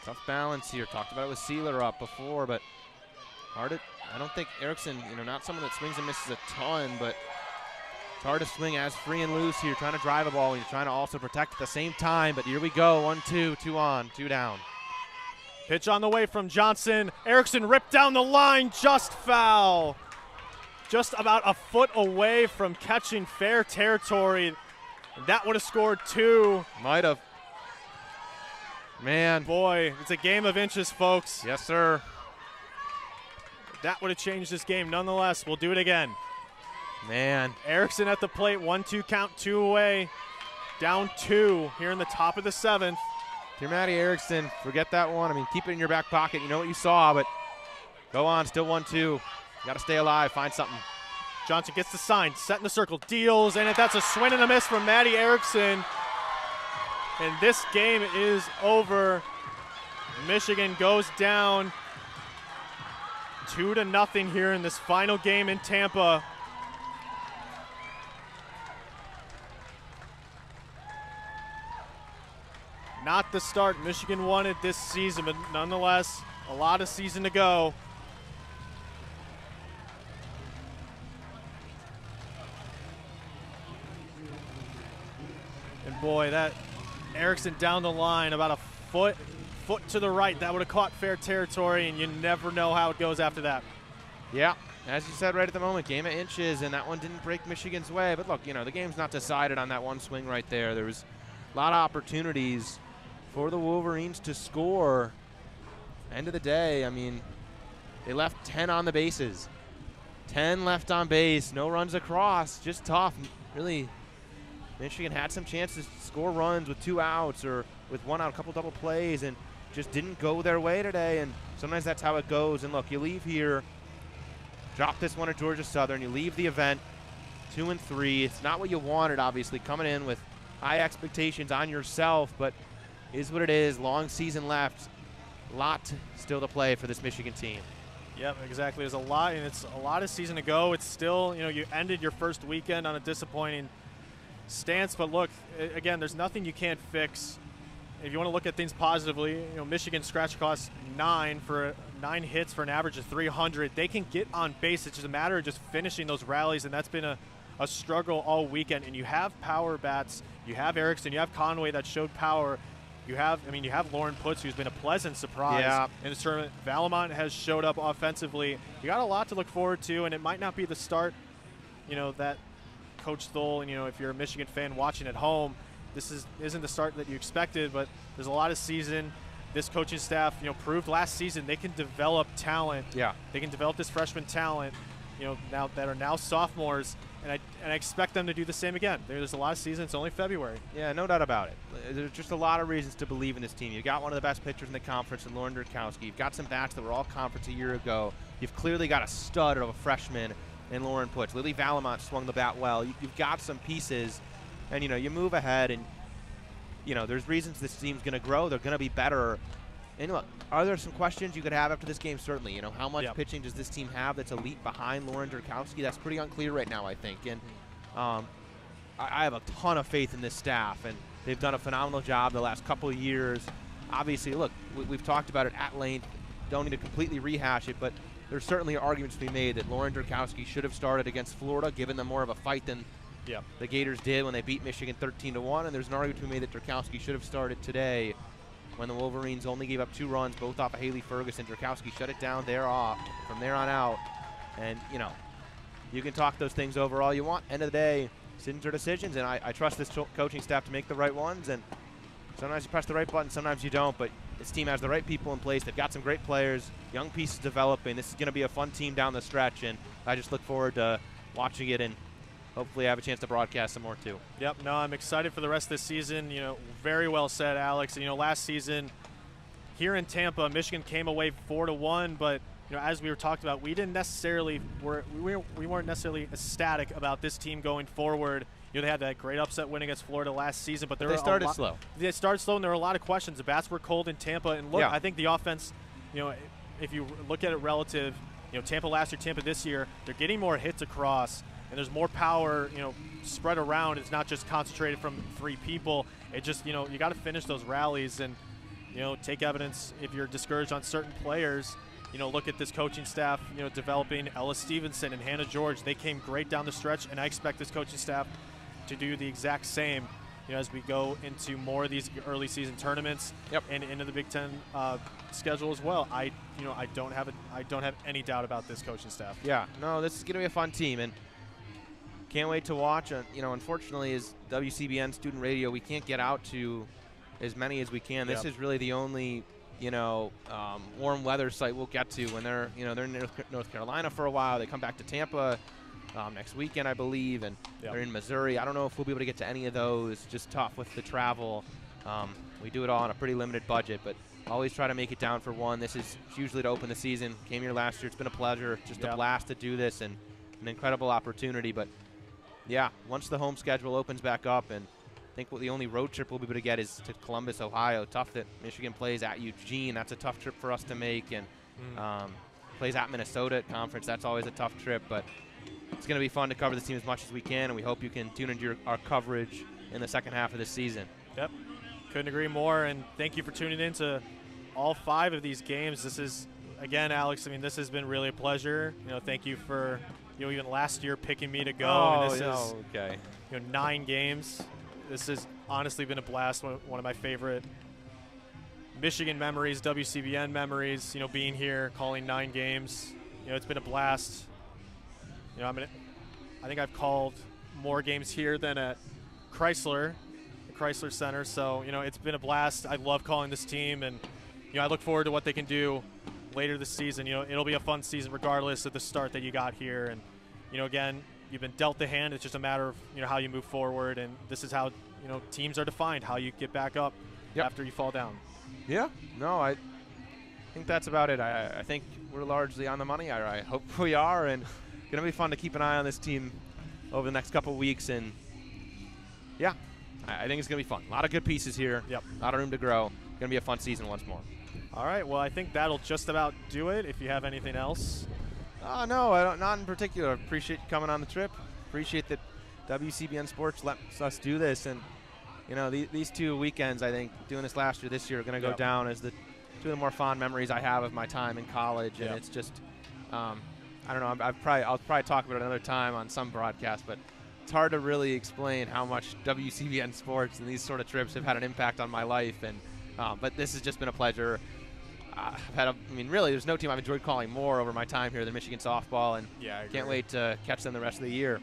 Tough balance here. Talked about it with Sealer up before, but hard to, I don't think Erickson, you know, not someone that swings and misses a ton, but it's hard to swing as free and loose here, trying to drive a ball when you're trying to also protect at the same time. But here we go, 1-2, 2 on, 2 down. Pitch on the way from Johnson. Erickson ripped down the line, just foul. Just about a foot away from catching fair territory. That would have scored 2. Might have. Man. Boy, it's a game of inches, folks. Yes, sir. That would have changed this game. Nonetheless, we'll do it again. Man. Erickson at the plate, 1-2 count, 2 away. Down 2 here in the top of the 7th. Dear Maddie Erickson, forget that one. I mean, keep it in your back pocket. You know what you saw, but go on, still 1-2. You got to stay alive, find something. Johnson gets the sign, set in the circle, deals, and that's a swing and a miss from Maddie Erickson. And this game is over. Michigan goes down 2-0 here in this final game in Tampa. Not the start Michigan wanted this season, but nonetheless, a lot of season to go. And boy, that Erickson down the line about a foot foot to the right. That would have caught fair territory, and you never know how it goes after that. Yeah, as you said right at the moment, game of inches, and that one didn't break Michigan's way. But look, the game's not decided on that one swing right there. There was a lot of opportunities for the Wolverines to score. End of the day, I mean, they left 10 on the bases. 10 left on base, no runs across, just tough. Really, Michigan had some chances to score runs with 2 outs or with 1 out, a couple double plays, and just didn't go their way today. And sometimes that's how it goes. And look, you leave here, drop this one at Georgia Southern, you leave the event 2-3. It's not what you wanted, obviously, coming in with high expectations on yourself, but is what it is. Long season left. A lot still to play for this Michigan team. Yep, exactly. There's a lot, and it's a lot of season to go. It's still, you ended your first weekend on a disappointing stance, but look, again, there's nothing you can't fix. If you want to look at things positively, Michigan scratch cost 9 hits for an average of 300. They can get on base. It's just a matter of just finishing those rallies, and that's been a struggle all weekend. And you have power bats. You have Erickson. You have Conway that showed power. You have Lauren Putz, who's been a pleasant surprise in this tournament. Valamont has showed up offensively. You got a lot to look forward to, and it might not be the start, that Coach Stoll, and if you're a Michigan fan watching at home, this isn't the start that you expected, but there's a lot of season. This coaching staff, proved last season they can develop talent. Yeah. They can develop this freshman talent, now that are now sophomores. And I expect them to do the same again. There's a lot of season. It's only February. Yeah, no doubt about it. There's just a lot of reasons to believe in this team. You've got one of the best pitchers in the conference in Lauren Durkowski. You've got some bats that were all conference a year ago. You've clearly got a stud of a freshman in Lauren Putz. Lily Valamont swung the bat well. You've got some pieces, and, you move ahead, and, there's reasons this team's going to grow. They're going to be better. And look, are there some questions you could have after this game? Certainly. How much pitching does this team have that's elite behind Lauren Durkowski? That's pretty unclear right now, I think. And I have a ton of faith in this staff, and they've done a phenomenal job the last couple of years. Obviously, look, we've talked about it at length. Don't need to completely rehash it, but there's certainly arguments to be made that Lauren Durkowski should have started against Florida, given them more of a fight than the Gators did when they beat Michigan 13-1. And there's an argument to be made that Durkowski should have started today, when the Wolverines only gave up 2 runs, both off of Haley Ferguson. Durkowski shut it down from there on out. And, you can talk those things over all you want. End of the day, decisions are decisions, and I trust this coaching staff to make the right ones. And sometimes you press the right button, sometimes you don't. But this team has the right people in place. They've got some great players, young pieces developing. This is going to be a fun team down the stretch, and I just look forward to watching it and hopefully I have a chance to broadcast some more too. Yep, no, I'm excited for the rest of this season. Very well said, Alex. And, last season here in Tampa, Michigan came away 4-1, but as we were talked about, we weren't necessarily ecstatic about this team going forward. They had that great upset win against Florida last season, but they started slow. They started slow, and there were a lot of questions. The bats were cold in Tampa, and look, I think the offense, if you look at it relative, Tampa last year, Tampa this year, they're getting more hits across. And there's more power, spread around. It's not just concentrated from 3 people. It just, you got to finish those rallies and, take evidence if you're discouraged on certain players. Look at this coaching staff, developing Ella Stevenson and Hannah George. They came great down the stretch, and I expect this coaching staff to do the exact same, as we go into more of these early season tournaments and into the Big Ten schedule as well. I don't have any doubt about this coaching staff. Yeah, no, this is going to be a fun team, and can't wait to watch. Unfortunately, as WCBN student radio, we can't get out to as many as we can. This is really the only, warm weather site we'll get to when they're in North Carolina for a while. They come back to Tampa next weekend, I believe, and they're in Missouri. I don't know if we'll be able to get to any of those. Just tough with the travel. We do it all on a pretty limited budget, but always try to make it down for one. This is usually to open the season. Came here last year. It's been a pleasure. Just a blast to do this, and an incredible opportunity. But yeah, once the home schedule opens back up, and I think the only road trip we'll be able to get is to Columbus, Ohio. Tough that Michigan plays at Eugene. That's a tough trip for us to make, and plays at Minnesota at conference. That's always a tough trip, but it's going to be fun to cover this team as much as we can, and we hope you can tune into our coverage in the second half of this season. Yep, couldn't agree more, and thank you for tuning in to all 5 of these games. This is, again, Alex, this has been really a pleasure. Thank you for even last year picking me to go. Oh, and this is 9 games. This has honestly been a blast. One of my favorite Michigan memories, WCBN memories, you know, being here, calling 9 games. You know, it's been a blast. You know, I think I've called more games here than at Chrysler, the Chrysler Center. So, you know, it's been a blast. I love calling this team, and, you know, I look forward to what they can do later this season. You know, it'll be a fun season regardless of the start that you got here. And, you know, again, you've been dealt the hand. It's just a matter of, you know, how you move forward. And this is how, you know, teams are defined, how you get back up after you fall down. Yeah, no, I think that's about it. I think we're largely on the money. I hope we are, and it's going to be fun to keep an eye on this team over the next couple of weeks. And, yeah, I think it's going to be fun. A lot of good pieces here. Yep. A lot of room to grow. Going to be a fun season once more. All right, well, I think that'll just about do it. If you have anything else. No, I don't, not in particular. Appreciate you coming on the trip. Appreciate that WCBN Sports lets us do this. And, you know, these 2 weekends, I think, doing this last year, this year, are going to go down as the 2 of the more fond memories I have of my time in college. And it's just, I don't know, I'll probably talk about it another time on some broadcast, but it's hard to really explain how much WCBN Sports and these sort of trips have had an impact on my life. And but this has just been a pleasure. Really, there's no team I've enjoyed calling more over my time here than Michigan softball, and I can't wait to catch them the rest of the year.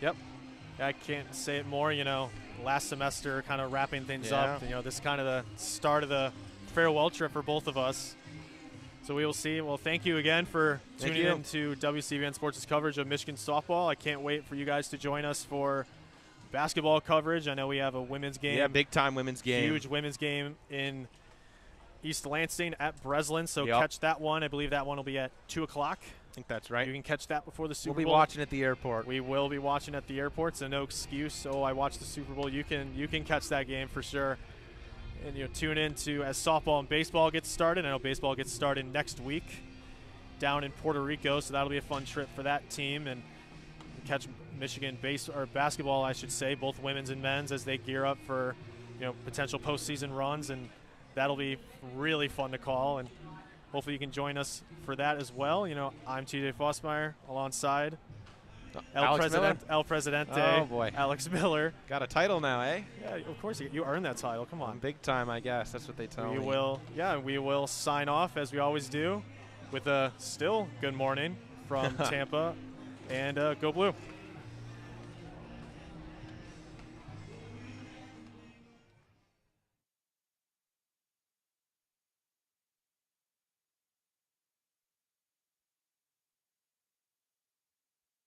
Yep. I can't say it more. You know, last semester kind of wrapping things up. You know, this is kind of the start of the farewell trip for both of us. So we will see. Well, thank you again for tuning in to WCBN Sports' coverage of Michigan softball. I can't wait for you guys to join us for basketball coverage. I know we have a women's game. Yeah, big-time women's game. Huge women's game in East Lansing at Breslin. So catch that one. I believe that one will be at 2 o'clock. I think that's right. You can catch that before the Super Bowl. We'll be watching at the airport. We will be watching at the airport, so no excuse. So I watched the Super Bowl. You can catch that game for sure. And, you know, tune in to as softball and baseball gets started. I know baseball gets started next week down in Puerto Rico, so that'll be a fun trip for that team. And catch Michigan basketball, I should say, both women's and men's, as they gear up for, you know, potential postseason runs, and that'll be really fun to call. And hopefully you can join us for that as well. You know, I'm TJ Fossmeyer alongside El Presidente. Oh, boy. Alex Miller. Got a title now, eh? Yeah, of course. You earned that title. Come on. Big time, I guess. That's what they tell me. We will sign off, as we always do, with a still good morning from Tampa. And go Blue.